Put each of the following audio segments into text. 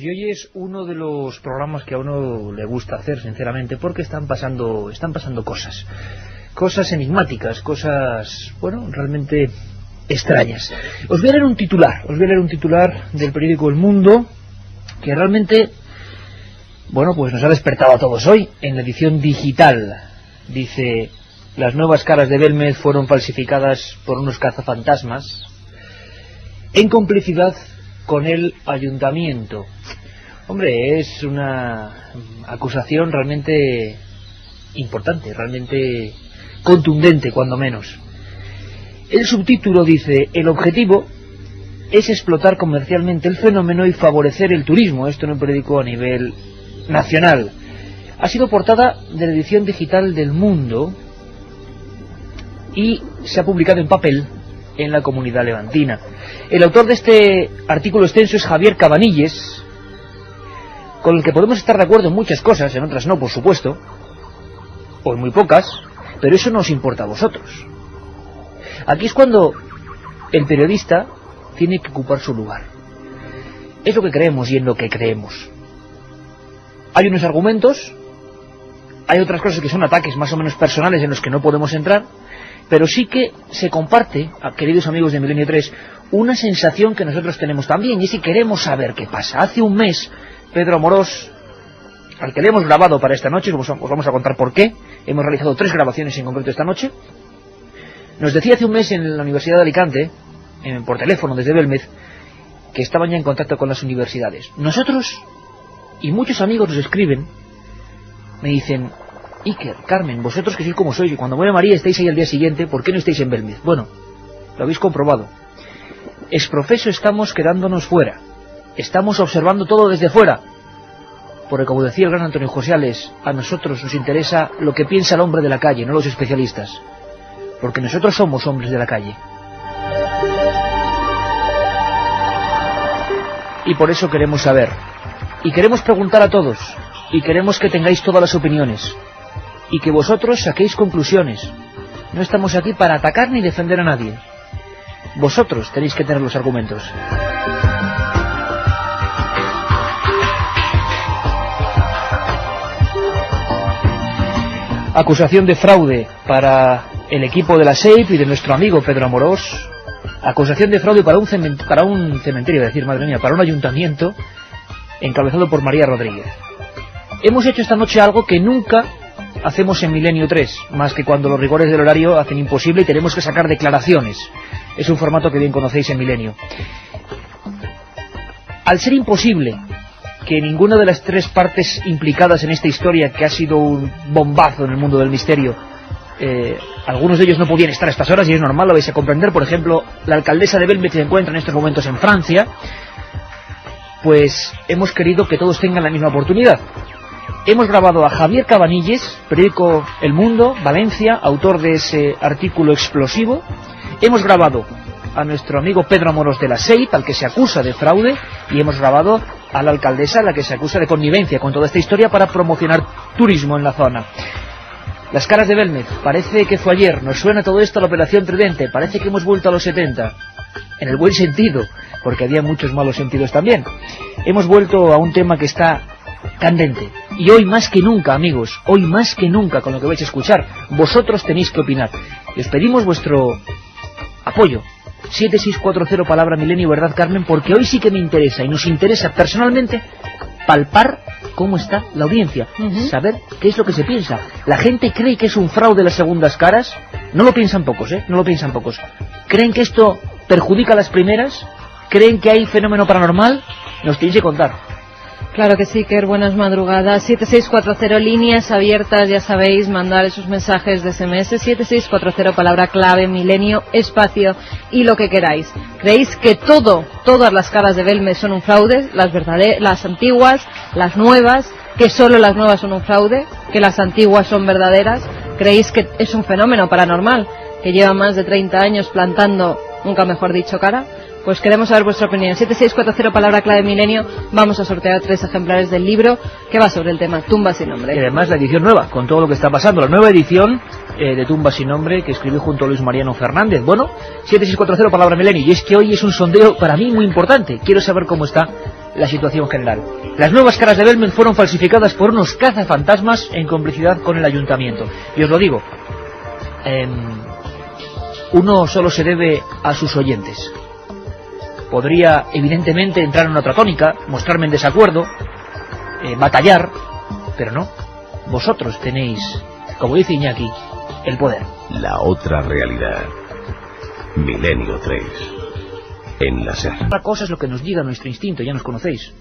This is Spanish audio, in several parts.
y hoy es uno de los programas que a uno le gusta hacer, sinceramente, porque están pasando cosas enigmáticas, cosas, bueno, realmente extrañas. Os voy a leer un titular del periódico El Mundo, que realmente, bueno, pues nos ha despertado a todos hoy, en la edición digital. Dice: las nuevas caras de Belmez fueron falsificadas por unos cazafantasmas en complicidad con el ayuntamiento. Hombre, es una acusación realmente importante, realmente contundente, cuando menos. El subtítulo dice: el objetivo es explotar comercialmente el fenómeno y favorecer el turismo. Esto en un periódico a nivel nacional. Ha sido portada de la edición digital del Mundo y se ha publicado en papel en la Comunidad Levantina. El autor de este artículo extenso es Javier Cabanilles, con el que podemos estar de acuerdo en muchas cosas, en otras no, por supuesto, o en muy pocas, pero eso no os importa a vosotros. Aquí es cuando el periodista tiene que ocupar su lugar. Es lo que creemos y en lo que creemos. Hay unos argumentos, hay otras cosas que son ataques más o menos personales en los que no podemos entrar, pero sí que se comparte, queridos amigos de Milenio 3, una sensación que nosotros tenemos también, y es que queremos saber qué pasa. Hace un mes, Pedro Amorós, al que le hemos grabado para esta noche, os vamos a contar por qué, hemos realizado 3 grabaciones en concreto esta noche, nos decía hace un mes en la Universidad de Alicante, por teléfono desde Belmez, que estaban ya en contacto con las universidades. Nosotros, y muchos amigos nos escriben, me dicen: Iker, Carmen, vosotros que sois como sois, y cuando muere María estáis ahí al día siguiente, ¿por qué no estáis en Belmez? Bueno, lo habéis comprobado. Exprofeso estamos quedándonos fuera. Estamos observando todo desde fuera. Porque, como decía el gran Antonio José, a nosotros nos interesa lo que piensa el hombre de la calle, no los especialistas. Porque nosotros somos hombres de la calle. Y por eso queremos saber. Y queremos preguntar a todos. Y queremos que tengáis todas las opiniones. Y que vosotros saquéis conclusiones. No estamos aquí para atacar ni defender a nadie. Vosotros tenéis que tener los argumentos. Acusación de fraude para el equipo de la SEIP y de nuestro amigo Pedro Amorós. Acusación de fraude para un cementerio, para un ayuntamiento encabezado por María Rodríguez. Hemos hecho esta noche algo que nunca hacemos en Milenio 3, más que cuando los rigores del horario hacen imposible y tenemos que sacar declaraciones. Es un formato que bien conocéis en Milenio. Al ser imposible que ninguna de las 3 partes implicadas en esta historia, que ha sido un bombazo en el mundo del misterio, algunos de ellos no podían estar a estas horas, y es normal, lo vais a comprender. Por ejemplo, la alcaldesa de Belmez se encuentra en estos momentos en Francia. Pues hemos querido que todos tengan la misma oportunidad. Hemos grabado a Javier Cabanilles, periódico El Mundo, Valencia, autor de ese artículo explosivo. Hemos grabado a nuestro amigo Pedro Amorós de la SEIP, al que se acusa de fraude, y hemos grabado a la alcaldesa, a la que se acusa de connivencia con toda esta historia para promocionar turismo en la zona. Las caras de Belmez, parece que fue ayer. Nos suena todo esto a la Operación Tridente, parece que hemos vuelto a los 70, en el buen sentido, porque había muchos malos sentidos también. Hemos vuelto a un tema que está candente, y hoy más que nunca, amigos, hoy más que nunca, con lo que vais a escuchar, vosotros tenéis que opinar, y os pedimos vuestro apoyo. 7640 palabra Milenio, ¿verdad, Carmen? Porque hoy sí que me interesa, y nos interesa personalmente, palpar cómo está la audiencia, saber qué es lo que se piensa. La gente cree que es un fraude las segundas caras. No lo piensan pocos, no lo piensan pocos. ¿Creen que esto perjudica a las primeras? ¿Creen que hay fenómeno paranormal? Nos tenéis que contar. Claro que sí, Ker, buenas madrugadas. 7640, líneas abiertas, ya sabéis, mandar esos mensajes de SMS. 7640, palabra clave, Milenio, espacio y lo que queráis. ¿Creéis que todas las caras de Belmez son un fraude? Las antiguas, las nuevas, que solo las nuevas son un fraude, que las antiguas son verdaderas. ¿Creéis que es un fenómeno paranormal que lleva más de 30 años plantando, nunca mejor dicho, cara? Pues queremos saber vuestra opinión. 7640, palabra clave Milenio. Vamos a sortear 3 ejemplares del libro que va sobre el tema Tumba sin nombre. Y además la edición nueva, con todo lo que está pasando. La nueva edición de Tumba sin nombre, que escribió junto a Luis Mariano Fernández. Bueno, 7640, palabra Milenio. Y es que hoy es un sondeo para mí muy importante. Quiero saber cómo está la situación general. Las nuevas caras de Belmez fueron falsificadas por unos cazafantasmas en complicidad con el ayuntamiento. Y os lo digo, uno solo se debe a sus oyentes. Podría, evidentemente, entrar en otra tónica, mostrarme en desacuerdo, batallar, pero no. Vosotros tenéis, como dice Iñaki, el poder. La otra realidad. Milenio 3. En la SER. Otra cosa es lo que nos diga nuestro instinto, ya nos conocéis.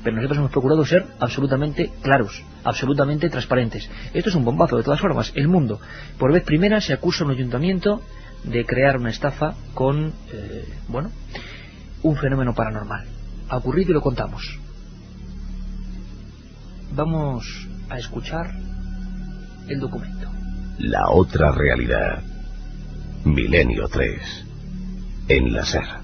Pero nosotros hemos procurado ser absolutamente claros, absolutamente transparentes. Esto es un bombazo, de todas formas. El mundo, por vez primera, se acusa a un ayuntamiento de crear una estafa con, un fenómeno paranormal. Ha ocurrido y lo contamos. Vamos a escuchar el documento. La otra realidad. Milenio 3. En la SER.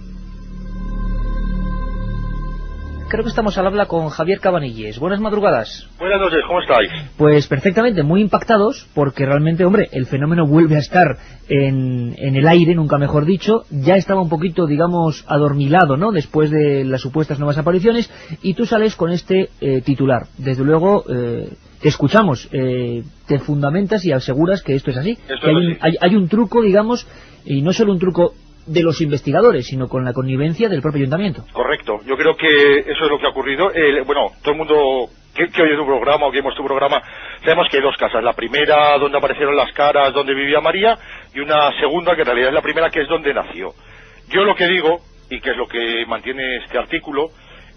Creo que estamos al habla con Javier Cabanilles. Buenas madrugadas. Buenas noches, ¿cómo estáis? Pues perfectamente, muy impactados, porque realmente, hombre, el fenómeno vuelve a estar en el aire, nunca mejor dicho. Ya estaba un poquito, digamos, adormilado, ¿no?, después de las supuestas nuevas apariciones, y tú sales con este titular. Desde luego, te escuchamos, te fundamentas y aseguras que esto es así. Hay un truco, digamos, y no solo un truco de los investigadores, sino con la connivencia del propio ayuntamiento. Correcto, yo creo que eso es lo que ha ocurrido. Todo el mundo que oye tu programa o que vemos tu programa, sabemos que hay dos casas. La primera, donde aparecieron las caras, donde vivía María, y una segunda, que en realidad es la primera, que es donde nació. Yo lo que digo, y que es lo que mantiene este artículo,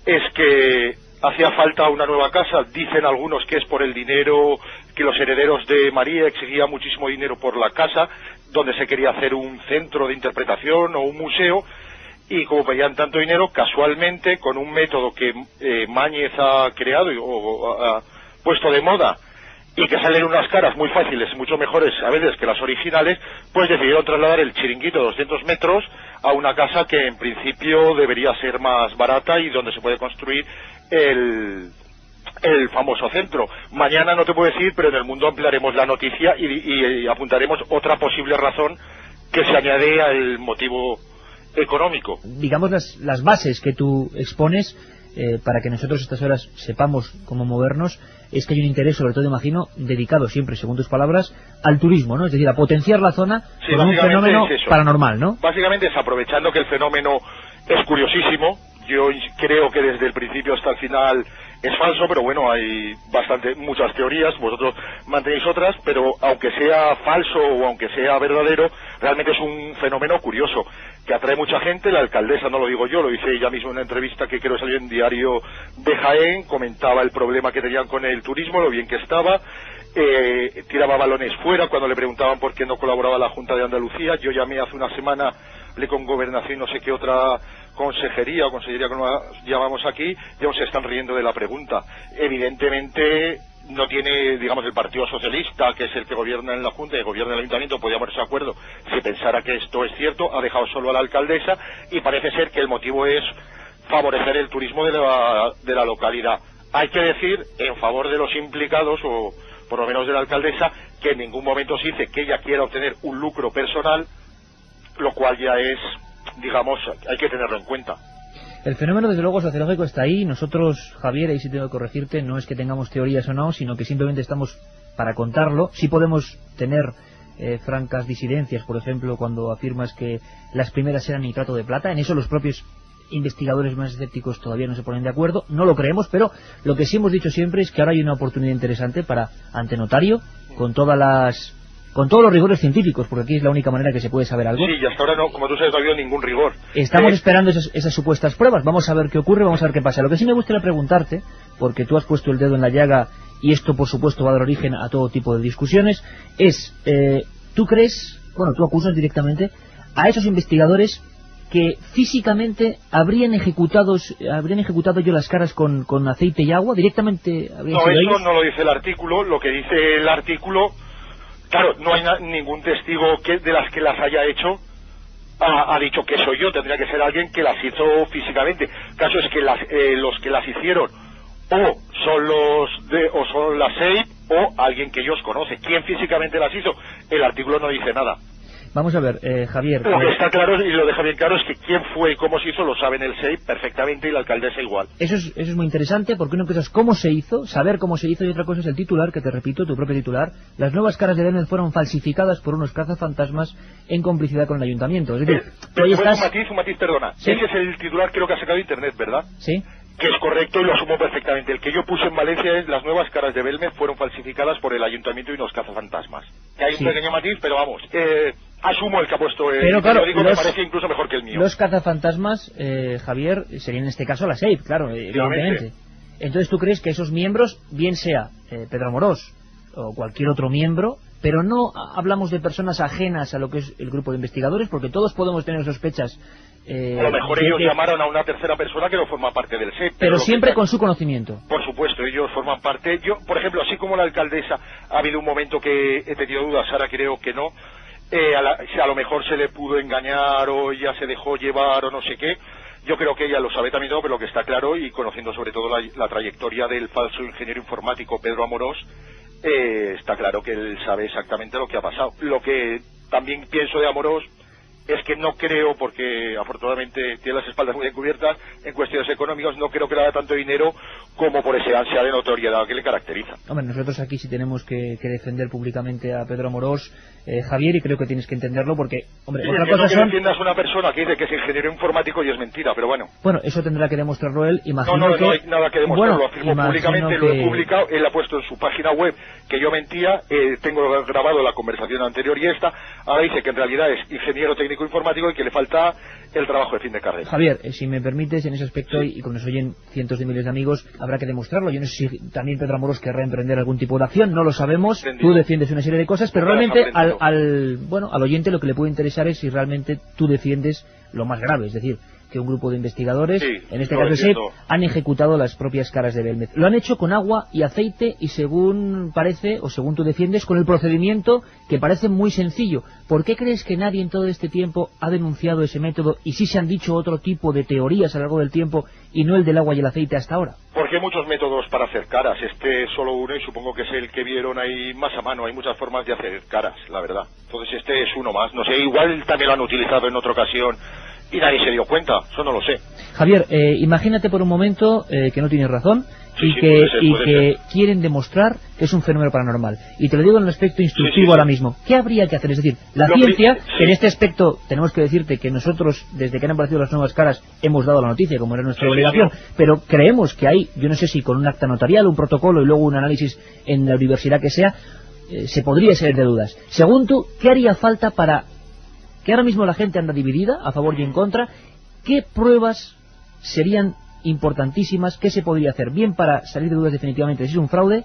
es que hacía falta una nueva casa. Dicen algunos que es por el dinero, que los herederos de María exigían muchísimo dinero por la casa, donde se quería hacer un centro de interpretación o un museo, y como pedían tanto dinero, casualmente, con un método que Mañez ha creado o ha puesto de moda, y que salen unas caras muy fáciles, mucho mejores a veces que las originales, pues decidieron trasladar el chiringuito de 200 metros a una casa que en principio debería ser más barata y donde se puede construir el famoso centro. Mañana no te puedo decir, pero en el mundo ampliaremos la noticia y apuntaremos otra posible razón que se añade al motivo económico. Digamos las bases que tú expones, para que nosotros a estas horas sepamos cómo movernos, es que hay un interés, sobre todo imagino, dedicado siempre, según tus palabras, al turismo, ¿no? Es decir, a potenciar la zona con un fenómeno paranormal, ¿no? Básicamente es aprovechando que el fenómeno es curiosísimo. Yo creo que desde el principio hasta el final es falso, pero bueno, hay muchas teorías, vosotros mantenéis otras, pero aunque sea falso o aunque sea verdadero, realmente es un fenómeno curioso, que atrae mucha gente. La alcaldesa, no lo digo yo, lo dice ella misma en una entrevista que creo salió en Diario de Jaén, comentaba el problema que tenían con el turismo, lo bien que estaba, tiraba balones fuera cuando le preguntaban por qué no colaboraba la Junta de Andalucía. Yo llamé hace una semana, hablé con Gobernación, no sé qué otra consejería o consellería, como llamamos aquí, digamos, se están riendo de la pregunta. Evidentemente no tiene, digamos, el Partido Socialista, que es el que gobierna en la Junta y gobierna en el Ayuntamiento, podría ponerse de acuerdo si pensara que esto es cierto. Ha dejado solo a la alcaldesa y parece ser que el motivo es favorecer el turismo de la localidad. Hay que decir, en favor de los implicados, o por lo menos de la alcaldesa, que en ningún momento se dice que ella quiera obtener un lucro personal, lo cual ya es, digamos, hay que tenerlo en cuenta. El fenómeno, desde luego, sociológico está ahí. Nosotros, Javier, ahí sí tengo que corregirte, no es que tengamos teorías o no, sino que simplemente estamos para contarlo. Sí podemos tener francas disidencias, por ejemplo, cuando afirmas que las primeras eran nitrato de plata. En eso los propios investigadores más escépticos todavía no se ponen de acuerdo. No lo creemos, pero lo que sí hemos dicho siempre es que ahora hay una oportunidad interesante para, ante notario, con todos los rigores científicos, porque aquí es la única manera que se puede saber algo. Sí, y hasta ahora no, como tú sabes, no ha habido ningún rigor. Estamos esperando esas supuestas pruebas. Vamos a ver qué ocurre, vamos a ver qué pasa. Lo que sí me gustaría preguntarte, porque tú has puesto el dedo en la llaga y esto, por supuesto, va a dar origen a todo tipo de discusiones, es, ¿tú crees, tú acusas directamente a esos investigadores que físicamente habrían ejecutado yo las caras con aceite y agua? ¿Directamente habrían sido ellos? No, eso no lo dice el artículo. Lo que dice el artículo, claro, no hay ningún testigo de las que las haya hecho ha dicho que soy yo. Tendría que ser alguien que las hizo físicamente. El caso es que los que las hicieron o son las 6 o alguien que ellos conocen. ¿Quién físicamente las hizo? El artículo no dice nada. Vamos a ver, Javier. Lo que está claro, y lo deja bien claro, es que quién fue y cómo se hizo lo saben el SEIP perfectamente y la alcaldesa igual. Eso es muy interesante, porque una cosa es cómo se hizo, saber cómo se hizo, y otra cosa es el titular, que te repito, tu propio titular. Las nuevas caras de Belmez fueron falsificadas por unos cazafantasmas en complicidad con el ayuntamiento. Es decir, pero ahí estás... un matiz, perdona. ¿Sí? Ese es el titular, creo que ha sacado Internet, ¿verdad? Sí. Que es correcto y lo asumo perfectamente. El que yo puse en Valencia es: las nuevas caras de Belmez fueron falsificadas por el ayuntamiento y unos cazafantasmas. Que hay un pequeño matiz, pero vamos, asumo el que ha puesto. Pero claro, me parece incluso mejor que el mío. Los cazafantasmas, Javier, serían en este caso la SEIP, claro, evidentemente. Entonces, ¿tú crees que esos miembros, bien sea Pedro Amorós o cualquier otro miembro, pero no hablamos de personas ajenas a lo que es el grupo de investigadores, porque todos podemos tener sospechas? A lo mejor ellos llamaron a una tercera persona que no forma parte del SEIP. Pero siempre con su conocimiento. Por supuesto, ellos forman parte. Yo, por ejemplo, así como la alcaldesa, ha habido un momento que he tenido dudas, ahora creo que no. A lo mejor se le pudo engañar o ya se dejó llevar o no sé qué. Yo creo que ella lo sabe también todo, pero lo que está claro, y conociendo sobre todo la trayectoria del falso ingeniero informático Pedro Amorós, está claro que él sabe exactamente lo que ha pasado. Lo que también pienso de Amorós es que no creo, porque afortunadamente tiene las espaldas muy encubiertas en cuestiones económicas, no creo que le haga tanto dinero como por ese ansia de notoriedad que le caracteriza. Hombre, nosotros aquí sí tenemos que defender públicamente a Pedro Amorós, Javier, y creo que tienes que entenderlo, porque, hombre, otra cosa son... que entiendas una persona que dice que es ingeniero informático y es mentira, pero bueno. Bueno, eso tendrá que demostrarlo él, imagino no, que... no hay nada que demostrarlo, lo afirmo públicamente, que... lo he publicado, él ha puesto en su página web que yo mentía, tengo grabado la conversación anterior y esta, ahora dice que en realidad es ingeniero técnico informático y que le falta el trabajo de fin de carrera. Javier, si me permites, en ese aspecto, y como nos oyen cientos de miles de amigos, habrá que demostrarlo. Yo no sé si también Pedro Amorós querrá emprender algún tipo de acción, no lo sabemos. Entendido. Tú defiendes una serie de cosas, pero realmente al oyente lo que le puede interesar es si realmente tú defiendes lo más grave, es decir, que un grupo de investigadores, en este caso SEIP, han ejecutado las propias caras de Belmez. Lo han hecho con agua y aceite y, según parece, o según tú defiendes, con el procedimiento que parece muy sencillo. ¿Por qué crees que nadie en todo este tiempo ha denunciado ese método y sí se han dicho otro tipo de teorías a lo largo del tiempo y no el del agua y el aceite hasta ahora? Porque hay muchos métodos para hacer caras. Este es solo uno y supongo que es el que vieron ahí más a mano. Hay muchas formas de hacer caras, la verdad. Entonces este es uno más. No sé, igual también lo han utilizado en otra ocasión y nadie se dio cuenta, eso no lo sé. Javier, imagínate por un momento que no tienes razón y que quieren demostrar que es un fenómeno paranormal. Y te lo digo en un aspecto instructivo ahora mismo. ¿Qué habría que hacer? Es decir, la ciencia, que en este aspecto tenemos que decirte que nosotros, desde que han aparecido las nuevas caras, hemos dado la noticia, como era nuestra obligación, pero creemos que hay, yo no sé si con un acta notarial, un protocolo y luego un análisis en la universidad que sea, se podría salir de dudas. Según tú, ¿qué haría falta para que ahora mismo la gente anda dividida, a favor y en contra? ¿Qué pruebas serían importantísimas? ¿Qué se podría hacer? Bien para salir de dudas definitivamente si es un fraude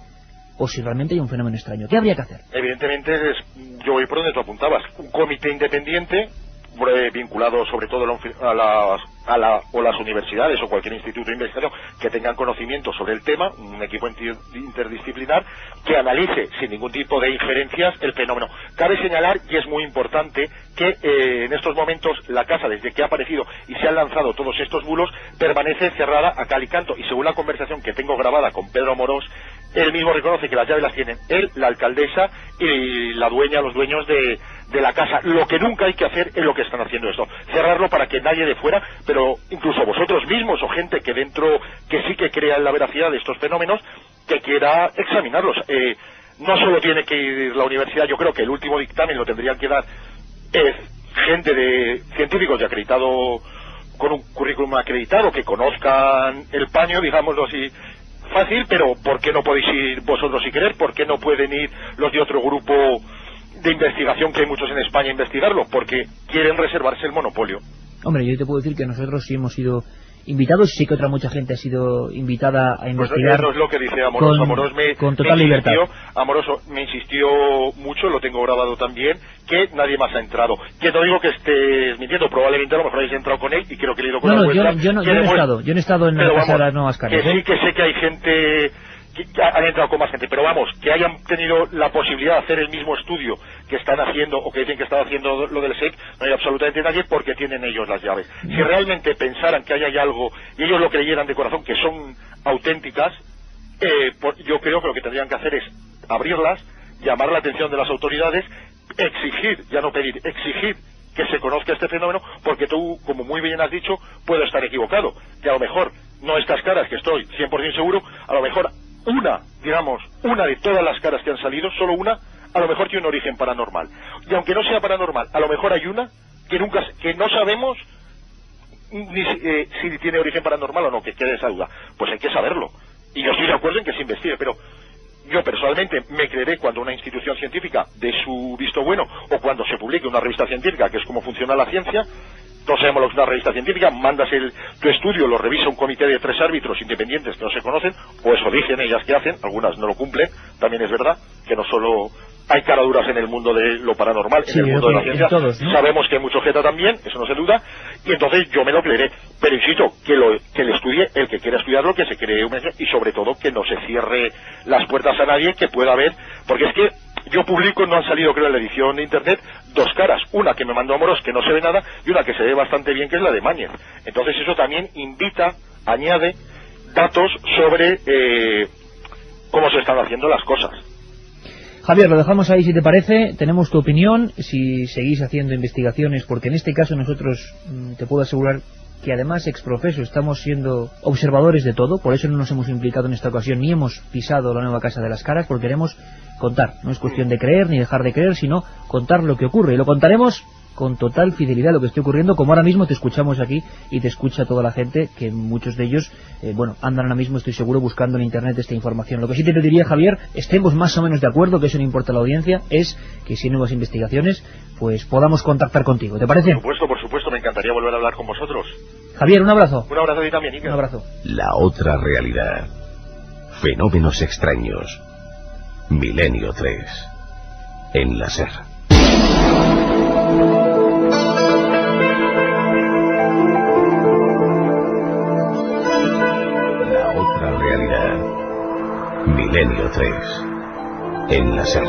o si realmente hay un fenómeno extraño. ¿Qué habría que hacer? Evidentemente, yo voy por donde tú apuntabas. Un comité independiente vinculado sobre todo a las universidades o cualquier instituto de investigación que tengan conocimiento sobre el tema, un equipo interdisciplinar que analice sin ningún tipo de injerencias el fenómeno. Cabe señalar, y es muy importante, que en estos momentos la casa, desde que ha aparecido y se han lanzado todos estos bulos, permanece cerrada a cal y canto, y según la conversación que tengo grabada con Pedro Amorós, él mismo reconoce que las llaves las tienen él, la alcaldesa y la dueña, los dueños de la casa. Lo que nunca hay que hacer es lo que están haciendo esto, cerrarlo para que nadie de fuera, pero incluso vosotros mismos o gente que dentro, que sí que crea en la veracidad de estos fenómenos, que quiera examinarlos. No solo tiene que ir la universidad, yo creo que el último dictamen lo tendrían que dar gente de científicos de acreditado, con un currículum acreditado, que conozcan el paño, digámoslo así, fácil, pero ¿por qué no podéis ir vosotros si queréis? ¿Por qué no pueden ir los de otro grupo de investigación, que hay muchos en España, a investigarlo? Porque quieren reservarse el monopolio. Hombre, yo te puedo decir que nosotros sí hemos sido invitados, sí que otra mucha gente ha sido invitada a investigar. Eso es lo que dice Amorós. Amorós con total libertad. Amorós me insistió mucho, lo tengo grabado también, que nadie más ha entrado. Que no digo que estés mintiendo, probablemente a lo mejor habéis entrado con él y creo que he ido con la vuelta. Yo no he estado en la casa de las nuevas caras. Que sí, que sé que hay gente, que han entrado con más gente, pero vamos, que hayan tenido la posibilidad de hacer el mismo estudio que están haciendo, o que dicen que están haciendo lo del SEIP, no hay absolutamente nadie, porque tienen ellos las llaves. Si realmente pensaran que hay algo, y ellos lo creyeran de corazón, que son auténticas, yo creo que lo que tendrían que hacer es abrirlas, llamar la atención de las autoridades exigir, ya no pedir, exigir que se conozca este fenómeno, porque tú, como muy bien has dicho, puedo estar equivocado, que a lo mejor no estas caras, que estoy 100% seguro, a lo mejor una de todas las caras que han salido, solo una, a lo mejor tiene un origen paranormal. Y aunque no sea paranormal, a lo mejor hay una que no sabemos si tiene origen paranormal o no, que quede esa duda. Pues hay que saberlo. Y yo estoy de acuerdo en que se investigue, pero yo personalmente me creeré cuando una institución científica dé su visto bueno, o cuando se publique una revista científica, que es como funciona la ciencia. Todos sabemos lo que es una revista científica, mandas tu estudio, lo revisa un comité de 3 árbitros independientes que no se conocen, o eso dicen ellas que hacen, algunas no lo cumplen, también es verdad, que no solo hay caraduras en el mundo de lo paranormal, en el mundo de la ciencia, todos, ¿no? Sabemos que hay mucho jeta también, eso no se duda, y entonces yo me lo creeré, pero insisto, que le estudie el que quiera estudiarlo, que se cree y sobre todo que no se cierre las puertas a nadie que pueda ver, porque es que yo publico, no han salido creo en la edición de internet, 2 caras, una que me mandó Amorós que no se ve nada y una que se ve bastante bien que es la de Mañez. Entonces eso también añade datos sobre cómo se están haciendo las cosas. Javier, lo dejamos ahí si te parece, tenemos tu opinión, si seguís haciendo investigaciones, porque en este caso nosotros te puedo asegurar que además exprofeso estamos siendo observadores de todo, por eso no nos hemos implicado en esta ocasión ni hemos pisado la nueva Casa de las Caras, porque queremos contar, no es cuestión de creer ni dejar de creer, sino contar lo que ocurre, y lo contaremos con total fidelidad lo que esté ocurriendo, como ahora mismo te escuchamos aquí y te escucha toda la gente, que muchos de ellos, andan ahora mismo, estoy seguro, buscando en internet esta información. Lo que sí te diría, Javier, estemos más o menos de acuerdo, que eso no importa a la audiencia, es que si hay nuevas investigaciones, pues podamos contactar contigo, ¿te parece? Por supuesto, me encantaría volver a hablar con vosotros. Javier, un abrazo. Un abrazo a ti también, Iker. Un abrazo. La otra realidad. Fenómenos extraños. Milenio 3. En la SER. La otra realidad. Milenio 3. En la SER.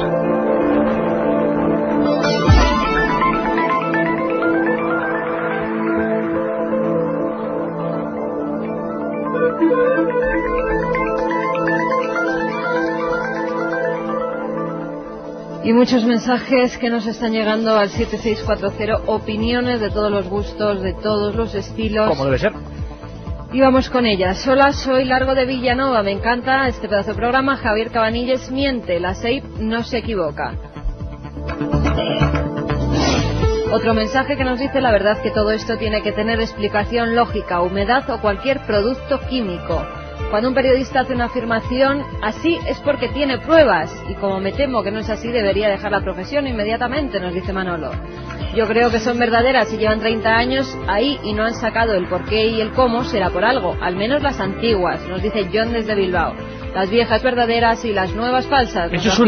Y muchos mensajes que nos están llegando al 7640, opiniones de todos los gustos, de todos los estilos. Como debe ser. Y vamos con ellas. Hola, soy Largo de Villanova, me encanta este pedazo de programa. Javier Cabanilles miente, la SEIP no se equivoca. Otro mensaje que nos dice: la verdad que todo esto tiene que tener explicación lógica, humedad o cualquier producto químico. Cuando un periodista hace una afirmación así es porque tiene pruebas, y como me temo que no es así, debería dejar la profesión inmediatamente, nos dice Manolo. Yo creo que son verdaderas y llevan 30 años ahí y no han sacado el porqué y el cómo, será por algo, al menos las antiguas, nos dice John desde Bilbao. Las viejas verdaderas y las nuevas falsas, eso es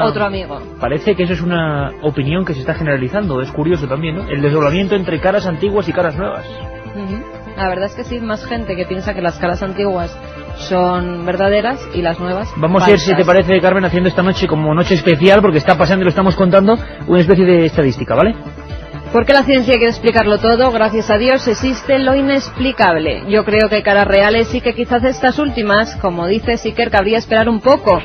otro amigo. Parece que eso es una opinión que se está generalizando, es curioso también, ¿no? El desdoblamiento entre caras antiguas y caras nuevas. La verdad es que sí, más gente que piensa que las caras antiguas son verdaderas y las nuevas vamos falsas. A ir, si te parece, Carmen, haciendo esta noche como noche especial, porque está pasando y lo estamos contando, una especie de estadística, ¿vale? Porque la ciencia quiere explicarlo todo, gracias a Dios existe lo inexplicable. Yo creo que hay caras reales y que quizás estas últimas, como dice Siker, cabría esperar un poco.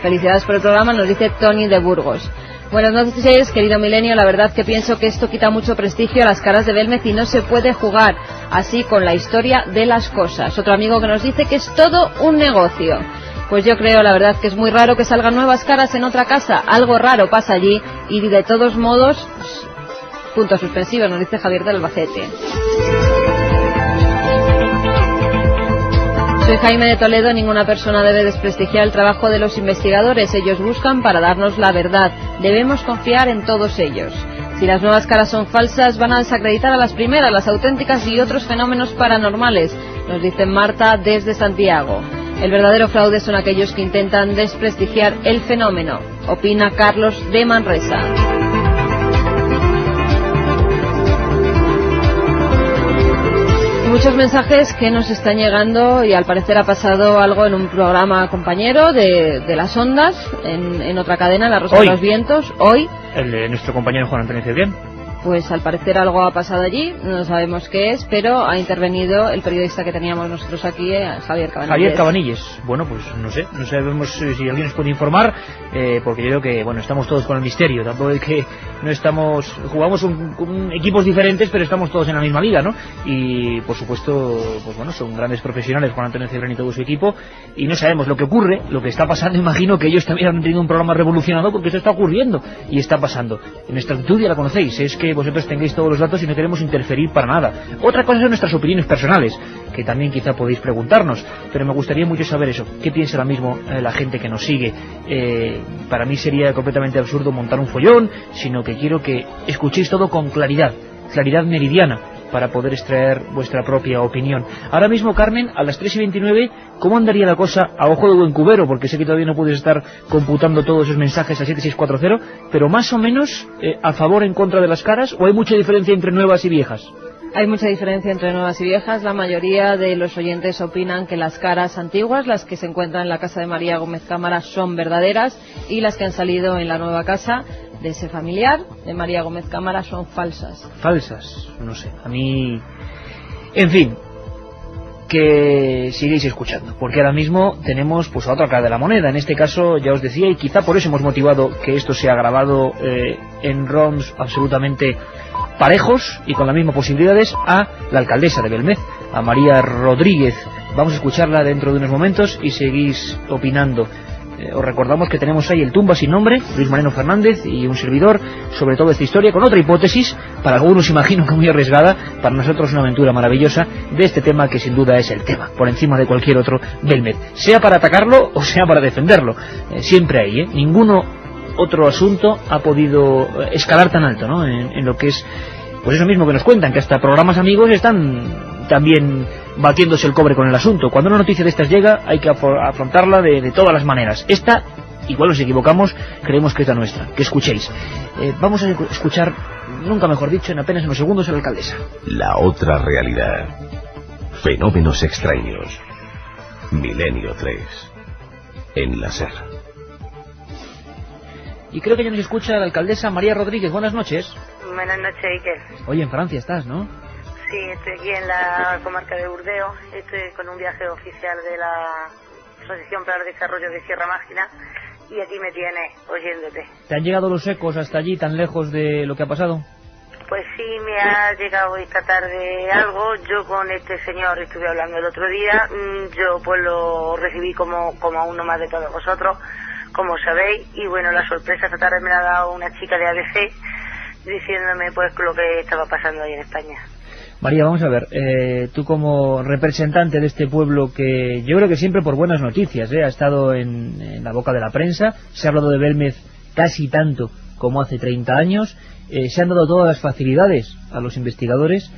Felicidades por el programa, nos dice Tony de Burgos. Buenas noches, querido Milenio. La verdad que pienso que esto quita mucho prestigio a las caras de Belmez y no se puede jugar así con la historia de las cosas. Otro amigo que nos dice que es todo un negocio. Pues yo creo, la verdad, que es muy raro que salgan nuevas caras en otra casa. Algo raro pasa allí y de todos modos, punto suspensivo, nos dice Javier del Albacete. Soy Jaime de Toledo. Ninguna persona debe desprestigiar el trabajo de los investigadores. Ellos buscan para darnos la verdad. Debemos confiar en todos ellos. Si las nuevas caras son falsas, van a desacreditar a las primeras, las auténticas y otros fenómenos paranormales, nos dice Marta desde Santiago. El verdadero fraude son aquellos que intentan desprestigiar el fenómeno, opina Carlos de Manresa. Muchos mensajes que nos están llegando y al parecer ha pasado algo en un programa compañero de las ondas, en otra cadena, La Rosa de los Vientos, hoy. El de nuestro compañero Juan Antonio Cebrián. Pues al parecer algo ha pasado allí, no sabemos qué es, pero ha intervenido el periodista que teníamos nosotros aquí, Javier Cabanilles. Javier Cabanilles. Bueno, pues no sabemos si alguien nos puede informar, porque yo creo que, bueno, estamos todos con el misterio. Tampoco es que no estamos, jugamos con equipos diferentes, pero estamos todos en la misma liga, ¿no? Y por supuesto, pues bueno, son grandes profesionales, Juan Antonio Cebrén y todo su equipo, y no sabemos lo que ocurre, lo que está pasando. Imagino que ellos también han tenido un programa revolucionado, porque eso está ocurriendo y está pasando. En nuestra actitud ya la conocéis, es que vosotros tengáis todos los datos y no queremos interferir para nada. Otra cosa son nuestras opiniones personales, que también quizá podéis preguntarnos, pero me gustaría mucho saber eso. ¿Qué piensa ahora mismo la gente que nos sigue? Para mí sería completamente absurdo montar un follón, sino que quiero que escuchéis todo con claridad meridiana, para poder extraer vuestra propia opinión. Ahora mismo, Carmen, a las 3:29, ¿cómo andaría la cosa a ojo de buen cubero? Porque sé que todavía no puedes estar computando todos esos mensajes a 7640, pero más o menos a favor o en contra de las caras, ¿o hay mucha diferencia entre nuevas y viejas? Hay mucha diferencia entre nuevas y viejas. La mayoría de los oyentes opinan que las caras antiguas, las que se encuentran en la casa de María Gómez Cámara, son verdaderas, y las que han salido en la nueva casa de ese familiar, de María Gómez Cámara, son falsas. Falsas, no sé, a mí... En fin, que sigáis escuchando, porque ahora mismo tenemos pues a otra cara de la moneda. En este caso, ya os decía, y quizá por eso hemos motivado que esto sea grabado en ROMs absolutamente parejos y con las mismas posibilidades, a la alcaldesa de Belmez, a María Rodríguez. Vamos a escucharla dentro de unos momentos y seguís opinando. Os recordamos que tenemos ahí el tumba sin nombre, Luis Moreno Fernández y un servidor, sobre toda esta historia, con otra hipótesis, para algunos imagino que muy arriesgada, para nosotros una aventura maravillosa de este tema que sin duda es el tema, por encima de cualquier otro, Belmez, sea para atacarlo o sea para defenderlo. Siempre hay, ninguno otro asunto ha podido escalar tan alto, ¿no? En lo que es, pues eso mismo que nos cuentan, que hasta programas amigos están también batiéndose el cobre con el asunto. Cuando una noticia de estas llega, hay que afrontarla de todas las maneras. Esta, igual nos equivocamos, creemos que es la nuestra. Que escuchéis. Vamos a escuchar, nunca mejor dicho, en apenas unos segundos a la alcaldesa. La otra realidad. Fenómenos extraños. Milenio 3. En la SER. Y creo que ya nos escucha la alcaldesa María Rodríguez. Buenas noches. Buenas noches, Iker. Oye, en Francia estás, ¿no? Sí, estoy aquí en la comarca de Burdeos. Estoy con un viaje oficial de la Asociación para el Desarrollo de Sierra Mágina y aquí me tienes oyéndote. ¿Te han llegado los ecos hasta allí, tan lejos de lo que ha pasado? Pues sí, me ha llegado esta tarde algo. Yo con este señor estuve hablando el otro día. Yo pues lo recibí como a uno más de todos vosotros, como sabéis. Y bueno, la sorpresa esta tarde me la ha dado una chica de ABC diciéndome pues lo que estaba pasando ahí en España. María, vamos a ver, tú como representante de este pueblo que yo creo que siempre por buenas noticias ha estado en la boca de la prensa, se ha hablado de Belmez casi tanto como hace 30 años, se han dado todas las facilidades a los investigadores.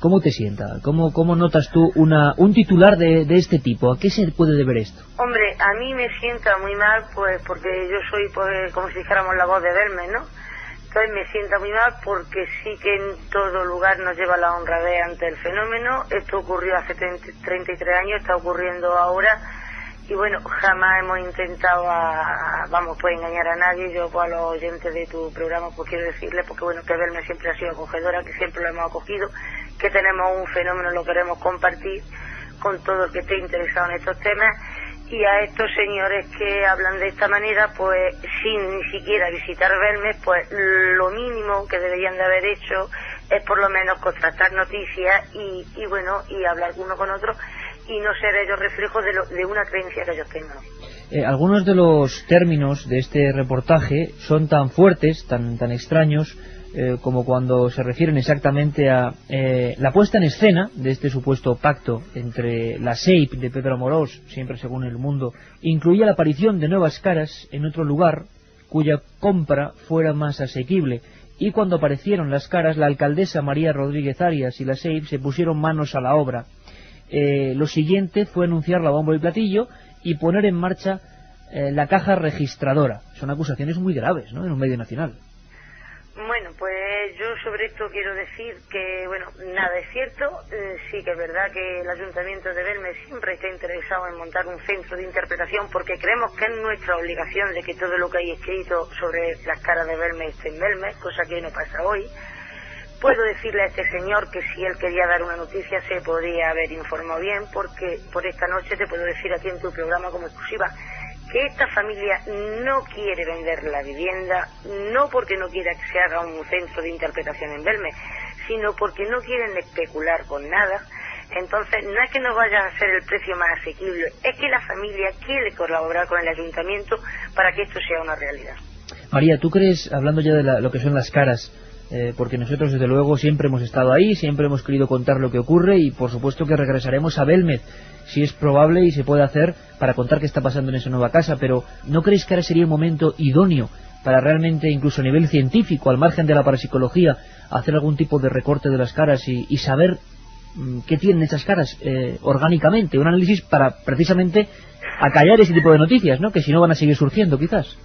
¿Cómo te sienta? ¿Cómo notas tú un titular de este tipo? ¿A qué se puede deber esto? Hombre, a mí me sienta muy mal, pues porque yo soy pues como si dijéramos la voz de Belmez, ¿no? Entonces me sienta muy mal porque sí que en todo lugar nos lleva la honradez ante el fenómeno. Esto ocurrió hace 33 años, está ocurriendo ahora y bueno, jamás hemos intentado pues engañar a nadie. Yo pues, a los oyentes de tu programa pues quiero decirles porque bueno, que Belmez siempre ha sido acogedora, que siempre lo hemos acogido, que tenemos un fenómeno, lo queremos compartir con todo el que esté interesado en estos temas. Y a estos señores que hablan de esta manera, pues sin ni siquiera visitar Belmez, pues lo mínimo que deberían de haber hecho es por lo menos contrastar noticias y bueno, y hablar uno con otro y no ser ellos reflejos de una creencia que ellos tengan. Algunos de los términos de este reportaje son tan fuertes, tan extraños, como cuando se refieren exactamente a la puesta en escena de este supuesto pacto entre la SEIP de Pedro Amorós, siempre según El Mundo, incluía la aparición de nuevas caras en otro lugar cuya compra fuera más asequible. Y cuando aparecieron las caras, la alcaldesa María Rodríguez Arias y la SEIP se pusieron manos a la obra. Lo siguiente fue anunciar la bombo y platillo y poner en marcha la caja registradora. Son acusaciones muy graves, ¿no?, en un medio nacional. Bueno, pues yo sobre esto quiero decir que, bueno, nada es cierto. Sí que es verdad que el Ayuntamiento de Belmez siempre está interesado en montar un centro de interpretación porque creemos que es nuestra obligación de que todo lo que hay escrito sobre las caras de Belmez esté en Belmez, cosa que no pasa hoy. Puedo decirle a este señor que si él quería dar una noticia se podría haber informado bien, porque por esta noche te puedo decir aquí en tu programa como exclusiva que esta familia no quiere vender la vivienda, no porque no quiera que se haga un centro de interpretación en Belmez, sino porque no quieren especular con nada. Entonces, no es que nos vaya a hacer el precio más asequible, es que la familia quiere colaborar con el ayuntamiento para que esto sea una realidad. María, ¿tú crees, hablando ya de lo que son las caras, porque nosotros desde luego siempre hemos estado ahí, siempre hemos querido contar lo que ocurre y por supuesto que regresaremos a Belmez, si es probable y se puede hacer, para contar qué está pasando en esa nueva casa, pero ¿no creéis que ahora sería un momento idóneo para realmente, incluso a nivel científico, al margen de la parapsicología, hacer algún tipo de recorte de las caras y saber qué tienen esas caras orgánicamente? Un análisis para precisamente acallar ese tipo de noticias, ¿no? Que si no van a seguir surgiendo quizás.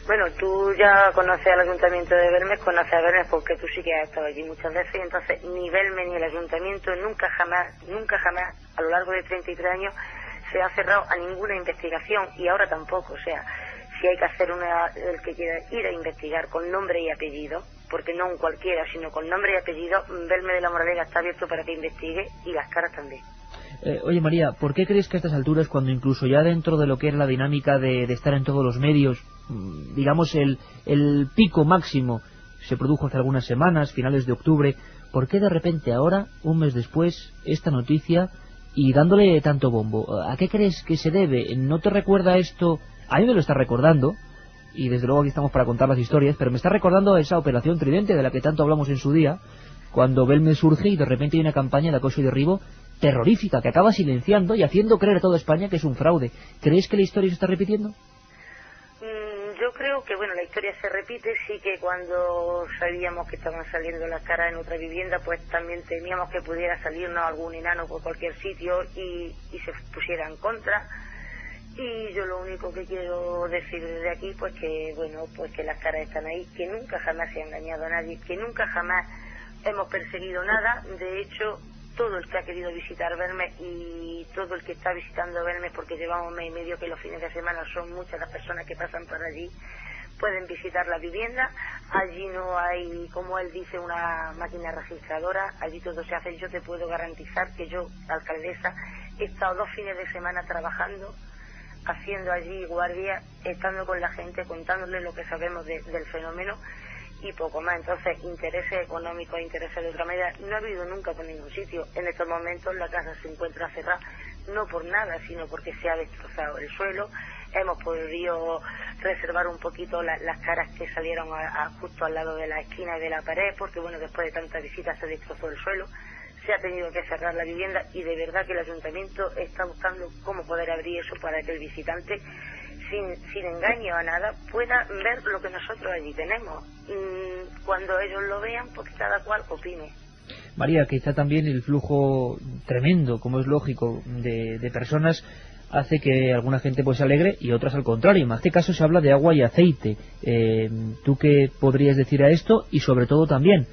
Bueno, tú ya conoces al Ayuntamiento de Belmez, conoces a Belmez porque tú sí que has estado allí muchas veces, y entonces ni Belmez ni el Ayuntamiento nunca jamás, a lo largo de 33 años, se ha cerrado a ninguna investigación, y ahora tampoco. O sea, si hay que hacer el que quiera ir a investigar con nombre y apellido, porque no un cualquiera, sino con nombre y apellido, Belmez de la Moralega está abierto para que investigue, y las caras también. Oye María, ¿por qué crees que a estas alturas, cuando incluso ya dentro de lo que era la dinámica de estar en todos los medios, digamos el pico máximo se produjo hace algunas semanas, finales de octubre, ¿por qué de repente ahora, un mes después, esta noticia y dándole tanto bombo? ¿A qué crees que se debe? ¿No te recuerda esto? A mí me lo está recordando, y desde luego aquí estamos para contar las historias, pero me está recordando a esa Operación Tridente de la que tanto hablamos en su día, cuando Belmez surge y de repente hay una campaña de acoso y derribo terrorífica que acaba silenciando y haciendo creer a toda España que es un fraude. ¿Crees que la historia se está repitiendo? Yo creo que, bueno, la historia se repite, sí, que cuando sabíamos que estaban saliendo las caras en otra vivienda, pues también temíamos que pudiera salirnos algún enano por cualquier sitio y se pusiera en contra. Y yo lo único que quiero decir desde aquí, pues que, bueno, pues que las caras están ahí, que nunca jamás se ha engañado a nadie, que nunca jamás hemos perseguido nada. De hecho, todo el que ha querido visitar Belmez y todo el que está visitando Belmez, porque llevamos un mes y medio que los fines de semana son muchas las personas que pasan por allí, pueden visitar la vivienda. Allí no hay, como él dice, una máquina registradora, allí todo se hace. Yo te puedo garantizar que yo, alcaldesa, he estado 2 fines de semana trabajando, haciendo allí guardia, estando con la gente, contándole lo que sabemos del fenómeno y poco más. Entonces, intereses económicos, intereses de otra manera, no ha habido nunca por ningún sitio. En estos momentos la casa se encuentra cerrada, no por nada, sino porque se ha destrozado el suelo. Hemos podido reservar un poquito las caras que salieron justo al lado de la esquina y de la pared, porque bueno, después de tantas visitas se destrozó el suelo, se ha tenido que cerrar la vivienda, y de verdad que el ayuntamiento está buscando cómo poder abrir eso para que el visitante, sin engaño a nada, pueda ver lo que nosotros allí tenemos. Cuando ellos lo vean, pues cada cual opine. María, quizá también el flujo tremendo, como es lógico, de personas hace que alguna gente pues se alegre y otras al contrario. En este caso se habla de agua y aceite. ¿Tú qué podrías decir a esto? Y sobre todo también,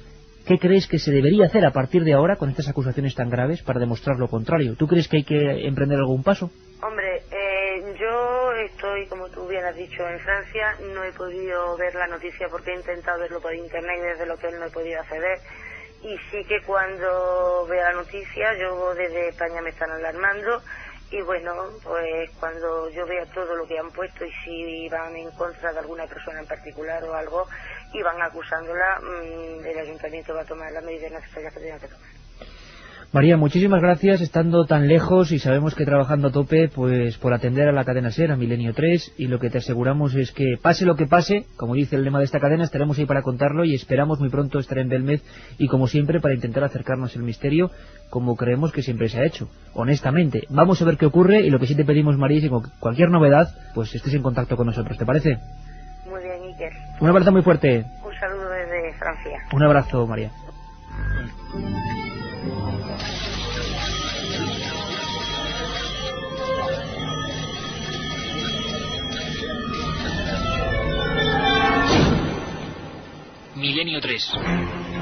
¿qué crees que se debería hacer a partir de ahora con estas acusaciones tan graves para demostrar lo contrario? ¿Tú crees que hay que emprender algún paso? Hombre, yo estoy, como tú bien has dicho, en Francia. No he podido ver la noticia porque he intentado verlo por internet y desde el hotel no he podido acceder. Y sí que cuando vea la noticia, yo desde España me están alarmando. Y bueno, pues cuando yo vea todo lo que han puesto y si van en contra de alguna persona en particular o algo y van acusándola, el ayuntamiento va a tomar las medidas necesarias que tenga que tomar. María, muchísimas gracias, estando tan lejos y sabemos que trabajando a tope, pues por atender a la cadena SER, a Milenio 3, y lo que te aseguramos es que pase lo que pase, como dice el lema de esta cadena, estaremos ahí para contarlo y esperamos muy pronto estar en Belmez y como siempre para intentar acercarnos al misterio como creemos que siempre se ha hecho, honestamente. Vamos a ver qué ocurre y lo que sí te pedimos, María, es que con cualquier novedad, pues estés en contacto con nosotros, ¿te parece? Muy bien, Iker. Un abrazo muy fuerte. Un saludo desde Francia. Un abrazo, María. Milenio 3.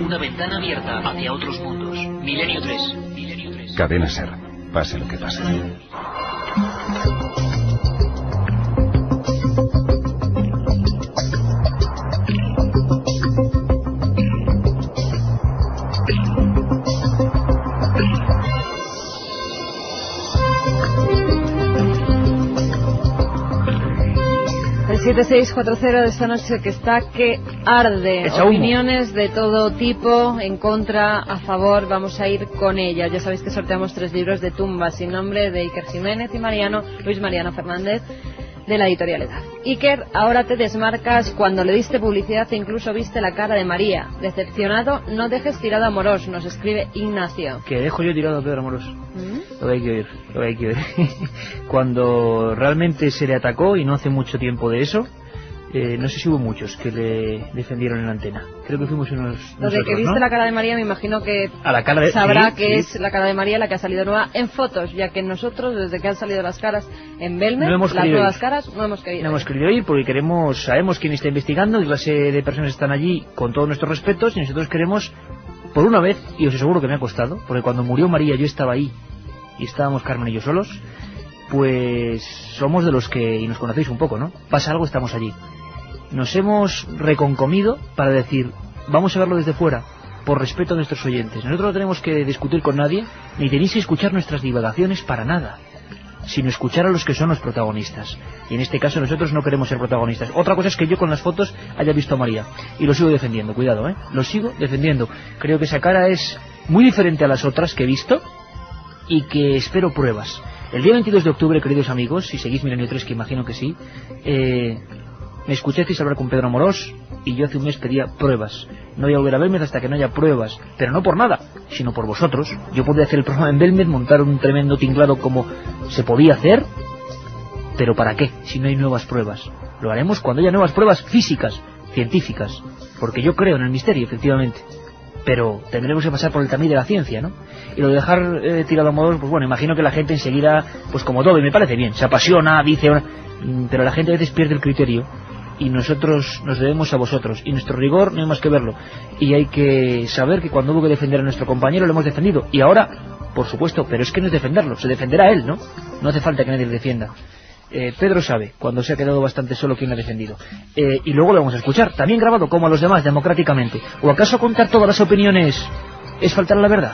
Una ventana abierta hacia otros mundos. Milenio 3. Milenio 3. Cadena SER. Pase lo que pase. 7640 de esta noche que está que arde. Echa humo. Opiniones de todo tipo, en contra, a favor, vamos a ir con ellas. Ya sabéis que sorteamos 3 libros de Tumba sin nombre de Iker Jiménez y Luis Mariano Fernández, de la editorial Edad. Iker, ahora te desmarcas cuando le diste publicidad e incluso viste la cara de María. Decepcionado, no dejes tirado a Morós, nos escribe Ignacio. Que dejo yo tirado a Pedro Amorós. Lo hay que oír, lo hay que oír. Cuando realmente se le atacó, y no hace mucho tiempo de eso, no sé si hubo muchos que le defendieron en la antena. Creo que fuimos unos... Desde que viste, ¿no?, la cara de María, me imagino que a la cara de... sabrá sí, que sí. es la cara de María la que ha salido nueva en fotos, ya que nosotros, desde que han salido las caras en Belmed, no las nuevas caras, no hemos querido ir. No hemos querido ir porque sabemos quién está investigando, qué clase de personas están allí, con todos nuestros respetos, y nosotros queremos, por una vez, y os aseguro que me ha costado, porque cuando murió María yo estaba ahí, y estábamos Carmen y yo solos, pues somos de los que, y nos conocéis un poco, ¿no? Pasa algo, estamos allí. Nos hemos reconcomido para decir, vamos a verlo desde fuera, por respeto a nuestros oyentes. Nosotros no tenemos que discutir con nadie, ni tenéis que escuchar nuestras divagaciones para nada, sino escuchar a los que son los protagonistas. Y en este caso nosotros no queremos ser protagonistas. Otra cosa es que yo con las fotos haya visto a María, y lo sigo defendiendo, cuidado, lo sigo defendiendo. Creo que esa cara es muy diferente a las otras que he visto, y que espero pruebas. El día 22 de octubre, queridos amigos, si seguís Milenio 3, que imagino que sí, me escuchasteis hablar con Pedro Amorós, y yo hace un mes pedía pruebas. No voy a volver a Belmed hasta que no haya pruebas, pero no por nada, sino por vosotros. Yo podía hacer el programa en Belmed, montar un tremendo tinglado como se podía hacer, pero ¿para qué? Si no hay nuevas pruebas. Lo haremos cuando haya nuevas pruebas físicas, científicas, porque yo creo en el misterio, efectivamente. Pero tendremos que pasar por el camino de la ciencia, ¿no? Y lo de dejar tirado a Amorós, pues bueno, imagino que la gente enseguida, pues como todo, y me parece bien, se apasiona, dice, pero la gente a veces pierde el criterio, y nosotros nos debemos a vosotros, y nuestro rigor no hay más que verlo, y hay que saber que cuando hubo que defender a nuestro compañero lo hemos defendido, y ahora, por supuesto, pero es que no es defenderlo, se defenderá él, ¿no? No hace falta que nadie le defienda. Pedro sabe, cuando se ha quedado bastante solo, quién lo ha defendido. Y luego lo vamos a escuchar, también grabado como a los demás, democráticamente. ¿O acaso contar todas las opiniones es faltar a la verdad?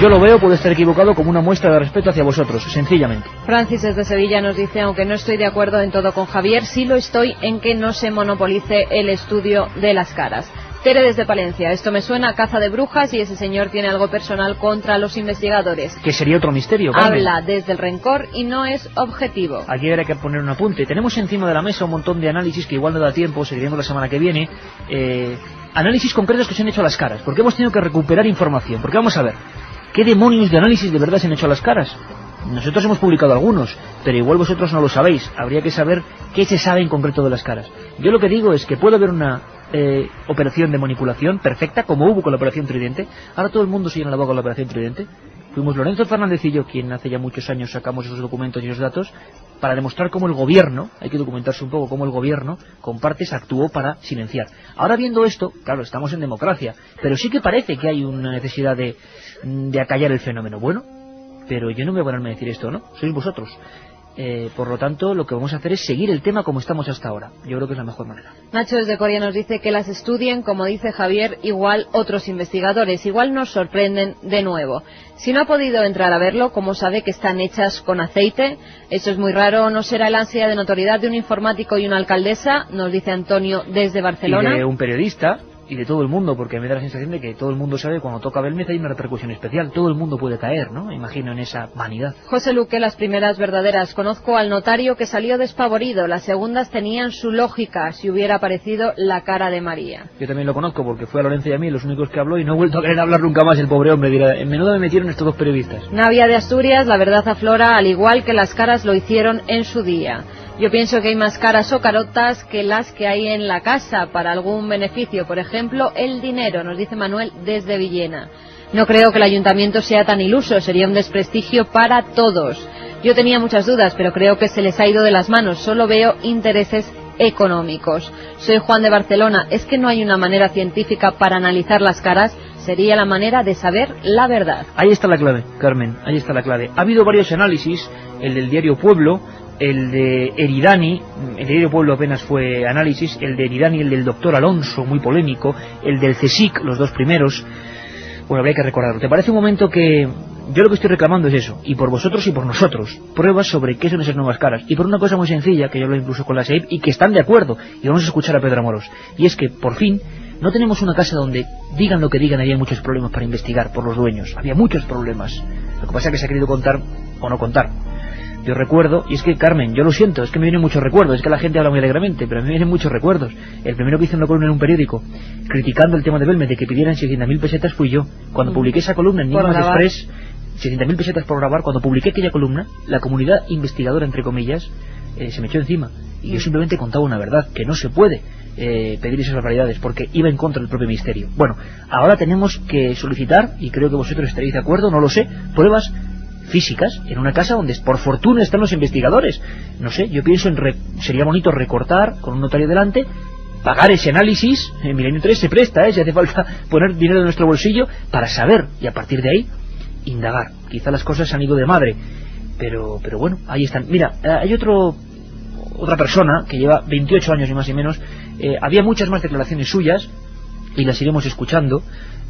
Yo lo veo, puedo estar equivocado, como una muestra de respeto hacia vosotros, sencillamente. Francis desde Sevilla nos dice, aunque no estoy de acuerdo en todo con Javier, sí lo estoy en que no se monopolice el estudio de las caras. Tere desde Palencia, esto me suena a caza de brujas y ese señor tiene algo personal contra los investigadores. Que sería otro misterio, Carmen. Habla desde el rencor y no es objetivo. Aquí habrá que poner un apunte. Tenemos encima de la mesa un montón de análisis que igual no da tiempo, seguiremos la semana que viene. Análisis concretos que se han hecho a las caras, porque hemos tenido que recuperar información, porque vamos a ver, ¿qué demonios de análisis de verdad se han hecho a las caras? Nosotros hemos publicado algunos, pero igual vosotros no lo sabéis. Habría que saber qué se sabe en concreto de las caras. Yo lo que digo es que puede haber una operación de manipulación perfecta, como hubo con la operación Tridente. Ahora todo el mundo se llena la boca con la operación Tridente. Fuimos Lorenzo Fernández y yo quien hace ya muchos años sacamos esos documentos y esos datos para demostrar cómo el gobierno, hay que documentarse un poco, cómo el gobierno con partes actuó para silenciar. Ahora viendo esto, claro, estamos en democracia, pero sí que parece que hay una necesidad de acallar el fenómeno. Bueno, pero yo no me voy a ponerme a decir esto, ¿no? Sois vosotros. Por lo tanto, lo que vamos a hacer es seguir el tema como estamos hasta ahora. Yo creo que es la mejor manera. Nacho desde Corea nos dice que las estudien, como dice Javier, igual otros investigadores, igual nos sorprenden de nuevo. Si no ha podido entrar a verlo, ¿cómo sabe que están hechas con aceite? Eso es muy raro, ¿no será el ansia de notoriedad de un informático y una alcaldesa? Nos dice Antonio desde Barcelona. Y de un periodista y de todo el mundo, porque me da la sensación de que todo el mundo sabe que cuando toca Belmed hay una repercusión especial. Todo el mundo puede caer, ¿no? Imagino en esa vanidad. José Luque, las primeras verdaderas. Conozco al notario que salió despavorido. Las segundas tenían su lógica si hubiera aparecido la cara de María. Yo también lo conozco porque fue a Lorenzo y a mí los únicos que habló y no he vuelto a querer hablar nunca más el pobre hombre. Dirá, en menudo me metieron estos dos periodistas. Navia de Asturias, la verdad aflora al igual que las caras lo hicieron en su día. Yo pienso que hay más caras o carotas que las que hay en la casa para algún beneficio. Por ejemplo, el dinero, nos dice Manuel desde Villena. No creo que el ayuntamiento sea tan iluso, sería un desprestigio para todos. Yo tenía muchas dudas, pero creo que se les ha ido de las manos. Solo veo intereses económicos. Soy Juan de Barcelona. ¿Es que no hay una manera científica para analizar las caras? Sería la manera de saber la verdad. Ahí está la clave, Carmen, ahí está la clave. Ha habido varios análisis, el del diario Pueblo, el de Eridani, el diario Pueblo apenas fue análisis, el de Eridani, el del doctor Alonso, muy polémico, el del CSIC, los dos primeros. Bueno, habría que recordarlo. ¿Te parece un momento que yo lo que estoy reclamando es eso, y por vosotros y por nosotros, pruebas sobre qué son esas nuevas caras, y por una cosa muy sencilla, que yo hablo incluso con la SEIP, y que están de acuerdo, y vamos a escuchar a Pedro Amorós, y es que, por fin, no tenemos una casa donde, digan lo que digan, había muchos problemas para investigar por los dueños, había muchos problemas, lo que pasa es que se ha querido contar o no contar. Yo recuerdo, y es que, Carmen, yo lo siento, es que me vienen muchos recuerdos, es que la gente habla muy alegremente, pero a mí me vienen muchos recuerdos. El primero que hice una columna en un periódico, criticando el tema de Belmez, de que pidieran 600.000 pesetas, fui yo. Cuando publiqué esa columna en Niños Express, 600.000 pesetas por grabar, cuando publiqué aquella columna, la comunidad investigadora, entre comillas, se me echó encima. Y yo simplemente contaba una verdad, que no se puede pedir esas barbaridades, porque iba en contra del propio ministerio. Bueno, ahora tenemos que solicitar, y creo que vosotros estaréis de acuerdo, no lo sé, pruebas físicas en una casa donde por fortuna están los investigadores. No sé, yo pienso sería bonito recortar con un notario delante, pagar ese análisis. En Milenio 3 se presta, si hace falta poner dinero en nuestro bolsillo para saber, y a partir de ahí indagar. Quizá las cosas han ido de madre, pero bueno, ahí están. Mira, hay otra persona que lleva 28 años y más y menos, había muchas más declaraciones suyas y las iremos escuchando.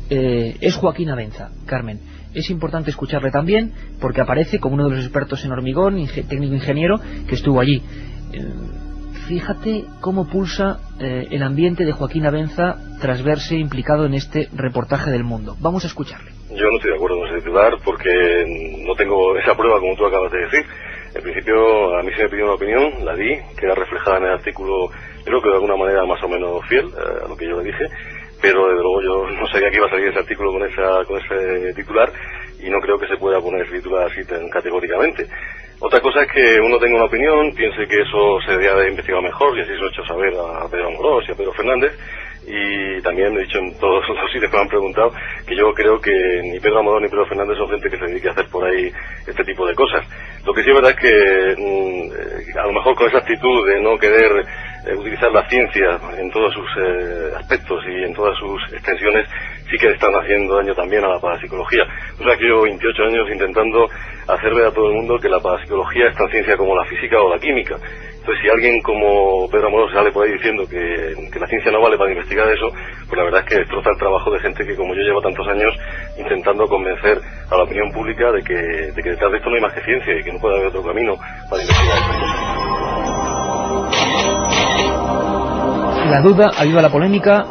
Es Joaquín Abenza, Carmen. Es importante escucharle también porque aparece como uno de los expertos en hormigón, técnico ingeniero, que estuvo allí. Fíjate cómo pulsa el ambiente de Joaquín Abenza tras verse implicado en este reportaje del Mundo. Vamos a escucharle. Yo no estoy de acuerdo con ese titular porque no tengo esa prueba como tú acabas de decir. En principio a mí se me pidió una opinión, la di, queda reflejada en el artículo, creo que de alguna manera más o menos fiel a lo que yo le dije. Pero desde luego yo no sabía que iba a salir ese artículo con ese titular y no creo que se pueda poner ese titular así tan categóricamente. Otra cosa es que uno tenga una opinión, piense que eso se debería de investigar mejor y así se lo he hecho saber a Pedro Amorós y a Pedro Fernández, y también he dicho en todos los sitios que me han preguntado que yo creo que ni Pedro Amorós ni Pedro Fernández son gente que se dedique a hacer por ahí este tipo de cosas. Lo que sí es verdad es que a lo mejor con esa actitud de no querer utilizar la ciencia en todos sus aspectos y en todas sus extensiones sí que están haciendo daño también a la parapsicología. O sea que llevo 28 años intentando hacer ver a todo el mundo que la parapsicología es tan ciencia como la física o la química. Entonces si alguien como Pedro Amorós sale por ahí diciendo que la ciencia no vale para investigar eso, pues la verdad es que destroza el trabajo de gente que como yo llevo tantos años intentando convencer a la opinión pública de que detrás de esto no hay más que ciencia y que no puede haber otro camino para investigar estas cosas. La duda aviva la polémica,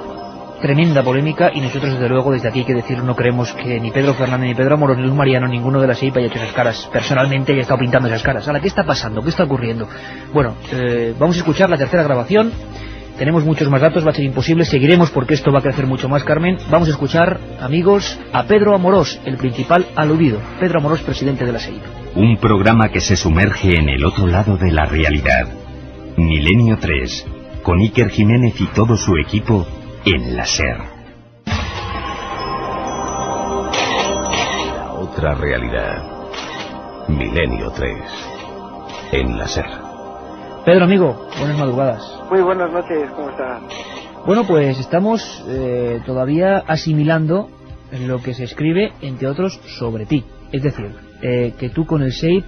tremenda polémica, y nosotros desde luego desde aquí hay que decir, no creemos que ni Pedro Fernández, ni Pedro Amorós, ni Luis Mariano, ninguno de la SEIP haya hecho esas caras. Personalmente haya estado pintando esas caras. Ahora, ¿qué está pasando? ¿Qué está ocurriendo? Bueno, vamos a escuchar la tercera grabación. Tenemos muchos más datos, va a ser imposible, seguiremos porque esto va a crecer mucho más, Carmen. Vamos a escuchar, amigos, a Pedro Amorós, el principal aludido. Pedro Amorós, presidente de la SEIP. Un programa que se sumerge en el otro lado de la realidad. Milenio 3, con Iker Jiménez y todo su equipo en la SER. La otra realidad. Milenio 3, en la SER. Pedro, amigo, buenas madrugadas. Muy buenas noches, ¿cómo estás? Bueno, pues estamos todavía asimilando lo que se escribe, entre otros, sobre ti. Es decir, que tú con el SEIP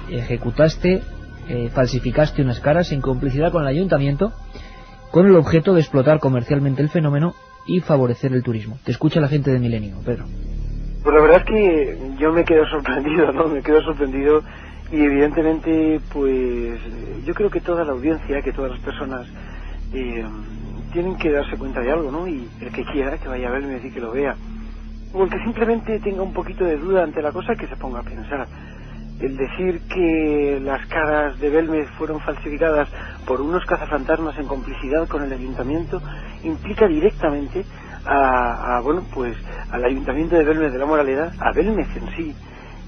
ejecutaste, falsificaste unas caras en complicidad con el ayuntamiento con el objeto de explotar comercialmente el fenómeno y favorecer el turismo. Te escucha la gente de Milenio, Pedro. Pues la verdad es que yo me quedo sorprendido, ¿no? Me quedo sorprendido y evidentemente, pues yo creo que toda la audiencia, que todas las personas tienen que darse cuenta de algo, ¿no? Y el que quiera que vaya a verme y decir que lo vea, o el que simplemente tenga un poquito de duda ante la cosa, que se ponga a pensar. El decir que las caras de Belmez fueron falsificadas por unos cazafantasmas en complicidad con el ayuntamiento implica directamente al ayuntamiento de Belmez de la Moraleda, a Belmez en sí,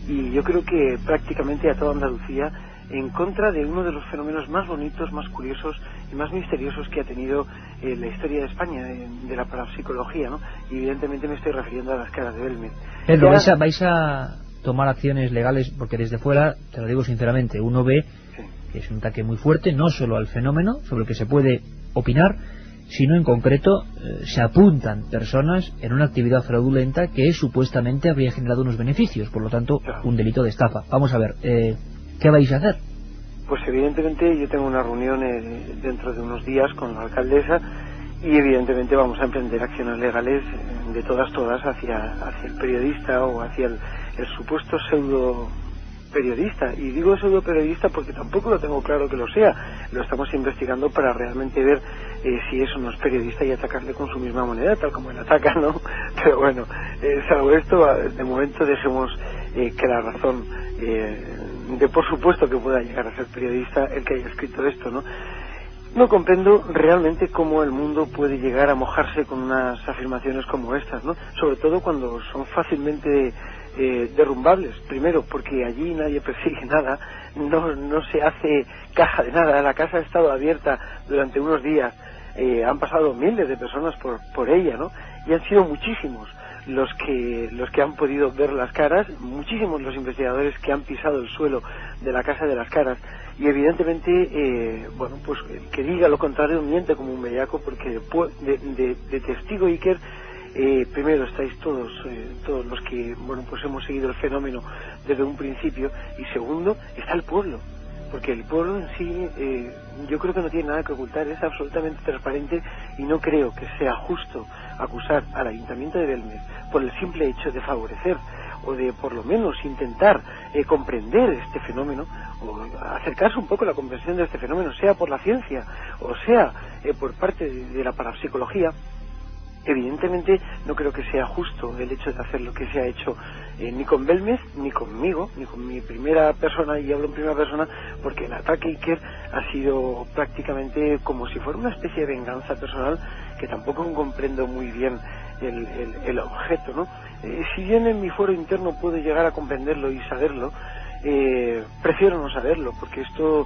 y yo creo que prácticamente a toda Andalucía, en contra de uno de los fenómenos más bonitos, más curiosos y más misteriosos que ha tenido la historia de España, de la parapsicología, ¿no? Y evidentemente me estoy refiriendo a las caras de Belmez. Pedro, vais a tomar acciones legales, porque desde fuera, te lo digo sinceramente, uno ve que es un ataque muy fuerte, no solo al fenómeno sobre el que se puede opinar, sino en concreto se apuntan personas en una actividad fraudulenta que supuestamente habría generado unos beneficios, por lo tanto un delito de estafa. Vamos a ver, ¿qué vais a hacer? Pues evidentemente yo tengo una reunión dentro de unos días con la alcaldesa y evidentemente vamos a emprender acciones legales de todas hacia el periodista o hacia el supuesto pseudo periodista. Y digo pseudo periodista porque tampoco lo tengo claro que lo sea. Lo estamos investigando para realmente ver si eso no es periodista y atacarle con su misma moneda, tal como él ataca, ¿no? Pero bueno, salvo esto, de momento dejemos que la razón de por supuesto que pueda llegar a ser periodista el que haya escrito esto, ¿no? No comprendo realmente cómo el mundo puede llegar a mojarse con unas afirmaciones como estas, ¿no? Sobre todo cuando son fácilmente derrumbables. Primero, porque allí nadie persigue nada, no se hace caja de nada. La casa ha estado abierta durante unos días, han pasado miles de personas por ella, ¿no? Y han sido muchísimos los que han podido ver las caras, muchísimos los investigadores que han pisado el suelo de la Casa de las Caras, y evidentemente bueno, pues que diga lo contrario miente como un bellaco, porque de testigo Iker, primero estáis todos los que, bueno, pues hemos seguido el fenómeno desde un principio, y segundo está el pueblo, porque el pueblo en sí yo creo que no tiene nada que ocultar, es absolutamente transparente, y no creo que sea justo acusar al Ayuntamiento de Belmez por el simple hecho de favorecer o de por lo menos intentar comprender este fenómeno, o acercarse un poco a la comprensión de este fenómeno, sea por la ciencia o sea por parte de la parapsicología. Evidentemente no creo que sea justo el hecho de hacer lo que se ha hecho ni con Belmez, ni conmigo, ni con mi primera persona, y hablo en primera persona porque el ataque Iker ha sido prácticamente como si fuera una especie de venganza personal, que tampoco comprendo muy bien el objeto, ¿no? Si bien en mi fuero interno puedo llegar a comprenderlo y saberlo, prefiero no saberlo, porque esto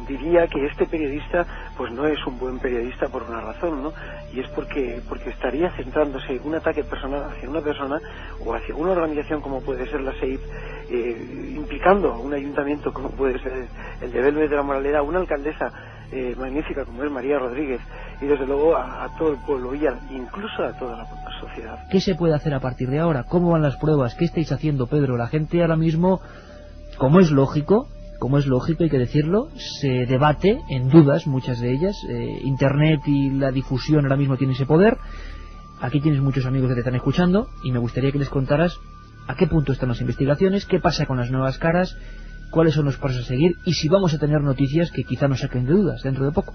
diría que este periodista pues no es un buen periodista por una razón, ¿no? Y es porque estaría centrándose un ataque personal hacia una persona o hacia una organización como puede ser la SEIP, implicando a un ayuntamiento como puede ser el de Belmez de la Moraleda, una alcaldesa magnífica como es María Rodríguez, y desde luego a todo el pueblo y incluso a toda la sociedad. ¿Qué se puede hacer a partir de ahora? ¿Cómo van las pruebas? ¿Qué estáis haciendo, Pedro? La gente ahora mismo, como es lógico, hay que decirlo, se debate en dudas, muchas de ellas. Internet y la difusión ahora mismo tienen ese poder. Aquí tienes muchos amigos que te están escuchando y me gustaría que les contaras a qué punto están las investigaciones, qué pasa con las nuevas caras, cuáles son los pasos a seguir y si vamos a tener noticias que quizá nos saquen de dudas dentro de poco.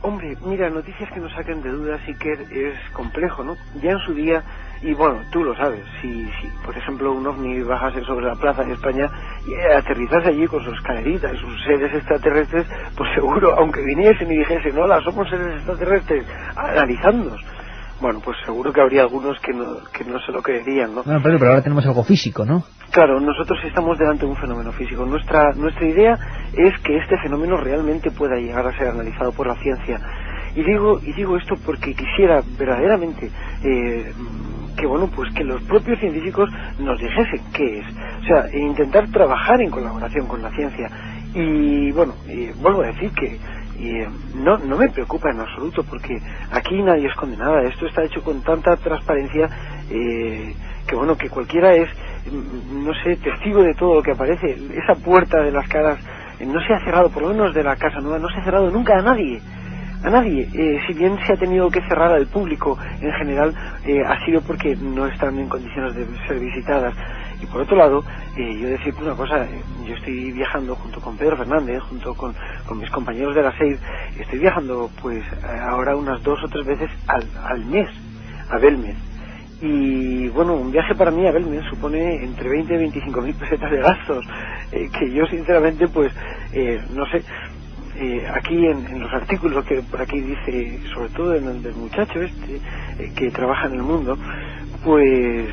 Hombre, mira, noticias que nos saquen de dudas sí que es complejo, ¿no? Ya en su día, y bueno, tú lo sabes, si por ejemplo un ovni bajase sobre la plaza de España y aterrizase allí con sus escaleritas y sus seres extraterrestres, pues seguro, aunque viniesen y dijesen, hola, somos seres extraterrestres, analizándonos, bueno, pues seguro que habría algunos que no se lo creerían, ¿no? Bueno, pero ahora tenemos algo físico, ¿no? Claro, nosotros estamos delante de un fenómeno físico. Nuestra idea es que este fenómeno realmente pueda llegar a ser analizado por la ciencia. Y digo esto porque quisiera verdaderamente que, bueno, pues que los propios científicos nos dijesen qué es. O sea, intentar trabajar en colaboración con la ciencia. Y bueno, vuelvo a decir que no me preocupa en absoluto, porque aquí nadie esconde nada. Esto está hecho con tanta transparencia que bueno, que cualquiera es, no sé, testigo de todo lo que aparece. Esa puerta de las caras no se ha cerrado, por lo menos de la Casa Nueva, no se ha cerrado nunca a nadie. Si bien se ha tenido que cerrar al público en general, ha sido porque no están en condiciones de ser visitadas. Y por otro lado, yo decirte una cosa, yo estoy viajando junto con Pedro Fernández, junto con mis compañeros de la SEID, estoy viajando pues ahora unas 2 o 3 veces al mes a Belmez. Y bueno, un viaje para mí a Belmez supone entre 20 y 25 mil pesetas de gastos, que yo sinceramente pues no sé. Aquí en los artículos que por aquí dice, sobre todo en el del muchacho que trabaja en El Mundo, pues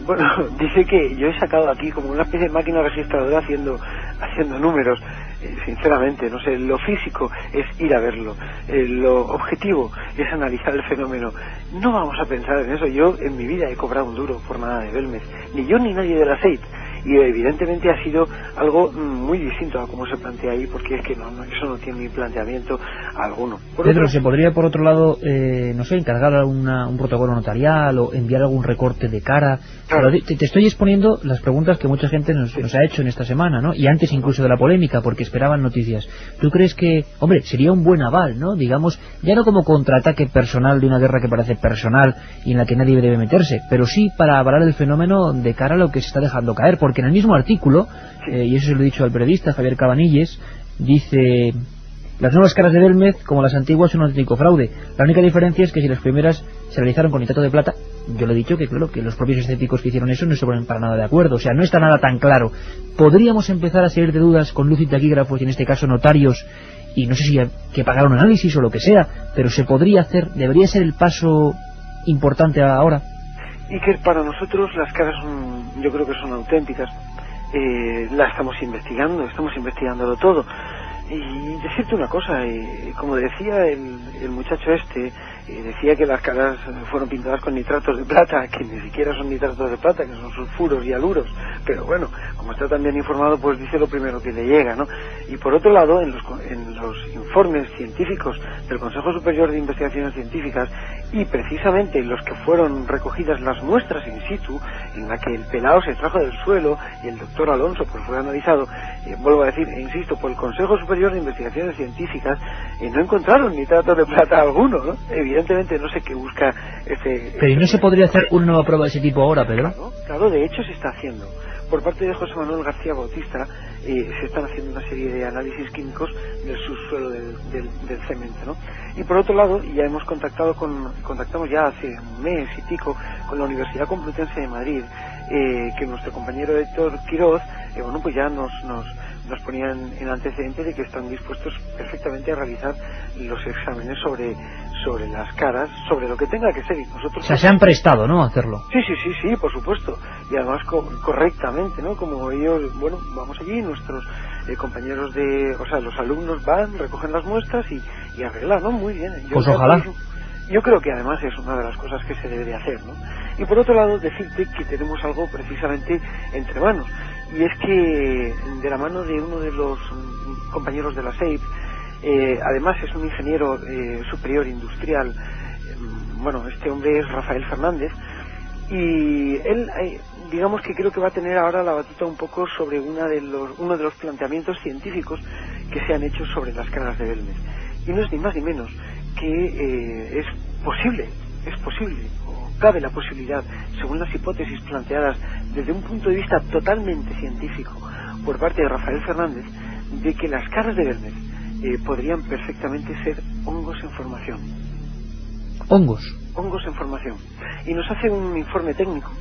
bueno, dice que yo he sacado aquí como una especie de máquina registradora haciendo números. Sinceramente, no sé, lo físico es ir a verlo, lo objetivo es analizar el fenómeno. No vamos a pensar en eso. Yo en mi vida he cobrado un duro por nada de Belmez, ni yo ni nadie de la SEIT. y evidentemente ha sido algo muy distinto a como se plantea ahí, porque es que eso no tiene ni planteamiento alguno. Pedro, ¿se podría por otro lado, no sé, encargar un protocolo notarial o enviar algún recorte de cara? Claro. Te estoy exponiendo las preguntas que mucha gente nos ha hecho en esta semana, ¿no? Y antes incluso de la polémica, porque esperaban noticias. ¿Tú crees que, hombre, sería un buen aval, ¿no? Digamos, ya no como contraataque personal de una guerra que parece personal y en la que nadie debe meterse, pero sí para avalar el fenómeno de cara a lo que se está dejando caer, porque en el mismo artículo, y eso se lo he dicho al periodista Javier Cabanilles, dice: las nuevas caras de Belmez, como las antiguas, son un auténtico fraude. La única diferencia es que si las primeras se realizaron con nitrato de plata, yo le he dicho que claro, que los propios escépticos que hicieron eso no se ponen para nada de acuerdo, o sea, no está nada tan claro. ¿Podríamos empezar a salir de dudas con luz y taquígrafos, y en este caso notarios, y no sé si que pagar un análisis o lo que sea, pero se podría hacer, debería ser el paso importante ahora? Y que para nosotros las caras yo creo que son auténticas. La estamos investigándolo todo. Y decirte una cosa, como decía el muchacho decía que las caras fueron pintadas con nitratos de plata, que ni siquiera son nitratos de plata, que son sulfuros y aluros, pero bueno, como está tan bien informado, pues dice lo primero que le llega, ¿no? Y por otro lado, en los informes científicos del Consejo Superior de Investigaciones Científicas, y precisamente los que fueron recogidas las muestras in situ, en la que el pelao se trajo del suelo y el doctor Alonso pues fue analizado, vuelvo a decir, insisto, por el Consejo Superior de Investigaciones Científicas, no encontraron nitrato de plata alguno, ¿no? Evidentemente no sé qué busca Pero ¿y no se podría hacer una nueva prueba de ese tipo ahora, Pedro? Claro, de hecho se está haciendo. Por parte de José Manuel García Bautista se están haciendo una serie de análisis químicos del subsuelo del cemento, ¿no? Y por otro lado, ya hemos contactamos ya hace un mes y pico con la Universidad Complutense de Madrid, que nuestro compañero Héctor Quiroz, bueno, pues ya nos ponían en antecedente de que están dispuestos perfectamente a realizar los exámenes sobre las caras, sobre lo que tenga que ser. Y nosotros, o sea, se han prestado, ¿no?, a hacerlo. Sí, por supuesto. Y además correctamente, ¿no? Como ellos, bueno, vamos allí, nuestros compañeros los alumnos van, recogen las muestras y arreglan, ¿no? Muy bien. Pues ojalá. Yo creo que además es una de las cosas que se debería hacer, ¿no? Y por otro lado, decirte que tenemos algo precisamente entre manos. Y es que de la mano de uno de los compañeros de la SEIP, además es un ingeniero superior industrial, bueno, este hombre es Rafael Fernández, y él, digamos que creo que va a tener ahora la batuta un poco sobre uno de los planteamientos científicos que se han hecho sobre las caras de Belmez. Y no es ni más ni menos que es posible, o cabe la posibilidad, según las hipótesis planteadas desde un punto de vista totalmente científico por parte de Rafael Fernández, de que las caras de Belmez podrían perfectamente ser hongos en formación. Hongos en formación. Y nos hace un informe técnico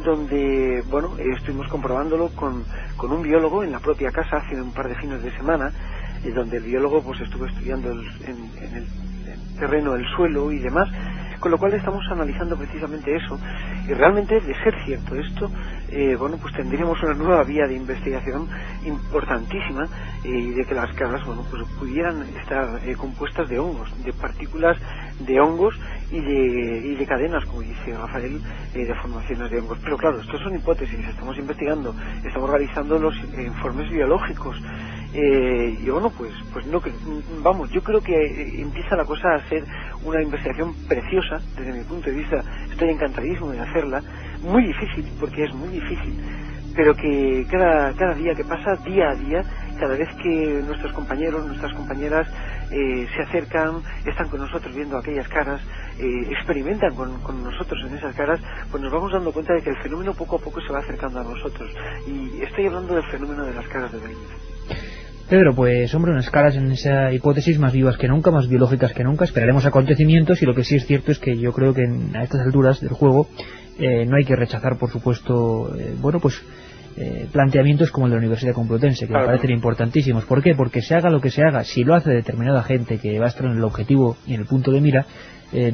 donde, bueno, estuvimos comprobándolo con un biólogo en la propia casa hace un par de fines de semana, donde el biólogo pues estuvo estudiando en el terreno, el suelo y demás, con lo cual estamos analizando precisamente eso. Y realmente, de ser cierto esto, bueno, pues tendríamos una nueva vía de investigación importantísima, y de que las caras, bueno, pues pudieran estar compuestas de hongos, de partículas de hongos y de cadenas, como dice Rafael, de formaciones de hongos. Pero claro, esto son hipótesis, estamos investigando, estamos realizando los informes biológicos, y bueno, pues no, vamos, yo creo que empieza la cosa a ser una investigación preciosa desde mi punto de vista. Estoy encantadísimo de hacerla, muy difícil, porque es muy difícil, pero que cada día que pasa, día a día, cada vez que nuestros compañeros, nuestras compañeras se acercan, están con nosotros viendo aquellas caras, experimentan con nosotros en esas caras, pues nos vamos dando cuenta de que el fenómeno poco a poco se va acercando a nosotros. Y estoy hablando del fenómeno de las caras de Belmez. Pedro, pues hombre, unas caras en esa hipótesis más vivas que nunca, más biológicas que nunca. Esperaremos acontecimientos, y lo que sí es cierto es que yo creo que a estas alturas del juego no hay que rechazar, por supuesto, bueno, pues planteamientos como el de la Universidad Complutense, que me parecen importantísimos. ¿Por qué? Porque se haga lo que se haga, si lo hace determinada gente que va a estar en el objetivo y en el punto de mira,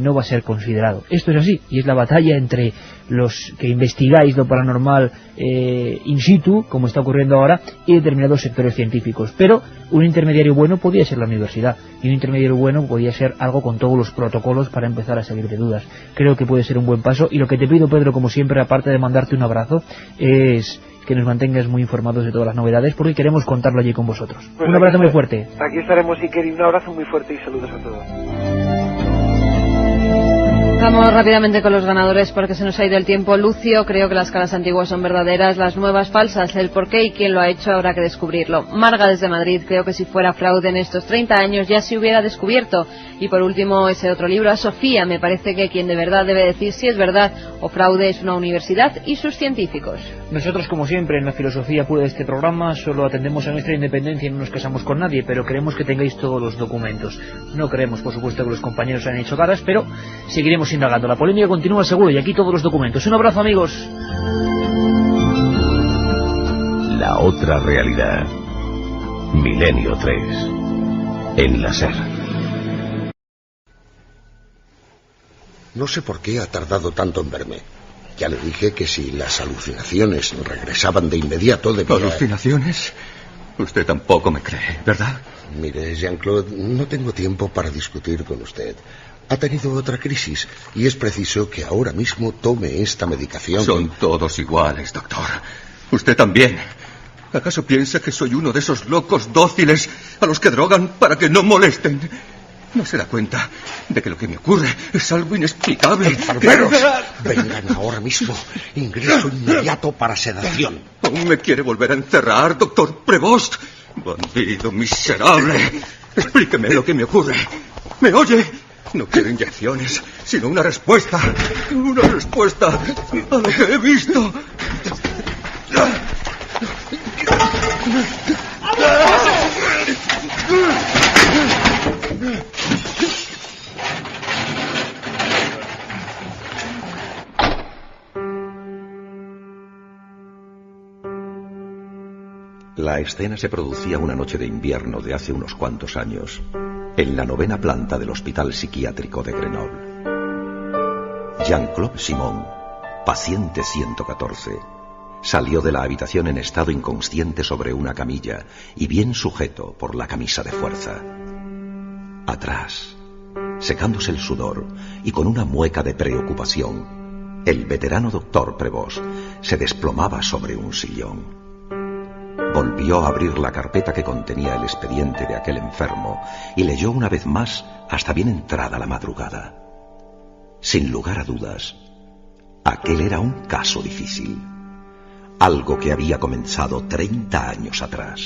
no va a ser considerado. Esto es así, y es la batalla entre los que investigáis lo paranormal in situ, como está ocurriendo ahora, y determinados sectores científicos. Pero un intermediario bueno podía ser la universidad, y un intermediario bueno podía ser algo con todos los protocolos para empezar a salir de dudas. Creo que puede ser un buen paso, y lo que te pido, Pedro, como siempre, aparte de mandarte un abrazo, es que nos mantengas muy informados de todas las novedades, porque queremos contarlo allí con vosotros. Pues un abrazo muy fuerte. Aquí estaremos, Iker, y un abrazo muy fuerte y saludos a todos. Vamos rápidamente con los ganadores porque se nos ha ido el tiempo. Lucio, creo que las caras antiguas son verdaderas, las nuevas falsas. El por qué y quién lo ha hecho habrá que descubrirlo. Marga desde Madrid, creo que si fuera fraude en estos 30 años ya se hubiera descubierto. Y por último, ese otro libro, a Sofía, me parece que quien de verdad debe decir si es verdad o fraude es una universidad y sus científicos. Nosotros, como siempre, en la filosofía pura de este programa, solo atendemos a nuestra independencia y no nos casamos con nadie, pero queremos que tengáis todos los documentos. No creemos, por supuesto, que los compañeros hayan hecho caras, pero seguiremos indagando. La polémica continúa seguro y aquí todos los documentos. Un abrazo, amigos. La otra realidad. Milenio 3. En la SER. No sé por qué ha tardado tanto en verme. Ya le dije que si las alucinaciones regresaban de inmediato debía... ¿Alucinaciones? Usted tampoco me cree, ¿verdad? Mire, Jean-Claude, no tengo tiempo para discutir con usted. Ha tenido otra crisis y es preciso que ahora mismo tome esta medicación. Son todos iguales, doctor. Usted también. ¿Acaso piensa que soy uno de esos locos dóciles a los que drogan para que no molesten? ¿No se da cuenta de que lo que me ocurre es algo inexplicable? ¡Enfermeros! Vengan ahora mismo. Ingreso inmediato para sedación. ¿Aún me quiere volver a encerrar, doctor Prevost? Bandido miserable. Explíqueme lo que me ocurre. ¿Me oye? No quiero inyecciones, sino una respuesta. Una respuesta a lo que he visto. La escena se producía una noche de invierno de hace unos cuantos años, en la 9ª planta del Hospital Psiquiátrico de Grenoble. Jean-Claude Simon, paciente 114, salió de la habitación en estado inconsciente sobre una camilla y bien sujeto por la camisa de fuerza. Atrás, secándose el sudor y con una mueca de preocupación, el veterano doctor Prevost se desplomaba sobre un sillón. Volvió a abrir la carpeta que contenía el expediente de aquel enfermo y leyó una vez más hasta bien entrada la madrugada. Sin lugar a dudas, aquel era un caso difícil, algo que había comenzado 30 años atrás.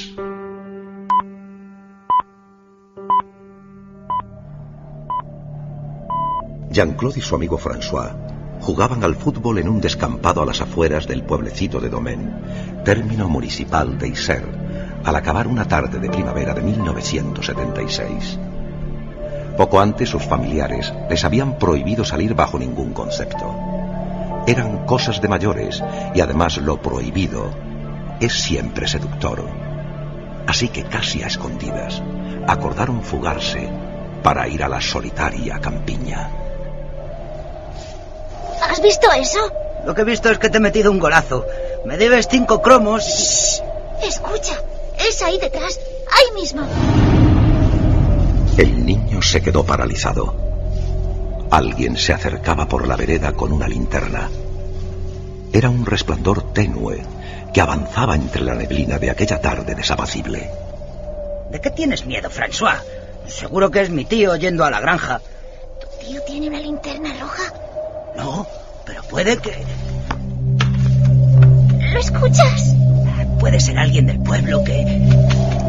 Jean-Claude y su amigo François jugaban al fútbol en un descampado a las afueras del pueblecito de Domaine, término municipal de Isère, al acabar una tarde de primavera de 1976. Poco antes sus familiares les habían prohibido salir bajo ningún concepto. Eran cosas de mayores y además lo prohibido es siempre seductor. Así que casi a escondidas acordaron fugarse para ir a la solitaria campiña. ¿Has visto eso? Lo que he visto es que te he metido un golazo. Me debes 5 cromos. Shh. Escucha, es ahí detrás, ahí mismo. El niño se quedó paralizado. Alguien se acercaba por la vereda con una linterna. Era un resplandor tenue que avanzaba entre la neblina de aquella tarde desapacible. ¿De qué tienes miedo, François? Seguro que es mi tío yendo a la granja. ¿Tu tío tiene una linterna roja? No, pero puede que... ¿Lo escuchas? Puede ser alguien del pueblo que...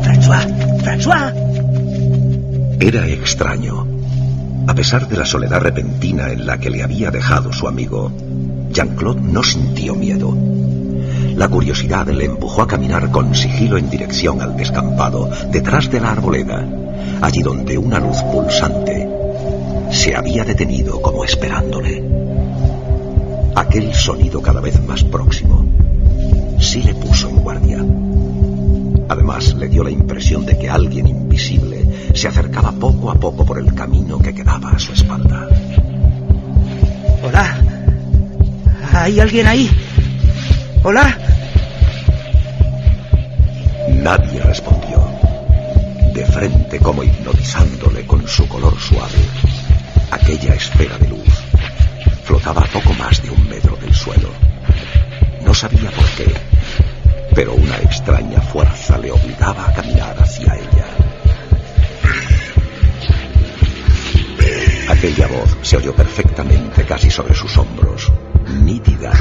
¡François! Era extraño. A pesar de la soledad repentina en la que le había dejado su amigo, Jean-Claude no sintió miedo. La curiosidad le empujó a caminar con sigilo en dirección al descampado, detrás de la arboleda, allí donde una luz pulsante se había detenido como esperándole. Aquel sonido cada vez más próximo sí le puso en guardia. Además, le dio la impresión de que alguien invisible se acercaba poco a poco por el camino que quedaba a su espalda. ¿Hola? ¿Hay alguien ahí? ¿Hola? Nadie respondió. De frente, como hipnotizándole con su color suave, aquella esfera de luz flotaba a poco más de 1 metro del suelo. No sabía por qué, pero una extraña fuerza le obligaba a caminar hacia ella. Aquella voz se oyó perfectamente casi sobre sus hombros, nítida,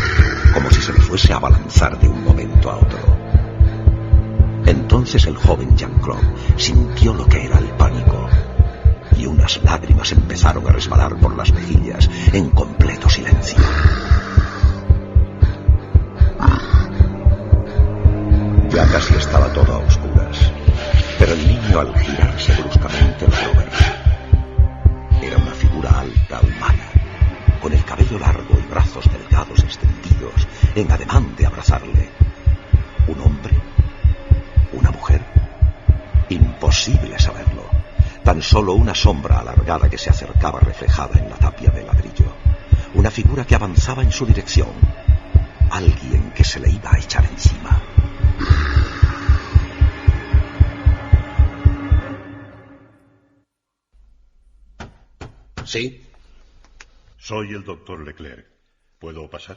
como si se le fuese a abalanzar de un momento a otro. Entonces el joven Jean-Claude sintió lo que era el pánico, y unas lágrimas empezaron a resbalar por las mejillas en completo silencio. Ya casi estaba todo a oscuras, pero el niño, al girarse bruscamente, logró verlo. Era una figura alta, humana, con el cabello largo y brazos delgados extendidos, en ademán de abrazarle. ¿Un hombre? ¿Una mujer? Imposible saberlo. Tan solo una sombra alargada que se acercaba reflejada en la tapia de ladrillo. Una figura que avanzaba en su dirección. Alguien que se le iba a echar encima. ¿Sí? Soy el doctor Leclerc. ¿Puedo pasar?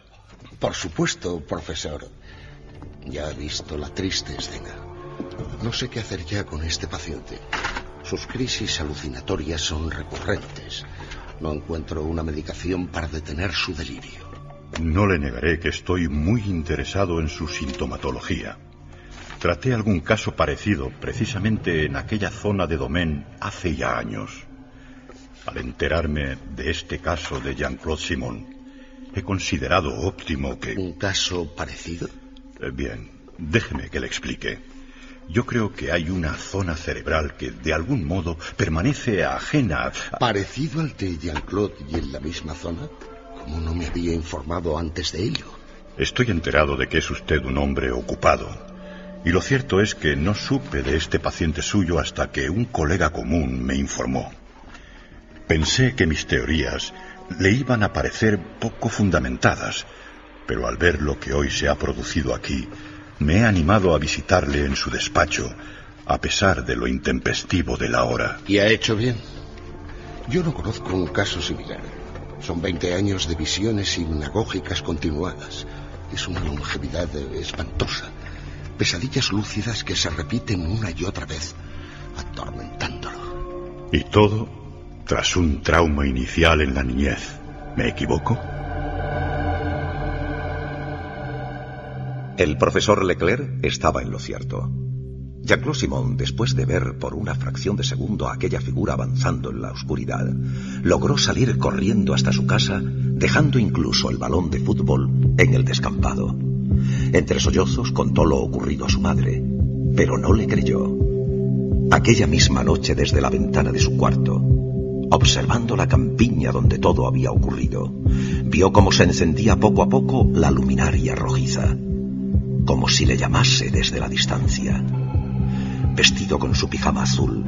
Por supuesto, profesor. Ya he visto la triste escena. No sé qué hacer ya con este paciente. Sus crisis alucinatorias son recurrentes. No encuentro una medicación para detener su delirio. No le negaré que estoy muy interesado en su sintomatología. Traté algún caso parecido precisamente en aquella zona de Domaine hace ya años. Al enterarme de este caso de Jean-Claude Simon, he considerado óptimo que... ¿Un caso parecido? Bien, déjeme que le explique. Yo creo que hay una zona cerebral que, de algún modo, permanece ajena a... ¿Parecido al de Jean-Claude y en la misma zona? ¿Cómo no me había informado antes de ello? Estoy enterado de que es usted un hombre ocupado. Y lo cierto es que no supe de este paciente suyo hasta que un colega común me informó. Pensé que mis teorías le iban a parecer poco fundamentadas, pero al ver lo que hoy se ha producido aquí, me he animado a visitarle en su despacho, a pesar de lo intempestivo de la hora. Y ha hecho bien. Yo no conozco un caso similar. Son 20 años de visiones hipnagógicas continuadas. Es una longevidad espantosa. Pesadillas lúcidas que se repiten una y otra vez, atormentándolo. Y todo tras un trauma inicial en la niñez. ¿Me equivoco? El profesor Leclerc estaba en lo cierto. Jean-Claude Simon, después de ver por una fracción de segundo a aquella figura avanzando en la oscuridad, logró salir corriendo hasta su casa, dejando incluso el balón de fútbol en el descampado. Entre sollozos contó lo ocurrido a su madre, pero no le creyó. Aquella misma noche, desde la ventana de su cuarto, observando la campiña donde todo había ocurrido, vio cómo se encendía poco a poco la luminaria rojiza, como si le llamase desde la distancia. Vestido con su pijama azul,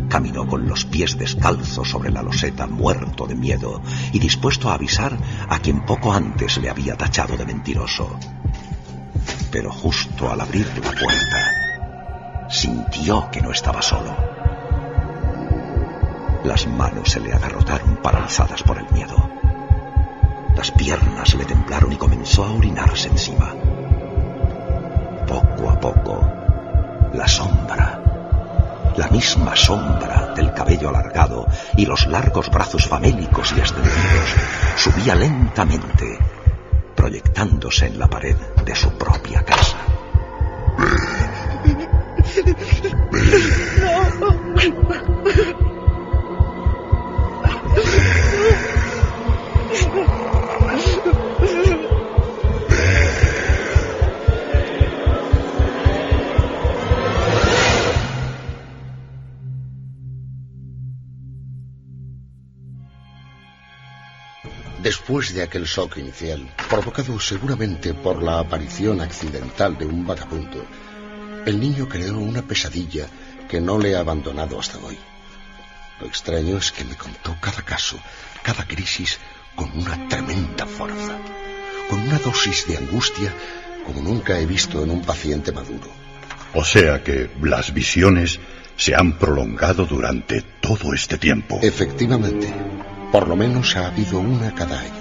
caminó con los pies descalzos sobre la loseta, muerto de miedo y dispuesto a avisar a quien poco antes le había tachado de mentiroso. Pero justo al abrir la puerta, sintió que no estaba solo. Las manos se le agarrotaron paralizadas por el miedo. Las piernas le temblaron y comenzó a orinarse encima. Poco a poco, la sombra, la misma sombra del cabello alargado y los largos brazos famélicos y extendidos, subía lentamente, proyectándose en la pared de su propia casa. Después de aquel shock inicial, provocado seguramente por la aparición accidental de un vagabundo, el niño creó una pesadilla que no le ha abandonado hasta hoy. Lo extraño es que me contó cada caso, cada crisis, con una tremenda fuerza, con una dosis de angustia como nunca he visto en un paciente maduro. O sea que las visiones se han prolongado durante todo este tiempo. Efectivamente. Por lo menos ha habido una cada año.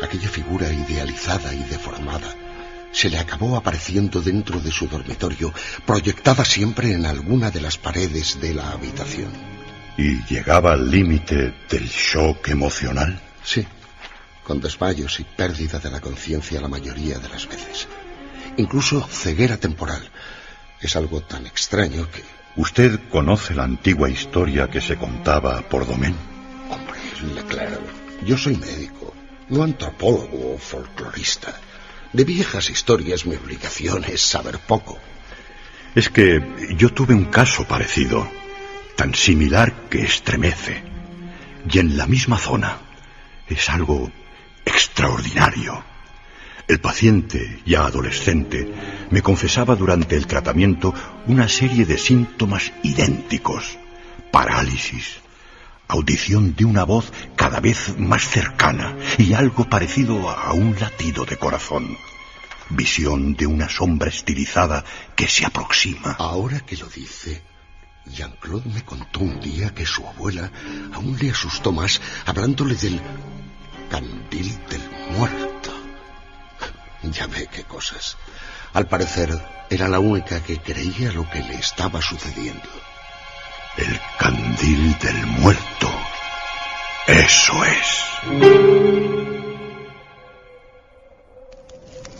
Aquella figura idealizada y deformada se le acabó apareciendo dentro de su dormitorio, proyectada siempre en alguna de las paredes de la habitación. ¿Y llegaba al límite del shock emocional? Sí, con desmayos y pérdida de la conciencia la mayoría de las veces. Incluso ceguera temporal. Es algo tan extraño que... ¿Usted conoce la antigua historia que se contaba por Domén? Hombre, Leclerc, yo soy médico, no antropólogo o folclorista. De viejas historias mi obligación es saber poco. Es que yo tuve un caso parecido, tan similar que estremece. Y en la misma zona. Es algo extraordinario. El paciente, ya adolescente, me confesaba durante el tratamiento una serie de síntomas idénticos. Parálisis, audición de una voz cada vez más cercana y algo parecido a un latido de corazón. Visión de una sombra estilizada que se aproxima. Ahora que lo dice, Jean-Claude me contó un día que su abuela aún le asustó más hablándole del candil del muerto. Ya ve qué cosas. Al parecer, era la única que creía lo que le estaba sucediendo. El candil del muerto. Eso es.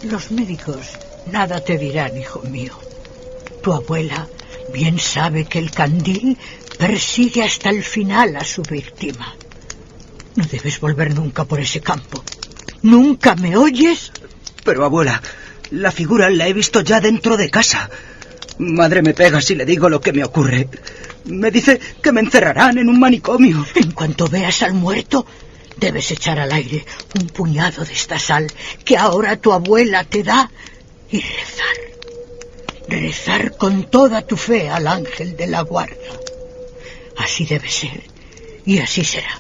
Los médicos nada te dirán, hijo mío. Tu abuela bien sabe que el candil persigue hasta el final a su víctima. No debes volver nunca por ese campo. ¿Nunca me oyes? Pero, abuela, la figura la he visto ya dentro de casa. Madre me pega si le digo lo que me ocurre. Me dice que me encerrarán en un manicomio. En cuanto veas al muerto, debes echar al aire un puñado de esta sal que ahora tu abuela te da y rezar. Rezar con toda tu fe al ángel de la guarda. Así debe ser y así será.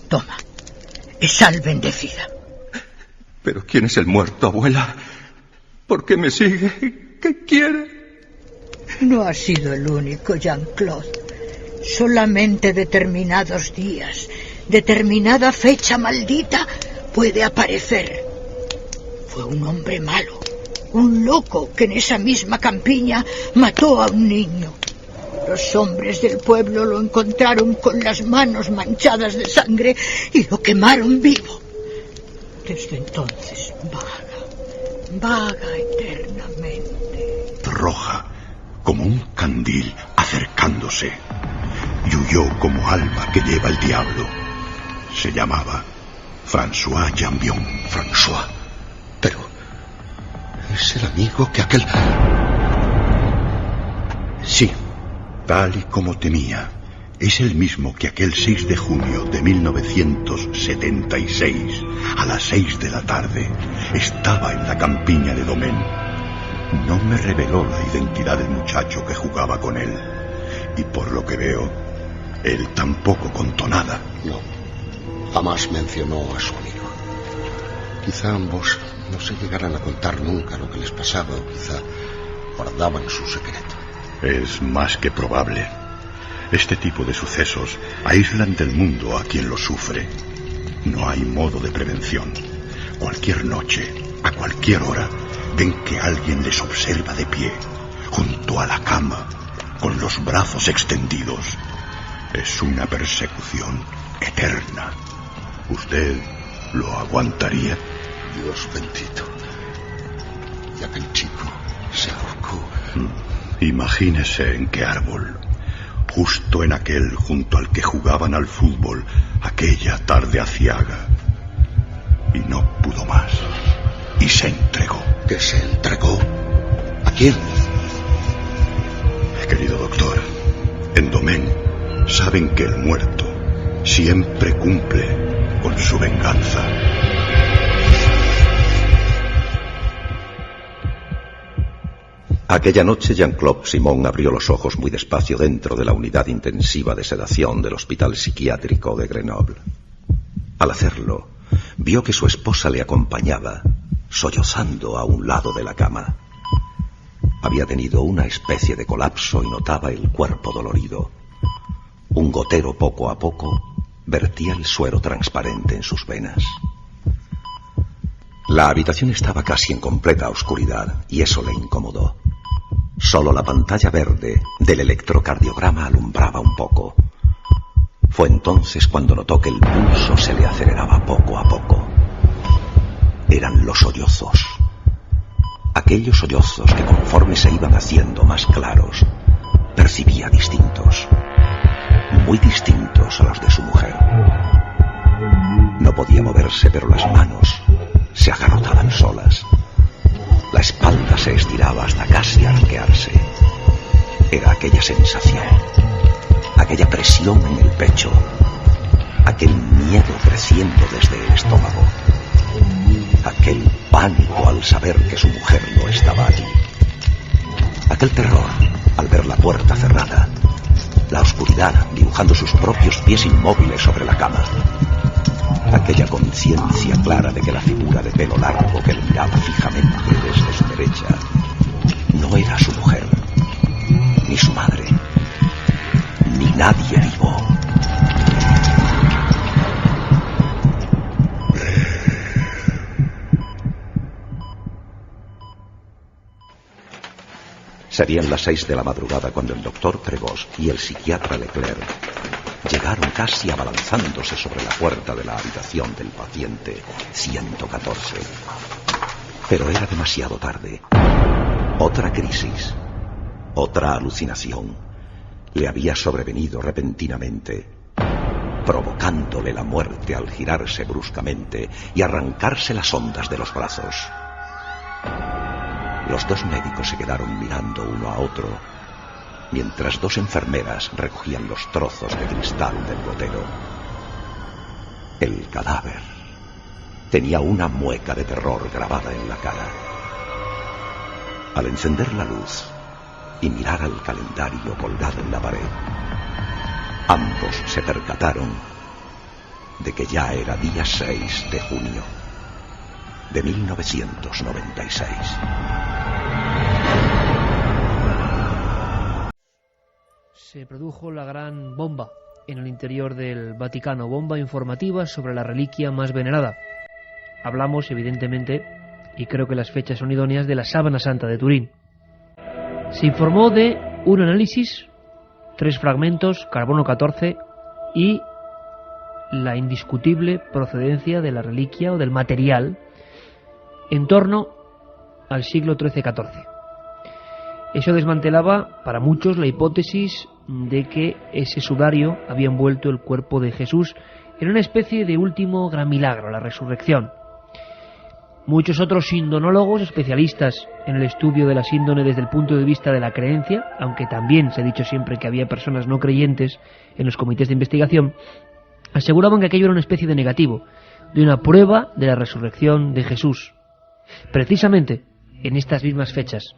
Toma, es sal bendecida. ¿Pero quién es el muerto, abuela? ¿Por qué me sigue? ¿Qué quiere? No has sido el único, Jean-Claude. Solamente determinados días, determinada fecha maldita puede aparecer. Fue un hombre malo, un loco que en esa misma campiña mató a un niño. Los hombres del pueblo lo encontraron con las manos manchadas de sangre y lo quemaron vivo. Desde entonces vaga eternamente. Roja, como un candil acercándose, y huyó como alma que lleva el diablo. Se llamaba François Jambion. François, pero es el amigo que aquel... Sí, tal y como temía. Es el mismo que aquel 6 de junio de 1976, a las 6 de la tarde, estaba en la campiña de Domén. No me reveló la identidad del muchacho que jugaba con él. Y por lo que veo, él tampoco contó nada. No, jamás mencionó a su amigo. Quizá ambos no se llegaran a contar nunca lo que les pasaba, o quizá guardaban su secreto. Es más que probable. Este tipo de sucesos aíslan del mundo a quien lo sufre. No hay modo de prevención. Cualquier noche, a cualquier hora, ven que alguien les observa de pie, junto a la cama, con los brazos extendidos. Es una persecución eterna. ¿Usted lo aguantaría? Dios bendito. Y aquel chico se ahorcó. Imagínese en qué árbol. Justo en aquel junto al que jugaban al fútbol aquella tarde aciaga. Y no pudo más. Y se entregó. ¿Que se entregó? ¿A quién? Querido doctor, en Domén saben que el muerto siempre cumple con su venganza. Aquella noche Jean-Claude Simon abrió los ojos muy despacio dentro de la unidad intensiva de sedación del Hospital Psiquiátrico de Grenoble. Al hacerlo, vio que su esposa le acompañaba, sollozando a un lado de la cama. Había tenido una especie de colapso y notaba el cuerpo dolorido. Un gotero poco a poco vertía el suero transparente en sus venas. La habitación estaba casi en completa oscuridad y eso le incomodó. Solo la pantalla verde del electrocardiograma alumbraba un poco. Fue entonces cuando notó que el pulso se le aceleraba poco a poco. Eran los sollozos. Aquellos sollozos que conforme se iban haciendo más claros, percibía distintos. Muy distintos a los de su mujer. No podía moverse, pero las manos se agarrotaban solas. La espalda se estiraba hasta casi arquearse. Era aquella sensación, aquella presión en el pecho, aquel miedo creciendo desde el estómago, aquel pánico al saber que su mujer no estaba allí, aquel terror al ver la puerta cerrada, la oscuridad dibujando sus propios pies inmóviles sobre la cama, aquella conciencia clara de que la figura de pelo largo que le miraba fijamente desde su derecha no era su mujer, ni su madre, ni nadie vivo. Serían las 6 de la madrugada cuando el doctor Prevost y el psiquiatra Leclerc llegaron casi abalanzándose sobre la puerta de la habitación del paciente 114. Pero era demasiado tarde. Otra crisis, otra alucinación, le había sobrevenido repentinamente, provocándole la muerte al girarse bruscamente y arrancarse las ondas de los brazos. Los dos médicos se quedaron mirando uno a otro, mientras dos enfermeras recogían los trozos de cristal del gotero. El cadáver tenía una mueca de terror grabada en la cara. Al encender la luz y mirar al calendario colgado en la pared, ambos se percataron de que ya era día 6 de junio de 1996. Se produjo la gran bomba en el interior del Vaticano, bomba informativa sobre la reliquia más venerada. Hablamos, evidentemente, y creo que las fechas son idóneas, de la Sábana Santa de Turín. Se informó de un análisis, 3 fragmentos, carbono 14, y la indiscutible procedencia de la reliquia o del material en torno al siglo XIII-XIV. Eso desmantelaba para muchos la hipótesis de que ese sudario había envuelto el cuerpo de Jesús en una especie de último gran milagro, la resurrección. Muchos otros sindonólogos, especialistas en el estudio de la síndone desde el punto de vista de la creencia, aunque también se ha dicho siempre que había personas no creyentes en los comités de investigación, aseguraban que aquello era una especie de negativo, de una prueba de la resurrección de Jesús. Precisamente en estas mismas fechas,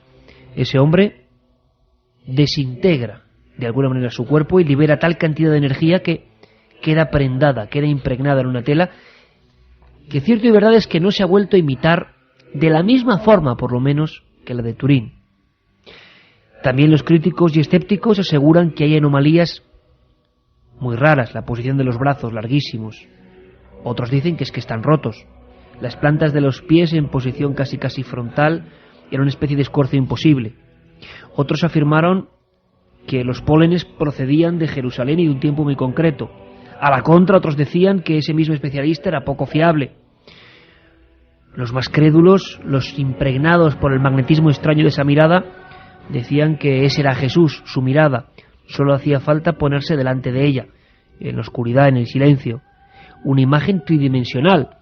ese hombre desintegra de alguna manera su cuerpo y libera tal cantidad de energía que queda prendada, queda impregnada en una tela, que cierto y verdad es que no se ha vuelto a imitar de la misma forma, por lo menos, que la de Turín. También los críticos y escépticos aseguran que hay anomalías muy raras, la posición de los brazos larguísimos. Otros dicen que es que están rotos. Las plantas de los pies en posición casi frontal, era una especie de escorzo imposible. Otros afirmaron que los pólenes procedían de Jerusalén y de un tiempo muy concreto. A la contra, otros decían que ese mismo especialista era poco fiable. Los más crédulos, los impregnados por el magnetismo extraño de esa mirada, decían que ese era Jesús, su mirada. Solo hacía falta ponerse delante de ella, en la oscuridad, en el silencio. Una imagen tridimensional,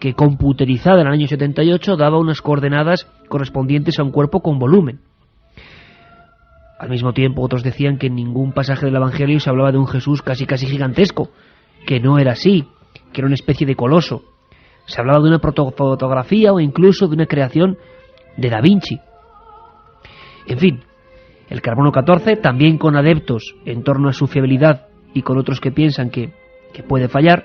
que computerizada en el año 78 daba unas coordenadas correspondientes a un cuerpo con volumen. Al mismo tiempo, otros decían que en ningún pasaje del Evangelio se hablaba de un Jesús casi gigantesco, que no era así, que era una especie de coloso. Se hablaba de una protofotografía o incluso de una creación de Da Vinci. En fin, el carbono 14, también con adeptos en torno a su fiabilidad y con otros que piensan que puede fallar,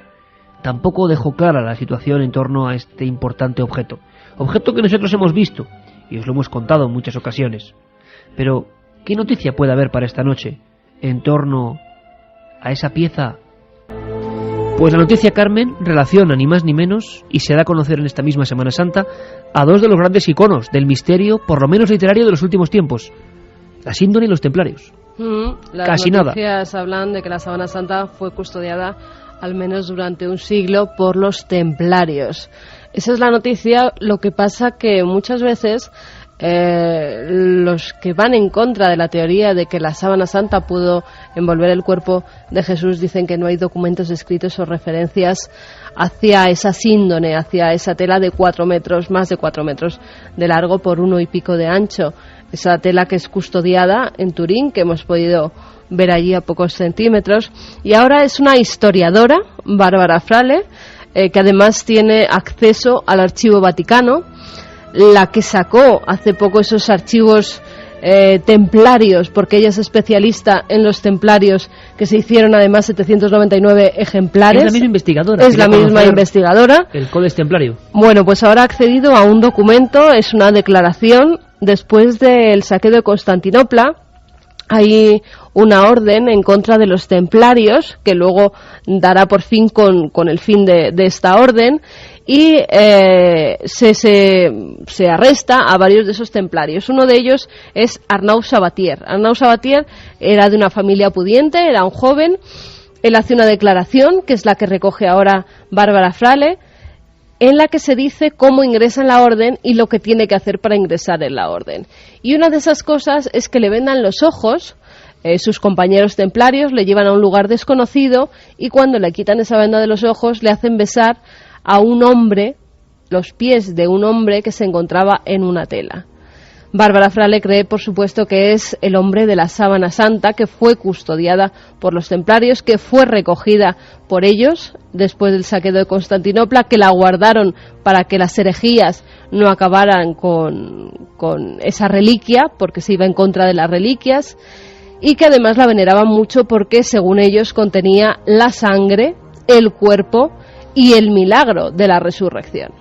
tampoco dejó clara la situación en torno a este importante objeto. Objeto que nosotros hemos visto, y os lo hemos contado en muchas ocasiones. Pero, ¿qué noticia puede haber para esta noche en torno a esa pieza Pues la noticia, Carmen, relaciona ni más ni menos, y se da a conocer en esta misma Semana Santa, a dos de los grandes iconos del misterio, por lo menos literario, de los últimos tiempos: la síndone y los templarios. Las noticias hablan de que la Sábana Santa fue custodiada al menos durante un siglo por los templarios. Esa es la noticia. Lo que pasa que muchas veces los que van en contra de la teoría de que la Sábana Santa pudo envolver el cuerpo de Jesús dicen que no hay documentos escritos o referencias hacia esa síndone, hacia esa tela de 4 metros, más de 4 metros de largo por 1 y pico de ancho. Esa tela que es custodiada en Turín, que hemos podido ver allí a pocos centímetros. Y ahora es una historiadora, Bárbara Frale, que además tiene acceso al Archivo Vaticano, la que sacó hace poco esos archivos templarios, porque ella es especialista en los templarios, que se hicieron además 799 ejemplares. Es la misma investigadora. Es la misma investigadora. El Codex Templario. Bueno, pues ahora ha accedido a un documento, es una declaración después del saqueo de Constantinopla. Hay una orden en contra de los templarios, que luego dará por fin con el fin de esta orden, y se arresta a varios de esos templarios. Uno de ellos es Arnaud Sabatier. Arnaud Sabatier era de una familia pudiente, era un joven. Él hace una declaración, que es la que recoge ahora Bárbara Frale, en la que se dice cómo ingresa en la orden y lo que tiene que hacer para ingresar en la orden. Y una de esas cosas es que le vendan los ojos. Sus compañeros templarios le llevan a un lugar desconocido y cuando le quitan esa venda de los ojos le hacen besar a un hombre, los pies de un hombre que se encontraba en una tela. Bárbara Frale cree, por supuesto, que es el hombre de la Sábana Santa, que fue custodiada por los templarios, que fue recogida por ellos después del saqueo de Constantinopla, que la guardaron para que las herejías no acabaran con esa reliquia, porque se iba en contra de las reliquias, y que además la veneraban mucho porque, según ellos, contenía la sangre, el cuerpo y el milagro de la resurrección.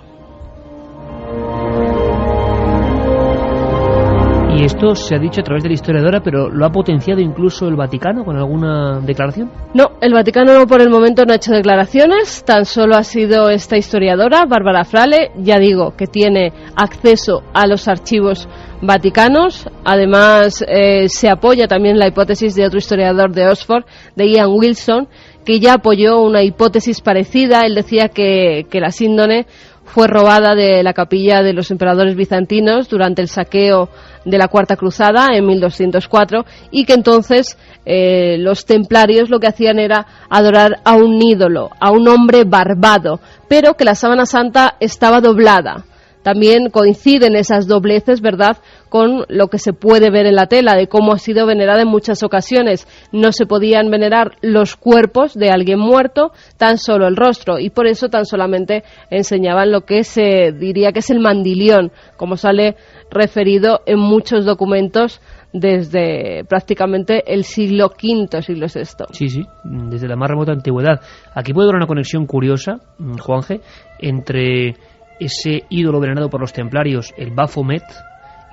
Y esto se ha dicho a través de la historiadora, pero ¿lo ha potenciado incluso el Vaticano con alguna declaración? No, el Vaticano por el momento no ha hecho declaraciones, tan solo ha sido esta historiadora, Bárbara Frale, ya digo, que tiene acceso a los archivos vaticanos. Además, se apoya también la hipótesis de otro historiador de Oxford, de Ian Wilson, que ya apoyó una hipótesis parecida. Él decía que la síndone fue robada de la capilla de los emperadores bizantinos durante el saqueo de la Cuarta Cruzada en 1204 y que entonces los templarios lo que hacían era adorar a un ídolo, a un hombre barbado, pero que la Sábana Santa estaba doblada. También coinciden esas dobleces, ¿verdad?, con lo que se puede ver en la tela, de cómo ha sido venerada en muchas ocasiones. No se podían venerar los cuerpos de alguien muerto, tan solo el rostro, y por eso tan solamente enseñaban lo que se diría que es el mandilión, como sale referido en muchos documentos desde prácticamente el siglo V, siglo VI. Sí, sí, desde la más remota antigüedad. Aquí puede haber una conexión curiosa, Juanje, entre ese ídolo venerado por los templarios, el Baphomet,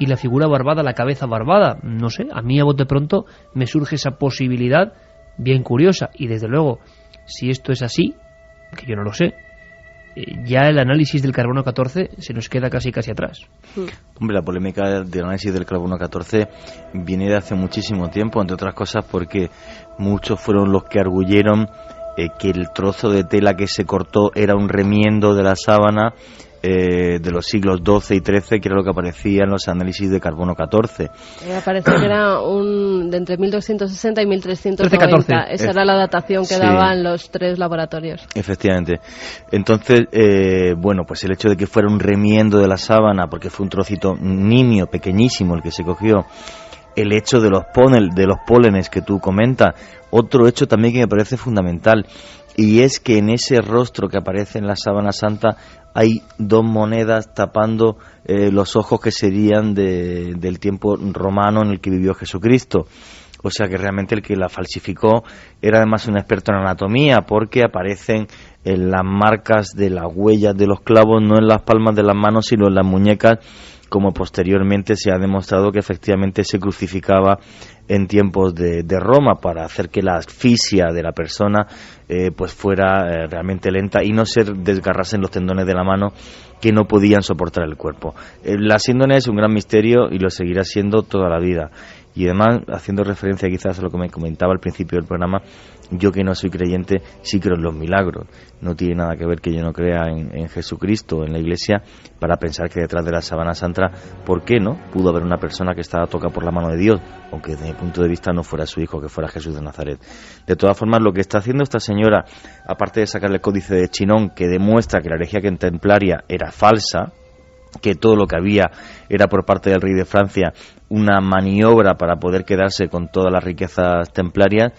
y la figura barbada, la cabeza barbada. No sé, a mí a bote pronto me surge esa posibilidad bien curiosa, y desde luego, si esto es así, que yo no lo sé, ya el análisis del carbono 14 se nos queda casi atrás. Hombre, la polémica del análisis del carbono 14 viene de hace muchísimo tiempo, entre otras cosas porque muchos fueron los que arguyeron que el trozo de tela que se cortó era un remiendo de la sábana de los siglos XII y XIII, que era lo que aparecía en los análisis de carbono 14. Parece que era de entre 1260 y 1390. Esa era la datación que daban los tres laboratorios. Efectivamente. Entonces, bueno, pues el hecho de que fuera un remiendo de la sábana, porque fue un trocito nimio, pequeñísimo, el que se cogió, el hecho de los pólenes que tú comentas, otro hecho también que me parece fundamental, y es que en ese rostro que aparece en la Sábana Santa hay dos monedas tapando los ojos que serían del tiempo romano en el que vivió Jesucristo. O sea que realmente el que la falsificó era además un experto en anatomía, porque aparecen las marcas de las huellas de los clavos no en las palmas de las manos sino en las muñecas como posteriormente se ha demostrado que efectivamente se crucificaba en tiempos de Roma para hacer que la asfixia de la persona pues fuera realmente lenta y no se desgarrasen los tendones de la mano que no podían soportar el cuerpo. La síndone es un gran misterio y lo seguirá siendo toda la vida. Y además, haciendo referencia quizás a lo que me comentaba al principio del programa, yo que no soy creyente, sí creo en los milagros. No tiene nada que ver que yo no crea en Jesucristo, en la Iglesia, para pensar que detrás de la sábana santa, ¿por qué no? Pudo haber una persona que estaba tocada por la mano de Dios, aunque desde mi punto de vista no fuera su hijo, que fuera Jesús de Nazaret. De todas formas, lo que está haciendo esta señora, aparte de sacar el códice de Chinon, que demuestra que la herejía templaria era falsa, que todo lo que había era por parte del rey de Francia una maniobra para poder quedarse con todas las riquezas templarias,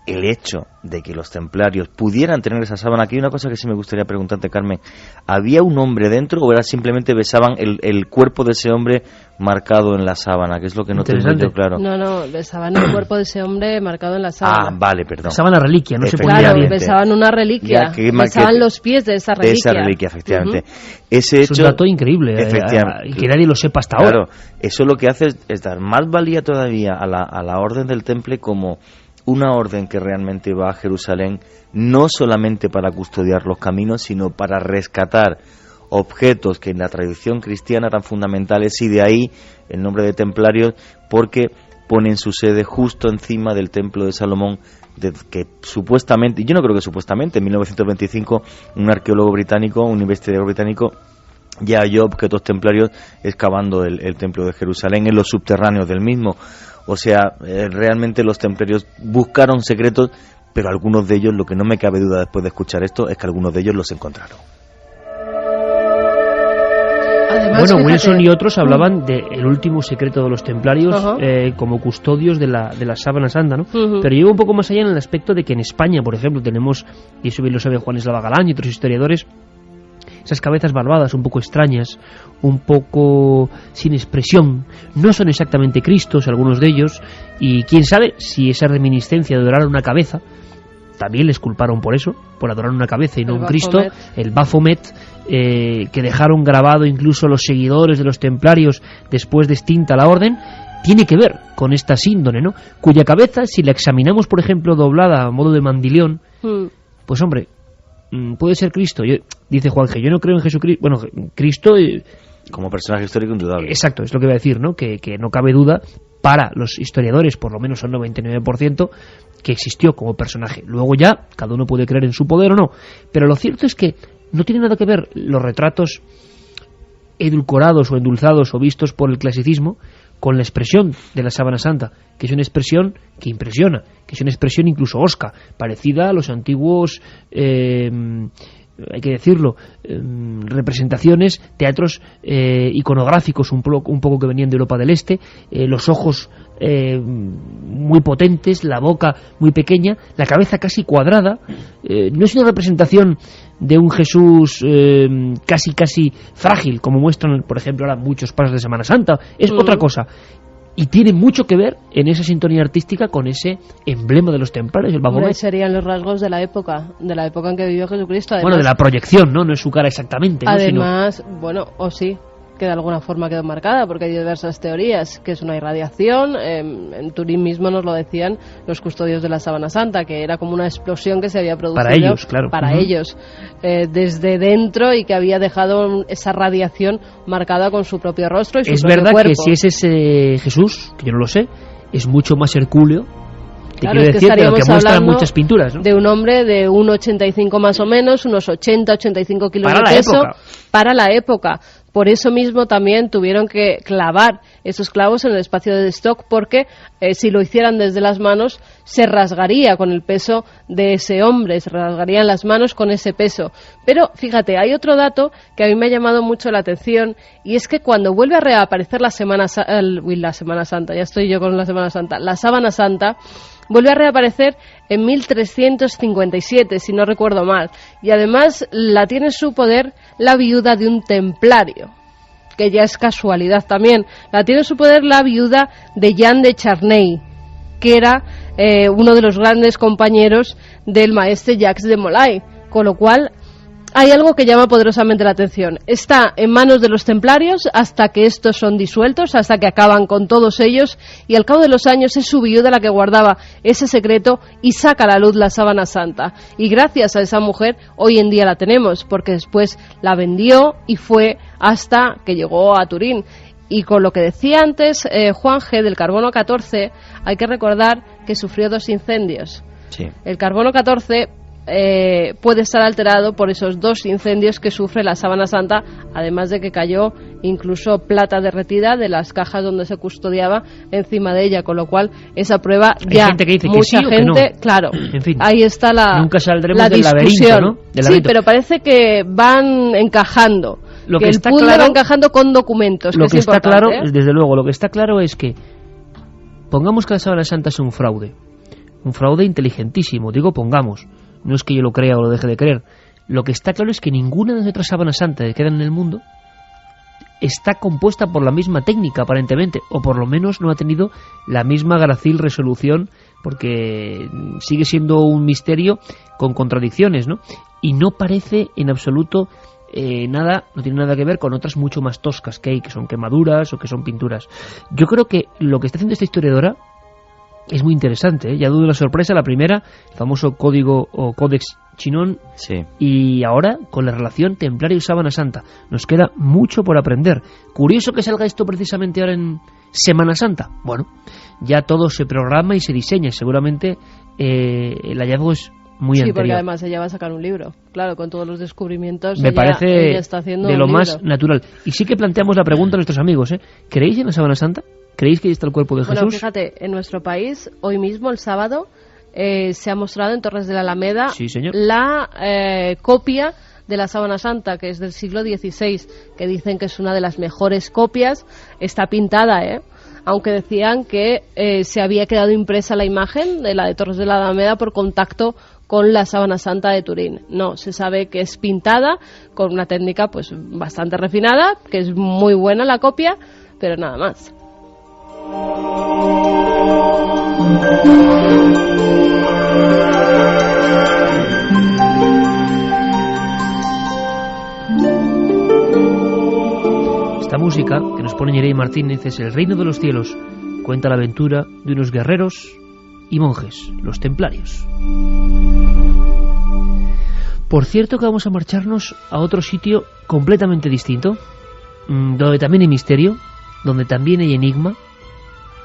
el hecho de que los templarios pudieran tener esa sábana. Aquí hay una cosa que sí me gustaría preguntarte, Carmen: ¿había un hombre dentro o era simplemente besaban el cuerpo de ese hombre marcado en la sábana? Que es lo que no tengo yo claro. No, besaban el cuerpo de ese hombre marcado en la sábana. Ah, vale, perdón. Besaban la reliquia, no se ponía claro, bien. besaban una reliquia, besaban los pies de esa reliquia. De esa reliquia, efectivamente. Ese hecho, es un dato increíble, y que nadie lo sepa hasta ahora. Claro, eso lo que hace es dar más valía todavía a la orden del Temple como una orden que realmente va a Jerusalén no solamente para custodiar los caminos, sino para rescatar objetos que en la tradición cristiana eran fundamentales, y de ahí el nombre de templarios, porque ponen su sede justo encima del templo de Salomón, que supuestamente, yo no creo que supuestamente, en 1925 un arqueólogo británico, un investigador británico, ya halló objetos templarios excavando el templo de Jerusalén en los subterráneos del mismo. O sea, realmente los templarios buscaron secretos, pero algunos de ellos, lo que no me cabe duda después de escuchar esto, es que algunos de ellos los encontraron. Además, bueno, Wilson y otros hablaban del último secreto de los templarios como custodios de la sábana santa, ¿no? Pero llevo un poco más allá en el aspecto de que en España, por ejemplo, tenemos, y eso bien lo sabe Juan Eslava Galán y otros historiadores, esas cabezas barbadas un poco extrañas, un poco sin expresión. No son exactamente Cristos algunos de ellos, y quién sabe si esa reminiscencia de adorar una cabeza, también les culparon por eso, por adorar una cabeza y no un Cristo, el Baphomet, que dejaron grabado incluso los seguidores de los templarios después de extinta la orden, tiene que ver con esta síndone, ¿no? Cuya cabeza, si la examinamos, por ejemplo, doblada a modo de mandileón, pues hombre, puede ser Cristo. Dice Juanje, yo no creo en Jesucristo. Bueno, Cristo como personaje histórico indudable. Exacto, es lo que iba a decir, ¿no? Que no cabe duda para los historiadores, por lo menos al 99%, que existió como personaje. Luego ya, cada uno puede creer en su poder o no. Pero lo cierto es que no tiene nada que ver los retratos edulcorados o endulzados o vistos por el clasicismo con la expresión de la sábana santa, que es una expresión que impresiona, que es una expresión incluso osca, parecida a los antiguos, hay que decirlo, representaciones, teatros iconográficos un poco que venían de Europa del Este, los ojos muy potentes, la boca muy pequeña, la cabeza casi cuadrada. No es una representación de un Jesús casi frágil, como muestran, por ejemplo, ahora muchos pasos de Semana Santa. Es otra cosa. Y tiene mucho que ver en esa sintonía artística con ese emblema de los templarios, el Baphomet. Serían los rasgos de la época en que vivió Jesucristo. Además, bueno, de la proyección, ¿no? No es su cara exactamente, ¿no? Además, bueno, o sí, que de alguna forma quedó marcada, porque hay diversas teorías, que es una irradiación. En Turín mismo nos lo decían los custodios de la Sábana Santa, que era como una explosión que se había producido para ellos, claro, para ellos desde dentro, y que había dejado esa radiación marcada con su propio rostro y su propio verdad cuerpo. Que si ese es Jesús, que yo no lo sé, es mucho más hercúleo. Claro, quiero decir, de lo que muestran muchas pinturas, ¿no? De un hombre de 1,85 más o menos, unos 80-85 kilos de peso, para la época. Por eso mismo también tuvieron que clavar esos clavos en el espacio de stock, porque si lo hicieran desde las manos se rasgaría con el peso de ese hombre, se rasgarían las manos con ese peso. Pero fíjate, hay otro dato que a mí me ha llamado mucho la atención, y es que cuando vuelve a reaparecer la Semana Santa, ya estoy yo con la Semana Santa, la Sábana Santa vuelve a reaparecer en 1357, si no recuerdo mal, y además la tiene en su poder la viuda de un templario, que ya es casualidad también. La tiene en su poder la viuda de Jean de Charnay, que era uno de los grandes compañeros del maestre Jacques de Molay, con lo cual hay algo que llama poderosamente la atención. Está en manos de los templarios hasta que estos son disueltos, hasta que acaban con todos ellos, y al cabo de los años es su viuda la que guardaba ese secreto y saca a la luz la sábana santa. Y gracias a esa mujer hoy en día la tenemos, porque después la vendió y fue hasta que llegó a Turín. Y con lo que decía antes Juan G. del carbono 14, hay que recordar que sufrió 2 incendios. Sí. El carbono 14 puede estar alterado por esos 2 incendios que sufre la sábana santa, además de que cayó incluso plata derretida de las cajas donde se custodiaba encima de ella, con lo cual esa prueba ya hay gente que dice mucha que sí gente, o que no. claro, en fin, ahí está nunca saldremos la del discusión. laberinto, ¿no? Del Sí, laberinto. pero parece que van encajando, Lo que que el está puzzle claro, va encajando con documentos, lo que que es está importante, claro, ¿eh? desde luego, lo que está claro es que pongamos que la sábana santa es un fraude inteligentísimo, digo pongamos, no es que yo lo crea o lo deje de creer. Lo que está claro es que ninguna de las otras sábanas santas que quedan en el mundo está compuesta por la misma técnica, aparentemente, o por lo menos no ha tenido la misma gracil resolución, porque sigue siendo un misterio con contradicciones, ¿no? Y no parece en absoluto nada, no tiene nada que ver con otras mucho más toscas que hay, que son quemaduras o que son pinturas. Yo creo que lo que está haciendo esta historiadora es muy interesante, ¿eh? Ya dudo la sorpresa, la primera, el famoso código o Codex Chinon, sí. Y ahora con la relación templario y sábana santa. Nos queda mucho por aprender. Curioso que salga esto precisamente ahora en Semana Santa. Bueno, ya todo se programa y se diseña, y seguramente el hallazgo es muy sí, anterior. porque además ella va a sacar un libro, claro, con todos los descubrimientos. Me parece ella está haciendo de lo un más libro. natural. Y sí que planteamos la pregunta a nuestros amigos, ¿creéis en la sábana santa? ¿Creéis que ahí está el cuerpo de Bueno, Jesús? fíjate, en nuestro país, hoy mismo, el sábado, se ha mostrado en Torres de la Alameda Sí, señor. la copia de la sábana santa, que es del siglo XVI, que dicen que es una de las mejores copias. Está pintada, aunque decían que se había quedado impresa la imagen de la de Torres de la Alameda por contacto con la sábana santa de Turín. No, se sabe que es pintada con una técnica pues bastante refinada, que es muy buena la copia, pero nada más. Esta música que nos pone Mireia Martínez es El reino de los cielos. Cuenta la aventura de unos guerreros y monjes, los templarios. Por cierto que vamos a marcharnos a otro sitio completamente distinto, donde también hay misterio, donde también hay enigma,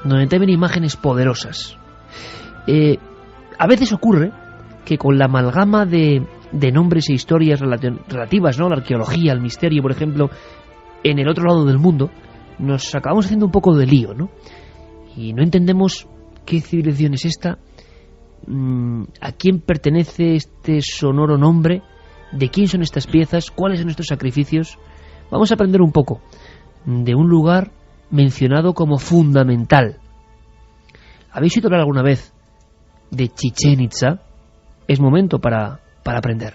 donde también hay imágenes poderosas. A veces ocurre que con la amalgama de nombres e historias relativas, ¿no?, a la arqueología, al misterio, por ejemplo, en el otro lado del mundo, nos acabamos haciendo un poco de lío, ¿no? Y no entendemos qué civilización es esta, a quién pertenece este sonoro nombre, de quién son estas piezas, cuáles son estos sacrificios. Vamos a aprender un poco de un lugar mencionado como fundamental. ¿Habéis oído hablar alguna vez de Chichén Itzá? Es momento para aprender.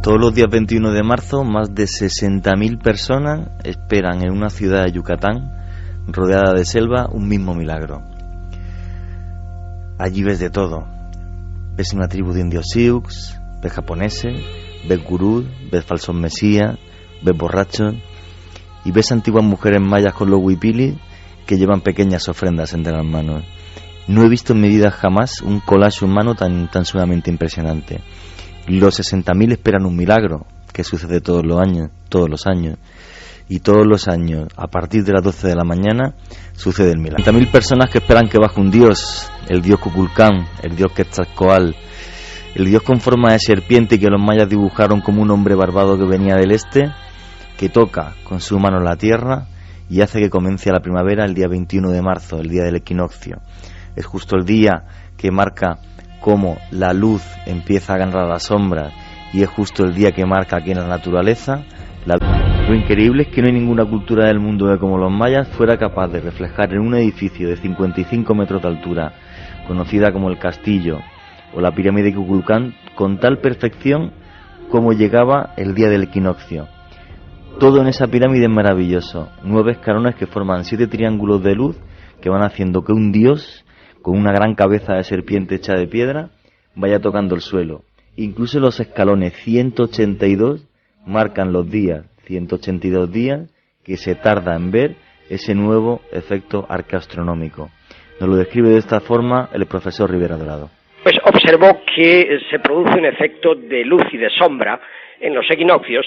Todos los días 21 de marzo, más de 60.000 personas esperan en una ciudad de Yucatán, rodeada de selva, un mismo milagro. Allí ves de todo. Ves una tribu de indios Sioux, ves japoneses, ves gurús, ves falsos mesías, ves borrachos, y ves antiguas mujeres mayas con los huipilis que llevan pequeñas ofrendas entre las manos. No he visto en mi vida jamás un collage humano tan sumamente impresionante. Los 60.000 esperan un milagro que sucede todos los años, y todos los años, a partir de las 12 de la mañana, sucede el milagro. 60.000 personas que esperan que baje un dios, el dios Kukulcán, el dios Quetzalcóatl, el dios con forma de serpiente que los mayas dibujaron como un hombre barbado que venía del este, que toca con su mano la tierra y hace que comience la primavera el día 21 de marzo, el día del equinoccio. Es justo el día que marca cómo la luz empieza a ganar a las sombras, y es justo el día que marca aquí en la naturaleza. Lo increíble es que no hay ninguna cultura del mundo que, como los mayas, fuera capaz de reflejar en un edificio de 55 metros de altura, conocida como el Castillo o la pirámide de Kukulcán, con tal perfección como llegaba el día del equinoccio. Todo en esa pirámide es maravilloso. 9 escalones que forman 7 triángulos de luz que van haciendo que un dios con una gran cabeza de serpiente hecha de piedra vaya tocando el suelo. Incluso los escalones 182 marcan los días, 182 días que se tarda en ver ese nuevo efecto arqueastronómico. Nos lo describe de esta forma el profesor Rivera Dorado. Pues observó que se produce un efecto de luz y de sombra en los equinoccios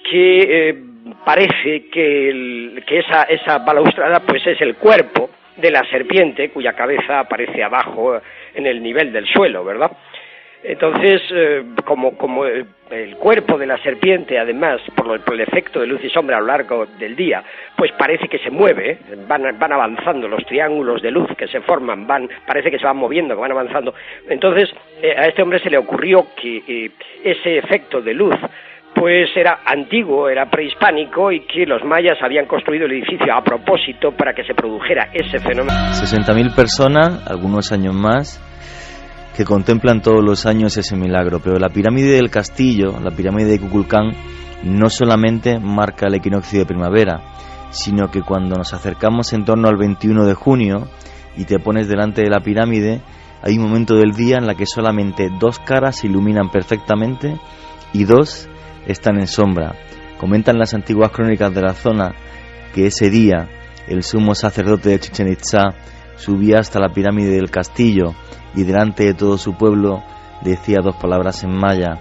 que parece que esa balaustrada pues es el cuerpo de la serpiente cuya cabeza aparece abajo en el nivel del suelo, ¿verdad? Entonces, como el cuerpo de la serpiente, además, por el efecto de luz y sombra a lo largo del día, pues parece que se mueve, van avanzando los triángulos de luz que se forman, parece que se van moviendo, que van avanzando. Entonces, a este hombre se le ocurrió que ese efecto de luz pues era antiguo, era prehispánico, y que los mayas habían construido el edificio a propósito para que se produjera ese fenómeno. 60.000 personas, algunos años más, que contemplan todos los años ese milagro. Pero la pirámide del castillo, la pirámide de Kukulcán, no solamente marca el equinoccio de primavera, sino que cuando nos acercamos en torno al 21 de junio y te pones delante de la pirámide, hay un momento del día en la que solamente 2 caras se iluminan perfectamente y 2 están en sombra. Comentan las antiguas crónicas de la zona que ese día el sumo sacerdote de Chichén Itzá subía hasta la pirámide del castillo y delante de todo su pueblo decía 2 palabras en maya,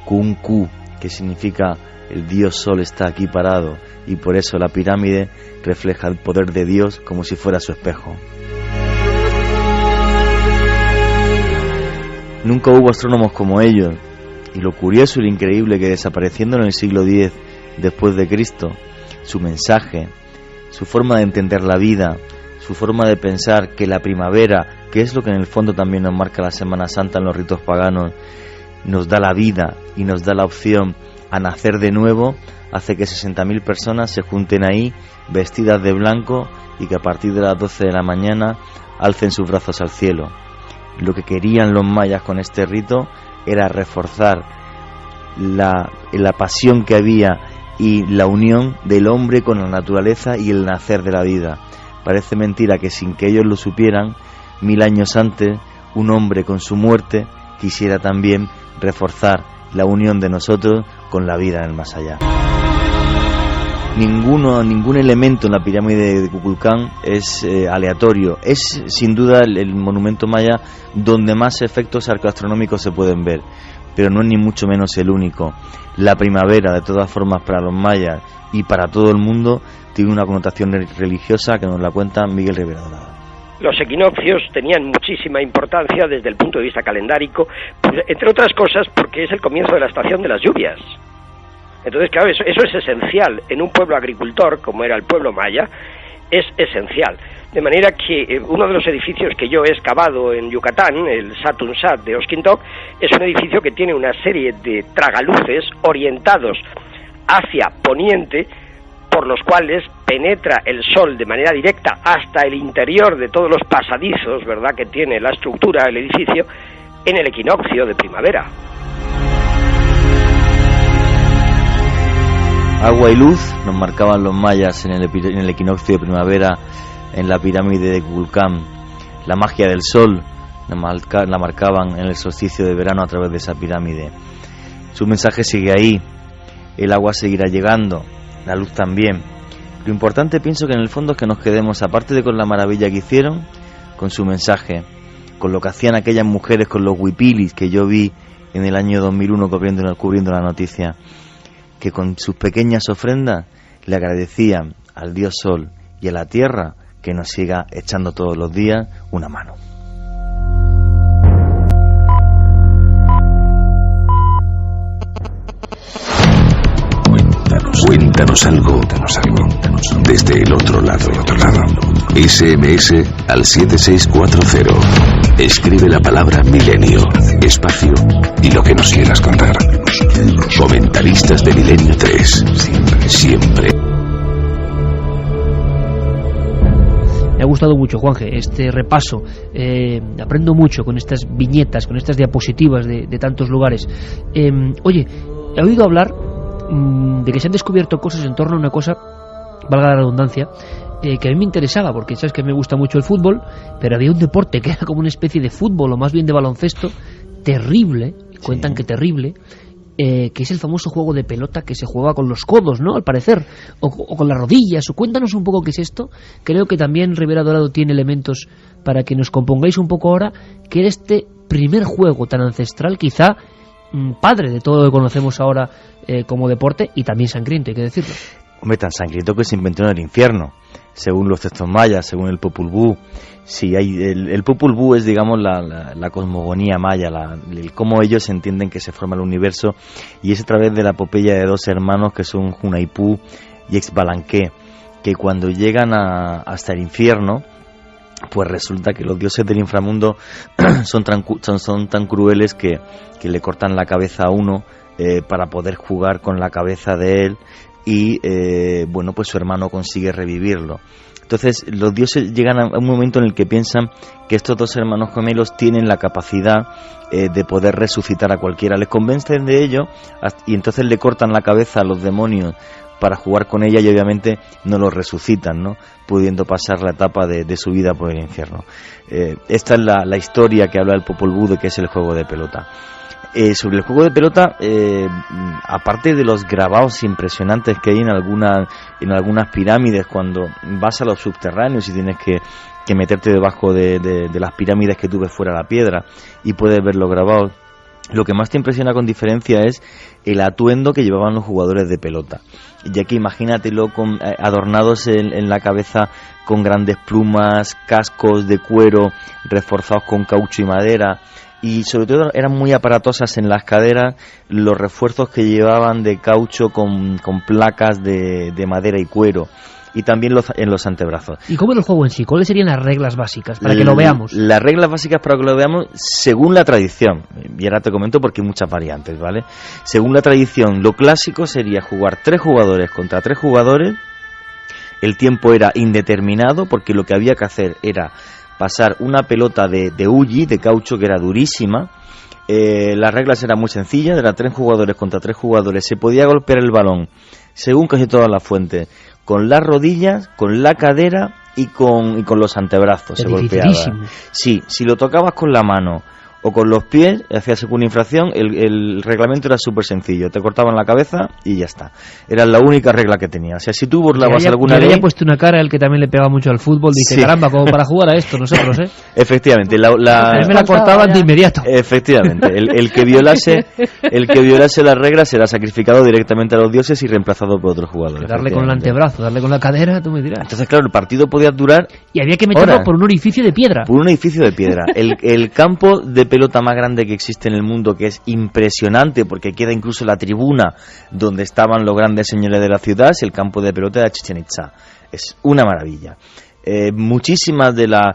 Kunku, que significa el dios sol está aquí parado, y por eso la pirámide refleja el poder de Dios como si fuera su espejo. Nunca hubo astrónomos como ellos, y lo curioso y lo increíble que desapareciendo en el siglo X después de Cristo, su mensaje, su forma de entender la vida, su forma de pensar que la primavera, que es lo que en el fondo también nos marca la Semana Santa en los ritos paganos, nos da la vida y nos da la opción a nacer de nuevo, hace que 60.000 personas se junten ahí vestidas de blanco y que a partir de las 12 de la mañana alcen sus brazos al cielo. Lo que querían los mayas con este rito era reforzar la pasión que había y la unión del hombre con la naturaleza y el nacer de la vida. Parece mentira que sin que ellos lo supieran, 1000 años antes, un hombre con su muerte quisiera también reforzar la unión de nosotros con la vida en el más allá. Ningún elemento en la pirámide de Kukulcán es aleatorio. Es sin duda el monumento maya donde más efectos arqueoastronómicos se pueden ver, pero no es ni mucho menos el único. La primavera, de todas formas, para los mayas y para todo el mundo, tiene una connotación religiosa que nos la cuenta Miguel Rivera Dorado. Los equinoccios tenían muchísima importancia desde el punto de vista calendárico, pues, entre otras cosas porque es el comienzo de la estación de las lluvias. Entonces, claro, eso es esencial en un pueblo agricultor, como era el pueblo maya, es esencial. De manera que uno de los edificios que yo he excavado en Yucatán, el Satun Sat de Oskintog, es un edificio que tiene una serie de tragaluces orientados hacia poniente, por los cuales penetra el sol de manera directa hasta el interior de todos los pasadizos, ¿verdad?, que tiene la estructura del edificio en el equinoccio de primavera. Agua y luz nos marcaban los mayas en el equinoccio de primavera en la pirámide de Kukulcán. La magia del sol la marcaban en el solsticio de verano a través de esa pirámide. Su mensaje sigue ahí, el agua seguirá llegando, la luz también. Lo importante, pienso que en el fondo es que nos quedemos, aparte de con la maravilla que hicieron, con su mensaje, con lo que hacían aquellas mujeres con los huipilis que yo vi en el año 2001 cubriendo la noticia, que con sus pequeñas ofrendas le agradecían al dios sol y a la tierra que nos siga echando todos los días una mano. Cuéntanos algo desde el otro lado. SMS al 7640. Escribe la palabra milenio, espacio y lo que nos quieras contar. Comentaristas de Milenio 3. Siempre. Me ha gustado mucho, Juanje, este repaso. Aprendo mucho con estas viñetas, con estas diapositivas de tantos lugares. Oye, he oído hablar de que se han descubierto cosas en torno a una cosa, valga la redundancia, que a mí me interesaba, porque sabes que me gusta mucho el fútbol, pero había un deporte que era como una especie de fútbol, o más bien de baloncesto, terrible, cuentan que terrible, que es el famoso juego de pelota que se juega con los codos, ¿no? Al parecer, o con las rodillas. O cuéntanos un poco qué es esto. Creo que también Ribera Dorado tiene elementos para que nos compongáis un poco ahora que era este primer juego tan ancestral, quizá padre de todo lo que conocemos ahora como deporte, y también sangriento, hay que decirlo. Hombre, tan sangriento que se inventó en el infierno, según los textos mayas, según el Popol Vuh. Sí, el Popol Vuh es, digamos, la cosmogonía maya, el cómo ellos entienden que se forma el universo, y es a través de la epopeya de dos hermanos que son Hunahpu y Xbalanque, que cuando llegan hasta el infierno, pues resulta que los dioses del inframundo son tan crueles que le cortan la cabeza a uno para poder jugar con la cabeza de él, y bueno, pues su hermano consigue revivirlo. Entonces los dioses llegan a un momento en el que piensan que estos dos hermanos gemelos tienen la capacidad de poder resucitar a cualquiera. Les convencen de ello y entonces le cortan la cabeza a los demonios para jugar con ella, y obviamente no los resucitan, ¿no?, pudiendo pasar la etapa de su vida por el infierno. Esta es la historia que habla el Popol Vuh de que es el juego de pelota. Sobre el juego de pelota, aparte de los grabados impresionantes que hay en algunas pirámides, cuando vas a los subterráneos y tienes que meterte debajo de las pirámides que tú ves fuera de la piedra y puedes ver los grabados, lo que más te impresiona con diferencia es el atuendo que llevaban los jugadores de pelota, ya que imagínatelo adornados en la cabeza con grandes plumas, cascos de cuero reforzados con caucho y madera, y sobre todo eran muy aparatosas en las caderas los refuerzos que llevaban de caucho con placas de madera y cuero, y también en los antebrazos. ¿Y cómo es el juego en sí? ¿Cuáles serían las reglas básicas para que lo veamos? Las reglas básicas para que lo veamos, según la tradición, y ahora te comento porque hay muchas variantes, ¿vale? Según la tradición, lo clásico sería jugar 3 jugadores contra 3 jugadores. El tiempo era indeterminado porque lo que había que hacer era pasar una pelota de uji, de caucho, que era durísima. Las reglas eran muy sencillas, eran 3 jugadores contra 3 jugadores. Se podía golpear el balón, según casi todas las fuentes, con las rodillas, con la cadera y con los antebrazos. Se golpeaba. Sí, si lo tocabas con la mano o con los pies, hacías una infracción. El reglamento era súper sencillo, te cortaban la cabeza y ya está. Era la única regla que tenía. O sea, si tú burlabas alguna ley... Le había puesto una cara el que también le pegaba mucho al fútbol, dice, sí, caramba, como para jugar a esto nosotros, ¿eh? Efectivamente. A mí me la cortaban de inmediato. Efectivamente. El que violase las reglas será sacrificado directamente a los dioses y reemplazado por otros jugadores. Darle con el antebrazo, darle con la cadera, tú me dirás. Entonces, claro, el partido podía durar... Y había que meterlo por un orificio de piedra. Por un edificio de piedra. El campo de pelota más grande que existe en el mundo, que es impresionante porque queda incluso la tribuna donde estaban los grandes señores de la ciudad, es el campo de pelota de Chichén Itzá. Es una maravilla. Muchísima de la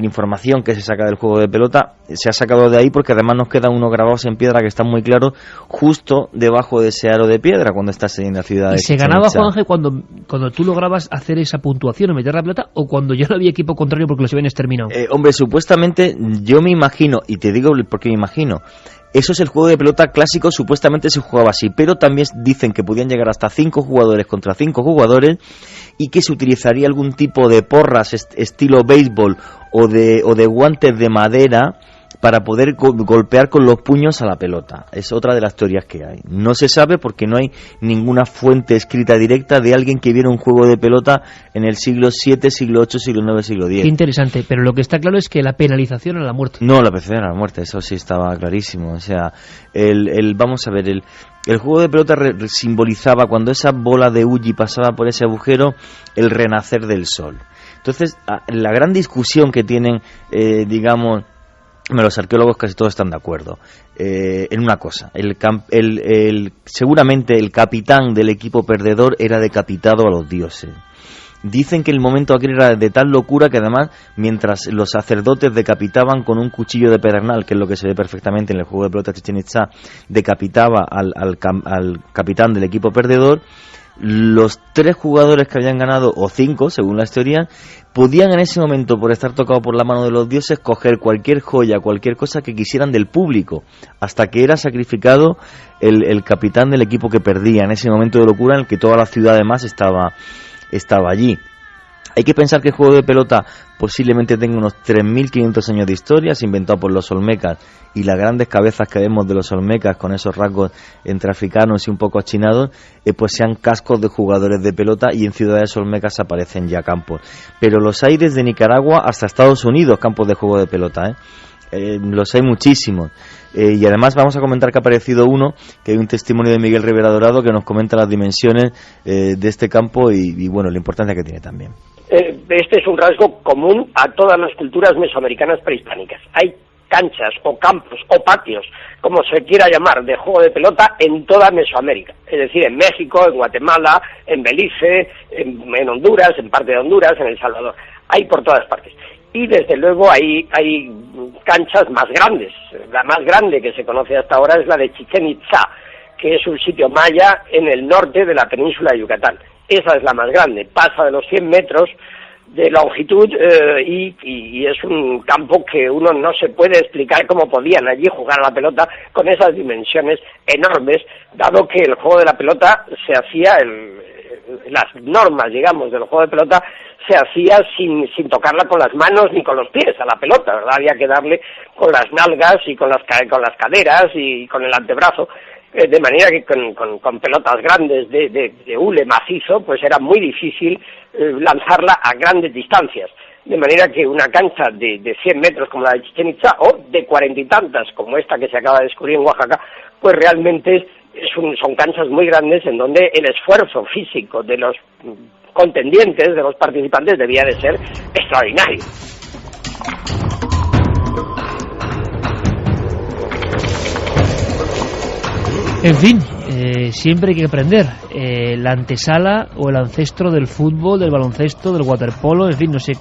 información que se saca del juego de pelota se ha sacado de ahí, porque además nos quedan unos grabados en piedra que están muy claros justo debajo de ese aro de piedra cuando estás en la ciudad de Chichén Itzá. ¿Y se ganaba, Juanje, cuando tú lograbas hacer esa puntuación o meter la pelota, o cuando ya no había equipo contrario porque los habían exterminado? Hombre, supuestamente, yo me imagino, y te digo por qué me imagino, eso es el juego de pelota clásico, supuestamente se jugaba así, pero también dicen que podían llegar hasta 5 jugadores contra 5 jugadores, y que se utilizaría algún tipo de porras estilo béisbol o de guantes de madera para poder golpear con los puños a la pelota. Es otra de las teorías que hay. No se sabe porque no hay ninguna fuente escrita directa de alguien que viera un juego de pelota en el siglo VII, siglo VIII, siglo IX, siglo X. Qué interesante, pero lo que está claro es que la penalización era la muerte. No, la penalización era la muerte, eso sí estaba clarísimo. O sea, vamos a ver, el juego de pelota simbolizaba, cuando esa bola de uji pasaba por ese agujero, el renacer del sol. Entonces, la gran discusión que tienen, digamos, los arqueólogos casi todos están de acuerdo en una cosa: seguramente el capitán del equipo perdedor era decapitado a los dioses. Dicen que el momento aquel era de tal locura que además, mientras los sacerdotes decapitaban con un cuchillo de pedernal, que es lo que se ve perfectamente en el juego de pelota de Chichén Itzá, decapitaba al capitán del equipo perdedor, los 3 jugadores que habían ganado, o 5 según las teorías, podían en ese momento, por estar tocado por la mano de los dioses, coger cualquier joya, cualquier cosa que quisieran del público, hasta que era sacrificado el capitán del equipo que perdía, en ese momento de locura en el que toda la ciudad además estaba allí. Hay que pensar que el juego de pelota posiblemente tenga unos 3.500 años de historia, se inventó por los olmecas, y las grandes cabezas que vemos de los olmecas con esos rasgos entre africanos y un poco achinados, pues sean cascos de jugadores de pelota, y en ciudades olmecas aparecen ya campos. Pero los hay desde Nicaragua hasta Estados Unidos, campos de juego de pelota, los hay muchísimos. Y además vamos a comentar que ha aparecido uno, que hay un testimonio de Miguel Rivera Dorado que nos comenta las dimensiones de este campo y bueno, la importancia que tiene también. Este es un rasgo común a todas las culturas mesoamericanas prehispánicas. Hay canchas o campos o patios, como se quiera llamar, de juego de pelota en toda Mesoamérica. Es decir, en México, en Guatemala, en Belice, en Honduras, en parte de Honduras, en El Salvador. Hay por todas partes. Y desde luego hay canchas más grandes. La más grande que se conoce hasta ahora es la de Chichén Itzá, que es un sitio maya en el norte de la península de Yucatán. Esa es la más grande, pasa de los 100 metros de longitud y es un campo que uno no se puede explicar cómo podían allí jugar a la pelota con esas dimensiones enormes, dado que el juego de la pelota se hacía, las normas, digamos, del juego de pelota se hacía sin tocarla con las manos ni con los pies a la pelota, ¿verdad? Había que darle con las nalgas y con las caderas y con el antebrazo, de manera que con pelotas grandes de hule macizo, pues era muy difícil lanzarla a grandes distancias. De manera que una cancha de 100 metros como la de Chichén Itzá, o de 40 y tantas como esta que se acaba de descubrir en Oaxaca, pues realmente son canchas muy grandes en donde el esfuerzo físico de los contendientes, de los participantes, debía de ser extraordinario. En fin, siempre hay que aprender. La antesala o el ancestro del fútbol, del baloncesto, del waterpolo, en fin, no sé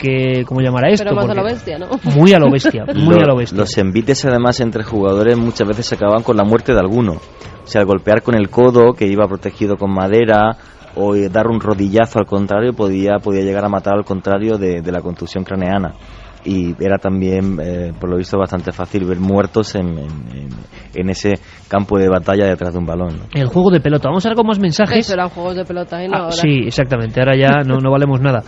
cómo llamar a esto. Pero más a lo bestia, ¿no? Muy a lo bestia, muy a lo bestia. Los envites, además, entre jugadores muchas veces se acababan con la muerte de alguno. O sea, al golpear con el codo, que iba protegido con madera, o dar un rodillazo al contrario, podía llegar a matar al contrario de la contusión craneana. Y era también, por lo visto, bastante fácil ver muertos en ese campo de batalla detrás de un balón, ¿no? El juego de pelota. Vamos a ver con más mensajes. Eso eran juegos de pelota, ¿no? Ahora. Sí, exactamente. Ahora ya no valemos nada.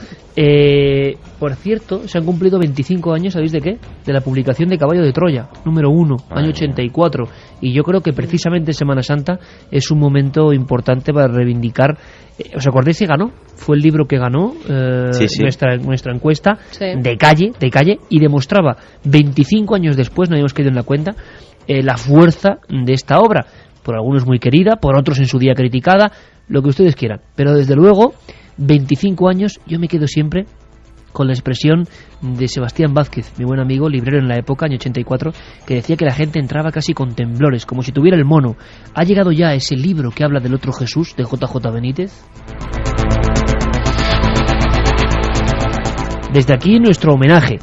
Por cierto, se han cumplido 25 años, ¿sabéis de qué? De la publicación de Caballo de Troya, número 1, año 84. Y yo creo que precisamente Semana Santa es un momento importante para reivindicar. ¿Os acordáis que ganó? Fue el libro que ganó sí. nuestra encuesta, sí. de calle, y demostraba 25 años después, no habíamos caído en la cuenta, la fuerza de esta obra. Por algunos muy querida, por otros en su día criticada, lo que ustedes quieran. Pero desde luego, 25 años, yo me quedo siempre con la expresión de Sebastián Vázquez, mi buen amigo, librero en la época, año 84, que decía que la gente entraba casi con temblores, como si tuviera el mono. ¿Ha llegado ya ese libro que habla del otro Jesús, de JJ Benítez? Desde aquí nuestro homenaje,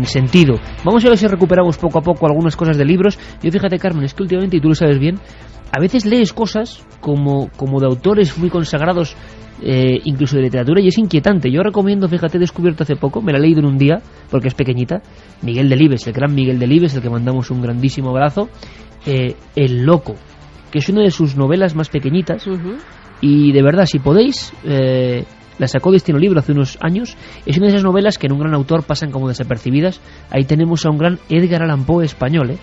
sentido. Vamos a ver si recuperamos poco a poco algunas cosas de libros. Yo fíjate, Carmen, es que últimamente, y tú lo sabes bien, a veces lees cosas como de autores muy consagrados, incluso de literatura, y es inquietante. Yo recomiendo, fíjate, he descubierto hace poco, me la he leído en un día, porque es pequeñita, Miguel Delibes, el gran Miguel Delibes, al que mandamos un grandísimo abrazo, El Loco, que es una de sus novelas más pequeñitas, y de verdad, si podéis, la sacó Destino Libro hace unos años, es una de esas novelas que en un gran autor pasan como desapercibidas. Ahí tenemos a un gran Edgar Allan Poe español,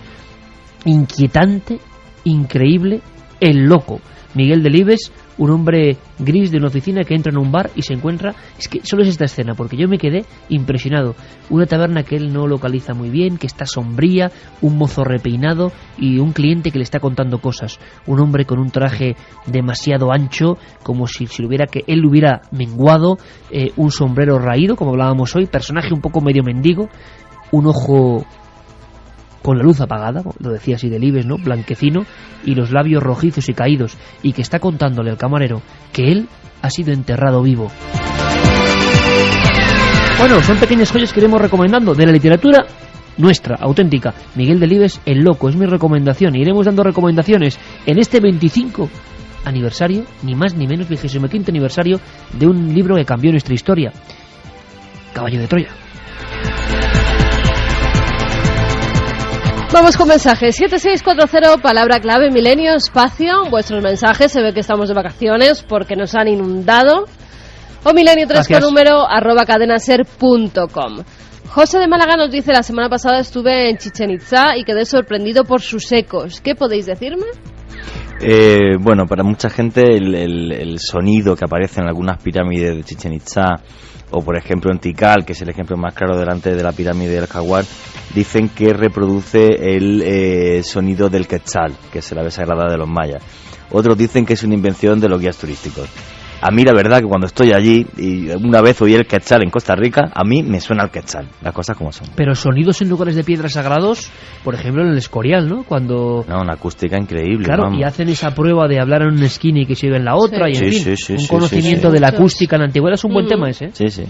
inquietante, increíble, El Loco. Miguel Delibes, un hombre gris de una oficina que entra en un bar y se encuentra... Es que solo es esta escena, porque yo me quedé impresionado. Una taberna que él no localiza muy bien, que está sombría, un mozo repeinado y un cliente que le está contando cosas. Un hombre con un traje demasiado ancho, como si él hubiera menguado, un sombrero raído, como hablábamos hoy, personaje un poco medio mendigo, un ojo con la luz apagada, lo decía así Delibes, ¿no? Blanquecino, y los labios rojizos y caídos, y que está contándole al camarero que él ha sido enterrado vivo. Bueno, son pequeñas joyas que iremos recomendando de la literatura nuestra, auténtica. Miguel Delibes, El Loco, es mi recomendación. Iremos dando recomendaciones en este 25 aniversario, ni más ni menos, 25º aniversario de un libro que cambió nuestra historia, Caballo de Troya. Vamos con mensajes. 7640, palabra clave, milenio, espacio. Vuestros mensajes, se ve que estamos de vacaciones porque nos han inundado. O milenio3 con número @cadenaser.com. José de Málaga nos dice: la semana pasada estuve en Chichén Itzá y quedé sorprendido por sus ecos. ¿Qué podéis decirme? Bueno, para mucha gente el sonido que aparece en algunas pirámides de Chichén Itzá, o por ejemplo en Tikal, que es el ejemplo más claro delante de la pirámide del Jaguar, dicen que reproduce el sonido del Quetzal, que es el ave sagrada de los mayas. Otros dicen que es una invención de los guías turísticos. A mí la verdad que cuando estoy allí, y una vez oí el Quetzal en Costa Rica, a mí me suena el Quetzal, las cosas como son. Pero sonidos en lugares de piedras sagrados, por ejemplo en el Escorial, ¿no? Cuando... No, una acústica increíble. Claro, vamos. Y hacen esa prueba de hablar en una esquina y que se oiga en la otra, Sí. y en fin, Sí, un conocimiento de la acústica en la antigüedad es un buen tema ese. Sí, sí.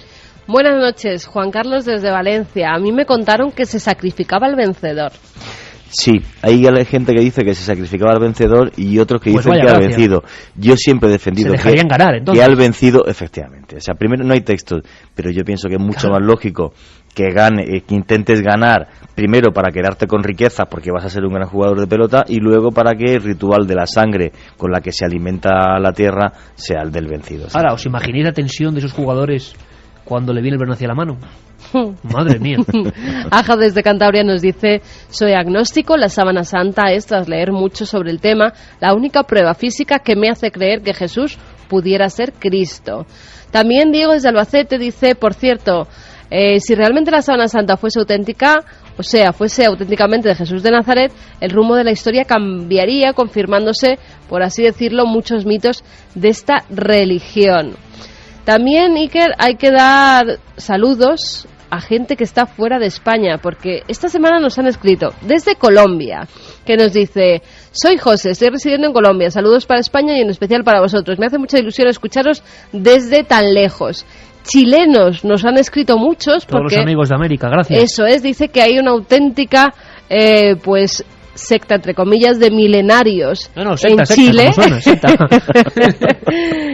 Buenas noches, Juan Carlos desde Valencia. A mí me contaron que se sacrificaba al vencedor. Sí, hay gente que dice que se sacrificaba al vencedor y otros que Pues dicen vaya que al gracia. vencido. Yo siempre he defendido Se dejarían ganar, entonces. que al vencido, efectivamente. O sea, primero no hay textos, pero yo pienso que es mucho más lógico que que intentes ganar primero para quedarte con riqueza porque vas a ser un gran jugador de pelota y luego para que el ritual de la sangre con la que se alimenta la tierra sea el del vencido. ¿Sí? Ahora, ¿os imagináis la tensión de esos jugadores cuando le viene el balón hacia la mano? Madre mía. Aja desde Cantabria nos dice: soy agnóstico, la sábana santa es, tras leer mucho sobre el tema, la única prueba física que me hace creer que Jesús pudiera ser Cristo. También Diego desde Albacete dice: por cierto, si realmente la sábana santa fuese auténtica, o sea, fuese auténticamente de Jesús de Nazaret, el rumbo de la historia cambiaría, confirmándose, por así decirlo, muchos mitos de esta religión. También, Iker, hay que dar saludos a gente que está fuera de España, porque esta semana nos han escrito desde Colombia, que nos dice: soy José, estoy residiendo en Colombia, saludos para España y en especial para vosotros, me hace mucha ilusión escucharos desde tan lejos. Chilenos nos han escrito muchos, Todos porque los amigos de América, gracias. eso es, dice que hay una auténtica pues secta, entre comillas, de milenarios secta, en Chile, como suena, secta.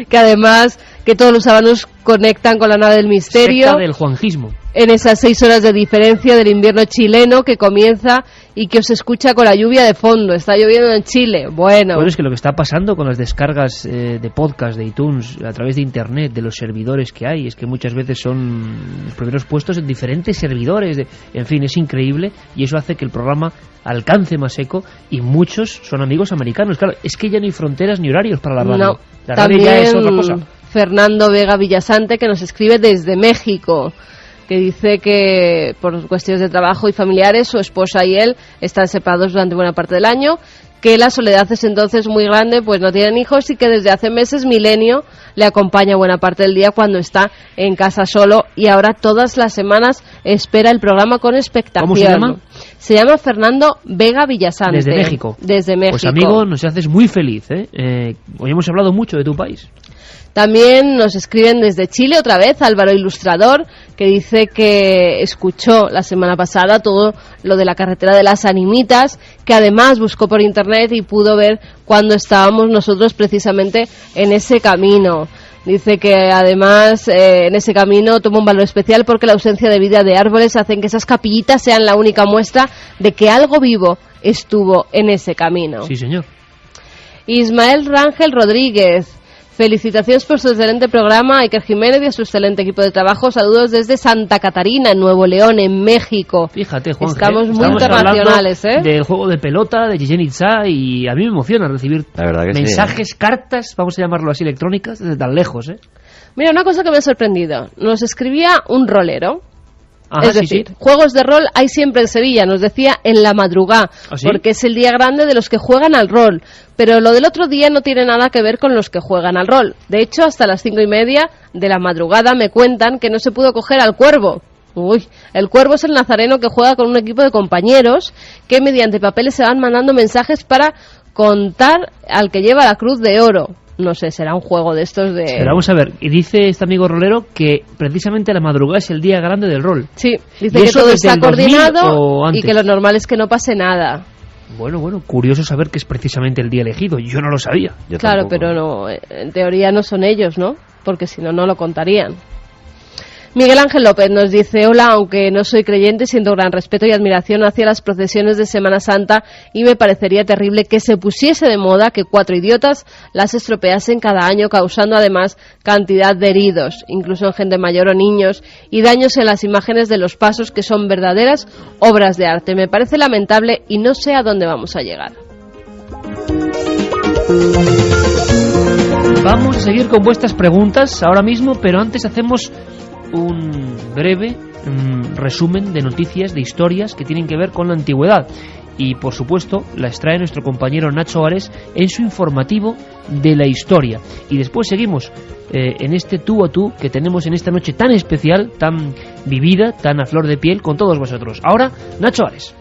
que además que todos los sábados conectan con la nave del misterio. Secta del juanjismo. En esas 6 horas de diferencia del invierno chileno que comienza y que os escucha con la lluvia de fondo. Está lloviendo en Chile. Bueno, Es que lo que está pasando con las descargas de podcast de iTunes a través de Internet, de los servidores que hay, es que muchas veces son los primeros puestos en diferentes servidores. En fin, es increíble y eso hace que el programa alcance más eco y muchos son amigos americanos. Claro, es que ya no hay fronteras ni horarios para la radio. no. La radio ya es otra cosa. Fernando Vega Villasante, que nos escribe desde México, que dice que por cuestiones de trabajo y familiares su esposa y él están separados durante buena parte del año, que la soledad es entonces muy grande, pues no tienen hijos, y que desde hace meses Milenio le acompaña buena parte del día cuando está en casa solo, y ahora todas las semanas espera el programa con expectación. ¿Cómo se llama? Se llama Fernando Vega Villasante. Desde México. Desde México. Pues amigo, nos haces muy feliz, hoy hemos hablado mucho de tu país. También nos escriben desde Chile otra vez Álvaro Ilustrador, que dice que escuchó la semana pasada todo lo de la carretera de las Animitas, que además buscó por internet y pudo ver cuando estábamos nosotros precisamente en ese camino. Dice que además en ese camino toma un valor especial porque la ausencia de vida de árboles hacen que esas capillitas sean la única muestra de que algo vivo estuvo en ese camino. Sí, señor. Ismael Rangel Rodríguez: felicitaciones por su excelente programa, Iker Jiménez, y a su excelente equipo de trabajo. Saludos desde Santa Catarina, en Nuevo León, en México. Fíjate, Juan, estamos muy internacionales, del juego de pelota, de Chichén Itzá, y a mí me emociona recibir mensajes, cartas, vamos a llamarlo así, electrónicas, desde tan lejos, Mira, una cosa que me ha sorprendido. Nos escribía un rolero. Ajá, es decir, juegos de rol hay siempre en Sevilla, nos decía en la madrugada, ¿Ah, sí? porque es el día grande de los que juegan al rol, pero lo del otro día no tiene nada que ver con los que juegan al rol. De hecho, hasta las 5:30 de la madrugada me cuentan que no se pudo coger al cuervo. Uy, el cuervo es el nazareno que juega con un equipo de compañeros que mediante papeles se van mandando mensajes para contar al que lleva la cruz de oro. No sé, será un juego de estos de... Pero vamos a ver, y dice este amigo rolero que precisamente la madrugada es el día grande del rol. Sí, dice que todo está coordinado y que lo normal es que no pase nada. Bueno, curioso saber que es precisamente el día elegido, yo no lo sabía. Claro, pero no, en teoría no son ellos, ¿no? Porque si no, no lo contarían. Miguel Ángel López nos dice: hola, aunque no soy creyente, siento gran respeto y admiración hacia las procesiones de Semana Santa y me parecería terrible que se pusiese de moda que 4 idiotas las estropeasen cada año, causando además cantidad de heridos, incluso en gente mayor o niños, y daños en las imágenes de los pasos que son verdaderas obras de arte. Me parece lamentable y no sé a dónde vamos a llegar. Vamos a seguir con vuestras preguntas ahora mismo, pero antes hacemos un breve resumen de noticias, de historias que tienen que ver con la antigüedad. Y por supuesto las trae nuestro compañero Nacho Ares en su informativo de la historia. Y después seguimos en este tú a tú que tenemos en esta noche tan especial, tan vivida, tan a flor de piel con todos vosotros. Ahora, Nacho Ares.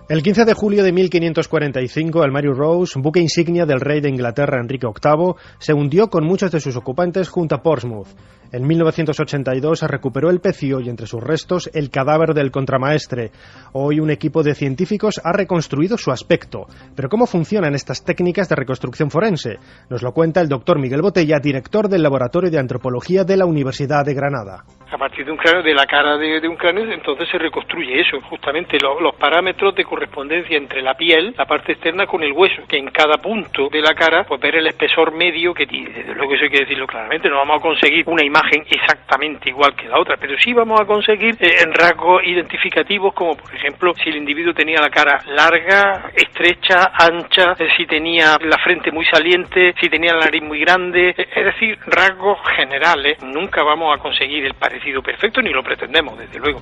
El 15 de julio de 1545, el Mary Rose, buque insignia del rey de Inglaterra Enrique VIII, se hundió con muchos de sus ocupantes junto a Portsmouth. En 1982 se recuperó el pecio y entre sus restos el cadáver del contramaestre. Hoy un equipo de científicos ha reconstruido su aspecto. Pero ¿cómo funcionan estas técnicas de reconstrucción forense? Nos lo cuenta el doctor Miguel Botella, director del Laboratorio de Antropología de la Universidad de Granada. A partir de un cráneo, de la cara de un cráneo, entonces se reconstruye eso, justamente los parámetros de correspondencia entre la piel, la parte externa, con el hueso, que en cada punto de la cara, pues ver el espesor medio que tiene. Desde luego eso hay que decirlo claramente, no vamos a conseguir una imagen exactamente igual que la otra, pero sí vamos a conseguir rasgos identificativos, como por ejemplo si el individuo tenía la cara larga, estrecha, ancha, si tenía la frente muy saliente, si tenía la nariz muy grande, es decir, rasgos generales. Nunca vamos a conseguir el parecido perfecto, ni lo pretendemos, desde luego.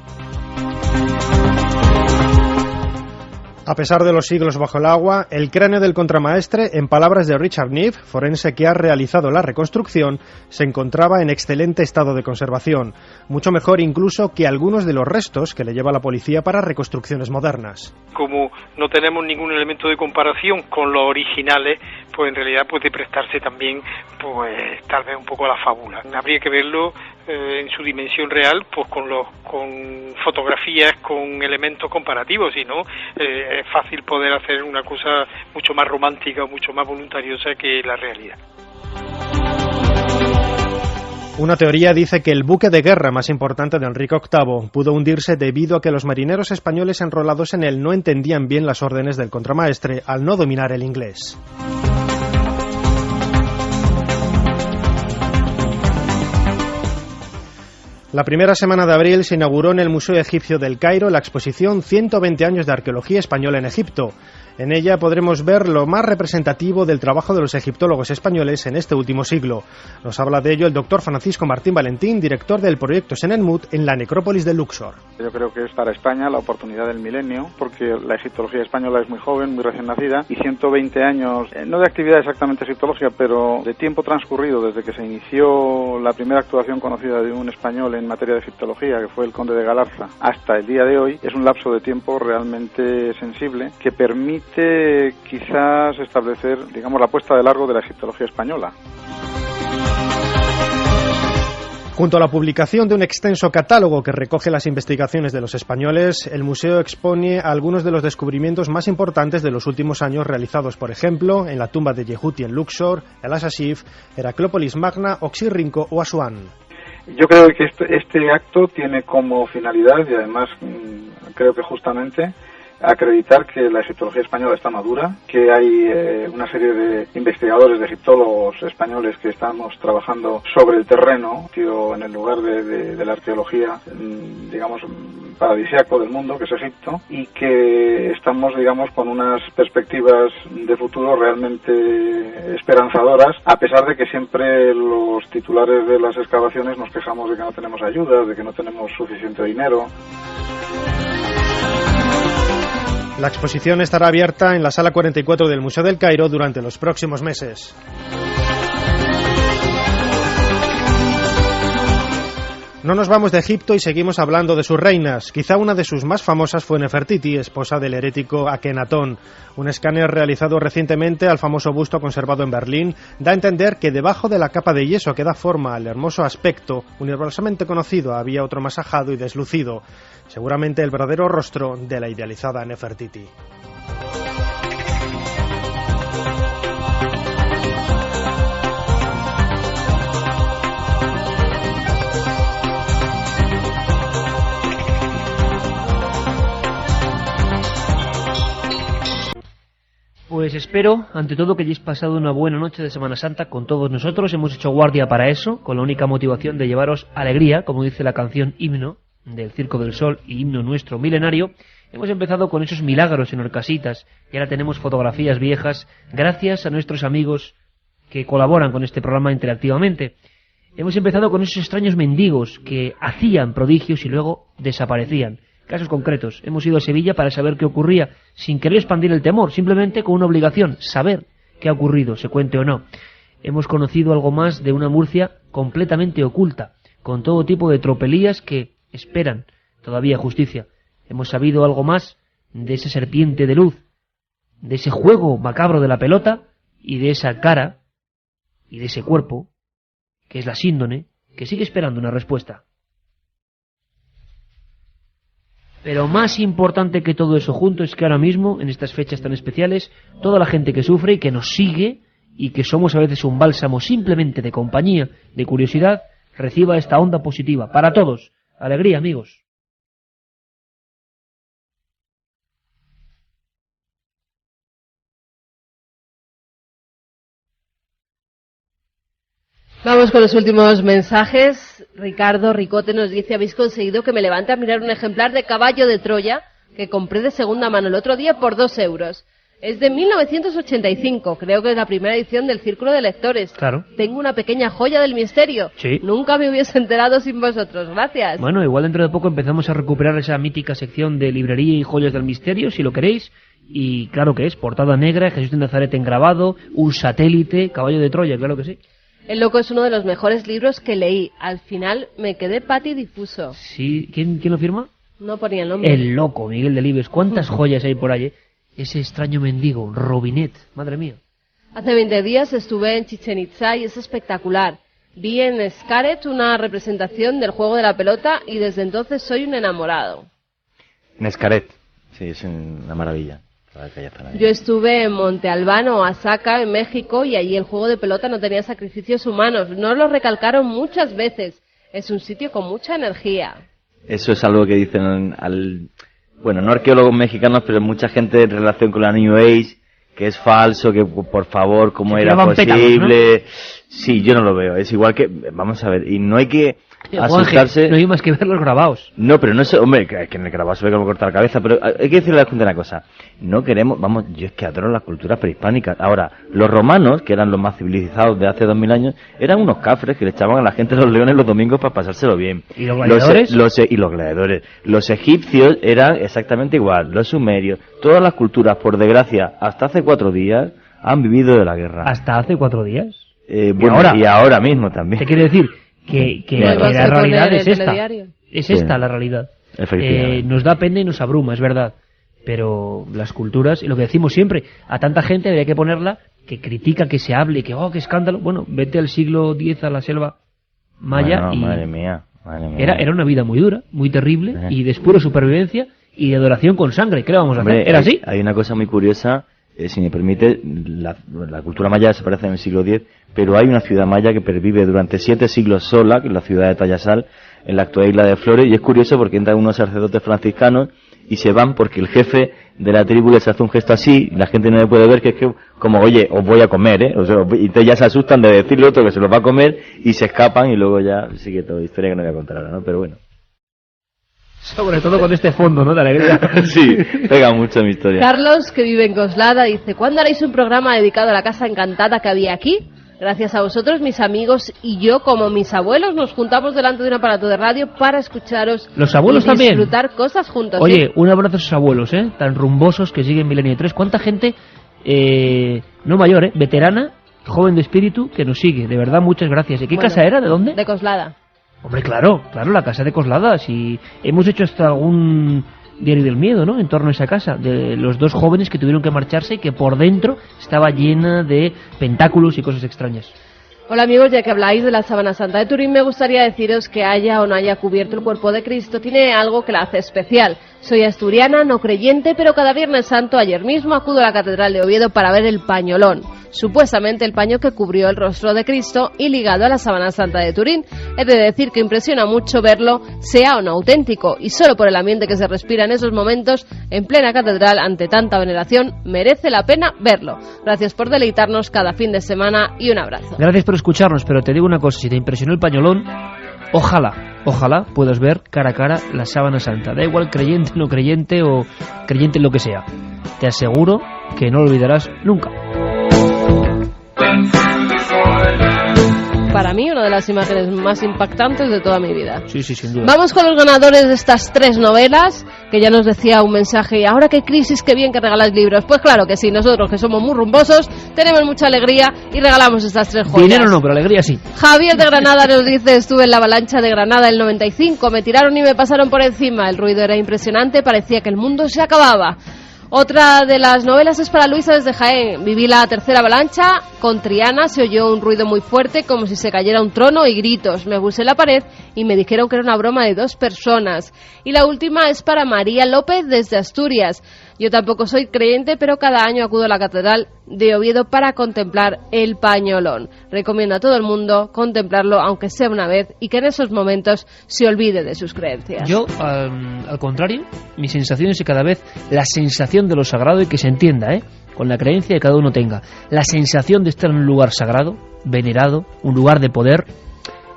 A pesar de los siglos bajo el agua, el cráneo del contramaestre, en palabras de Richard Neve, forense que ha realizado la reconstrucción, se encontraba en excelente estado de conservación, mucho mejor incluso que algunos de los restos que le lleva la policía para reconstrucciones modernas. Como no tenemos ningún elemento de comparación con los originales, pues en realidad puede prestarse también, pues tal vez un poco a la fábula. Habría que verlo en su dimensión real, pues con fotografías, con elementos comparativos, si no es fácil poder hacer una cosa mucho más romántica o mucho más voluntariosa que la realidad. Una teoría dice que el buque de guerra más importante de Enrique VIII pudo hundirse debido a que los marineros españoles enrolados en él no entendían bien las órdenes del contramaestre al no dominar el inglés. La primera semana de abril se inauguró en el Museo Egipcio del Cairo la exposición 120 años de arqueología española en Egipto. En ella podremos ver lo más representativo del trabajo de los egiptólogos españoles en este último siglo. Nos habla de ello el doctor Francisco Martín Valentín, director del proyecto Senenmut en la necrópolis de Luxor. Yo creo que es para España la oportunidad del milenio, porque la egiptología española es muy joven, muy recién nacida, y 120 años, no de actividad exactamente egiptológica, pero de tiempo transcurrido desde que se inició la primera actuación conocida de un español en materia de egiptología, que fue el conde de Galarza, hasta el día de hoy, es un lapso de tiempo realmente sensible que permite quizás establecer, digamos, la puesta de largo de la egiptología española. Junto a la publicación de un extenso catálogo que recoge las investigaciones de los españoles, el museo expone algunos de los descubrimientos más importantes de los últimos años realizados, por ejemplo, en la tumba de Yehuti en Luxor, el Asasif, Heraclópolis Magna, Oxirrinco o Asuán. Yo creo que este acto tiene como finalidad, y además creo que justamente, acreditar que la egiptología española está madura, que hay una serie de investigadores, de egiptólogos españoles que estamos trabajando sobre el terreno, en el lugar de la arqueología, digamos, paradisíaco del mundo, que es Egipto, y que estamos, digamos, con unas perspectivas de futuro realmente esperanzadoras, a pesar de que siempre los titulares de las excavaciones nos quejamos de que no tenemos ayudas, de que no tenemos suficiente dinero. La exposición estará abierta en la Sala 44 del Museo del Cairo durante los próximos meses. No nos vamos de Egipto y seguimos hablando de sus reinas. Quizá una de sus más famosas fue Nefertiti, esposa del herético Akenatón. Un escáner realizado recientemente al famoso busto conservado en Berlín da a entender que debajo de la capa de yeso que da forma al hermoso aspecto universalmente conocido había otro más ajado y deslucido, seguramente el verdadero rostro de la idealizada Nefertiti. Pues espero, ante todo, que hayáis pasado una buena noche de Semana Santa con todos nosotros. Hemos hecho guardia para eso, con la única motivación de llevaros alegría, como dice la canción Himno del Circo del Sol y Himno nuestro milenario. Hemos empezado con esos milagros en Orcasitas y ahora tenemos fotografías viejas gracias a nuestros amigos que colaboran con este programa interactivamente. Hemos empezado con esos extraños mendigos que hacían prodigios y luego desaparecían. Casos concretos. Hemos ido a Sevilla para saber qué ocurría, sin querer expandir el temor, simplemente con una obligación, saber qué ha ocurrido, se cuente o no. Hemos conocido algo más de una Murcia completamente oculta, con todo tipo de tropelías que esperan todavía justicia. Hemos sabido algo más de esa serpiente de luz, de ese juego macabro de la pelota y de esa cara y de ese cuerpo, que es la síndone, que sigue esperando una respuesta. Pero más importante que todo eso junto es que ahora mismo, en estas fechas tan especiales, toda la gente que sufre y que nos sigue y que somos a veces un bálsamo simplemente de compañía, de curiosidad, reciba esta onda positiva. Para todos. Alegría, amigos. Vamos con los últimos mensajes. Ricardo Ricote nos dice: habéis conseguido que me levante a mirar un ejemplar de Caballo de Troya que compré de segunda mano el otro día por 2 euros. Es de 1985, creo que es la primera edición del Círculo de Lectores. Claro. Tengo una pequeña joya del misterio. Sí. Nunca me hubiese enterado sin vosotros. Gracias. Bueno, igual dentro de poco empezamos a recuperar esa mítica sección de librería y joyas del misterio, si lo queréis. Y claro que es, portada negra, Jesús de Nazaret engrabado, un satélite, Caballo de Troya, claro que sí. El Loco es uno de los mejores libros que leí. Al final me quedé patidifuso. Sí, ¿quién lo firma? No ponía el nombre. El Loco, Miguel Delibes. ¿Cuántas joyas hay por ahí? Ese extraño mendigo, Robinet, madre mía. Hace 20 días estuve en Chichén Itzá y es espectacular. Vi en Xcaret una representación del juego de la pelota y desde entonces soy un enamorado. Xcaret, sí, es una maravilla. Yo estuve en Monte Albano, Oaxaca, en México, y allí el juego de pelota no tenía sacrificios humanos. Nos lo recalcaron muchas veces. Es un sitio con mucha energía. Eso es algo que dicen bueno, no arqueólogos mexicanos, pero mucha gente en relación con la New Age, que es falso, que por favor, ¿cómo era posible? Pétalos, ¿no? Sí, yo no lo veo. Es igual que, vamos a ver, y no hay que asustarse. No hay más que ver los grabados. No, pero no es, hombre, que en el grabado se ve que me corta la cabeza, pero hay que decirle a la gente una cosa. No queremos, vamos, yo es que adoro las culturas prehispánicas. Ahora, los romanos, que eran los más civilizados de hace 2000 años, eran unos cafres que le echaban a la gente los leones los domingos para pasárselo bien. ¿Y los gladiadores? Y los gladiadores. Los egipcios eran exactamente igual, los sumerios. Todas las culturas, por desgracia, hasta hace 4 días, han vivido de la guerra. ¿Hasta hace 4 días? Bueno, y ahora mismo también. ¿Te quiere decir? Que la realidad es esta. Es esta la realidad. Nos da pena y nos abruma, es verdad. Pero las culturas, y lo que decimos siempre, a tanta gente habría que ponerla que critica, que se hable, que qué escándalo. Bueno, vete al siglo X a la selva maya. Bueno, madre mía. Era una vida muy dura, muy terrible, y de pura supervivencia y de adoración con sangre. ¿Qué le vamos a hacer? ¿Era así? Hay una cosa muy curiosa. Si me permite, la cultura maya desaparece en el siglo X, pero hay una ciudad maya que pervive durante 7 siglos sola, que es la ciudad de Tayasal, en la actual isla de Flores, y es curioso porque entran unos sacerdotes franciscanos y se van porque el jefe de la tribu les hace un gesto así, y la gente no le puede ver, que es que, como, oye, os voy a comer, ¿eh? O sea, y entonces ya se asustan de decirle otro que se los va a comer, y se escapan, y luego ya sigue toda historia que no voy a contar ahora, ¿no? Pero bueno. Sobre todo con este fondo, ¿no? De alegría. Sí, pega mucho mi historia. Carlos, que vive en Coslada, dice: ¿cuándo haréis un programa dedicado a la casa encantada que había aquí? Gracias a vosotros, mis amigos y yo, como mis abuelos, nos juntamos delante de un aparato de radio para escucharos. Los abuelos y también. Disfrutar cosas juntos. Oye, ¿sí? Un abrazo a esos abuelos, tan rumbosos que siguen Milenio 3. ¿Cuánta gente, no mayor, veterana, joven de espíritu, que nos sigue? De verdad, muchas gracias. ¿Y qué casa era? ¿De dónde? De Coslada. Hombre, claro, la casa de Coslada. Si hemos hecho hasta algún diario del miedo, ¿no?, en torno a esa casa, de los 2 jóvenes que tuvieron que marcharse y que por dentro estaba llena de pentáculos y cosas extrañas. Hola amigos, ya que habláis de la Sábana Santa de Turín, me gustaría deciros que haya o no haya cubierto el cuerpo de Cristo, tiene algo que la hace especial. Soy asturiana, no creyente, pero cada Viernes Santo, ayer mismo, acudo a la Catedral de Oviedo para ver el pañolón, supuestamente el paño que cubrió el rostro de Cristo y ligado a la Sábana Santa de Turín. He de decir que impresiona mucho verlo, sea o no auténtico, y solo por el ambiente que se respira en esos momentos, en plena catedral, ante tanta veneración, merece la pena verlo. Gracias por deleitarnos cada fin de semana y un abrazo. Gracias por escucharnos, pero te digo una cosa, si te impresionó el pañolón, ojalá puedas ver cara a cara la Sábana Santa. Da igual creyente, no creyente o creyente en lo que sea. Te aseguro que no lo olvidarás nunca. Para mí, una de las imágenes más impactantes de toda mi vida. Sí, sin duda. Vamos con los ganadores de estas 3 novelas, que ya nos decía un mensaje, ahora qué crisis, qué bien que regaláis libros. Pues claro que sí, nosotros que somos muy rumbosos, tenemos mucha alegría y regalamos estas 3 joyas. Dinero no, pero alegría sí. Javier de Granada nos dice, estuve en la avalancha de Granada el 95, me tiraron y me pasaron por encima, el ruido era impresionante, parecía que el mundo se acababa. Otra de las novelas es para Luisa desde Jaén. Viví la tercera avalancha con Triana, se oyó un ruido muy fuerte como si se cayera un trono y gritos. Me puse en la pared y me dijeron que era una broma de 2 personas. Y la última es para María López desde Asturias. Yo tampoco soy creyente, pero cada año acudo a la Catedral de Oviedo para contemplar el pañolón. Recomiendo a todo el mundo contemplarlo, aunque sea una vez, y que en esos momentos se olvide de sus creencias. Yo, al contrario, mi sensación es que cada vez la sensación de lo sagrado, y que se entienda, con la creencia que cada uno tenga, la sensación de estar en un lugar sagrado, venerado, un lugar de poder,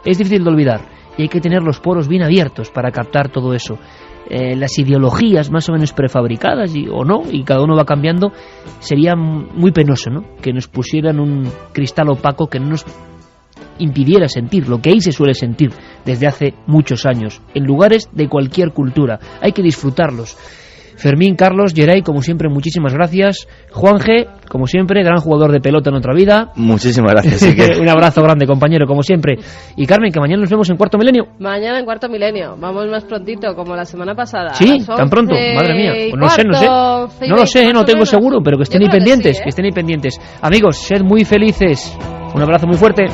es difícil de olvidar, y hay que tener los poros bien abiertos para captar todo eso. Las ideologías más o menos prefabricadas o no, y cada uno va cambiando, sería muy penoso, ¿no?, que nos pusieran un cristal opaco que no nos impidiera sentir lo que ahí se suele sentir desde hace muchos años, en lugares de cualquier cultura. Hay que disfrutarlos. Fermín, Carlos, Geray, como siempre, muchísimas gracias. Juanje, como siempre, gran jugador de pelota en otra vida. Muchísimas gracias. Un abrazo grande, compañero, como siempre. Y Carmen, que mañana nos vemos en Cuarto Milenio. Mañana en Cuarto Milenio. Vamos más prontito, como la semana pasada. Sí, tan pronto, madre mía. Pues no sé. No lo sé, no tengo seguro, pero que estén ahí pendientes, que estén ahí pendientes. Amigos, sed muy felices. Un abrazo muy fuerte.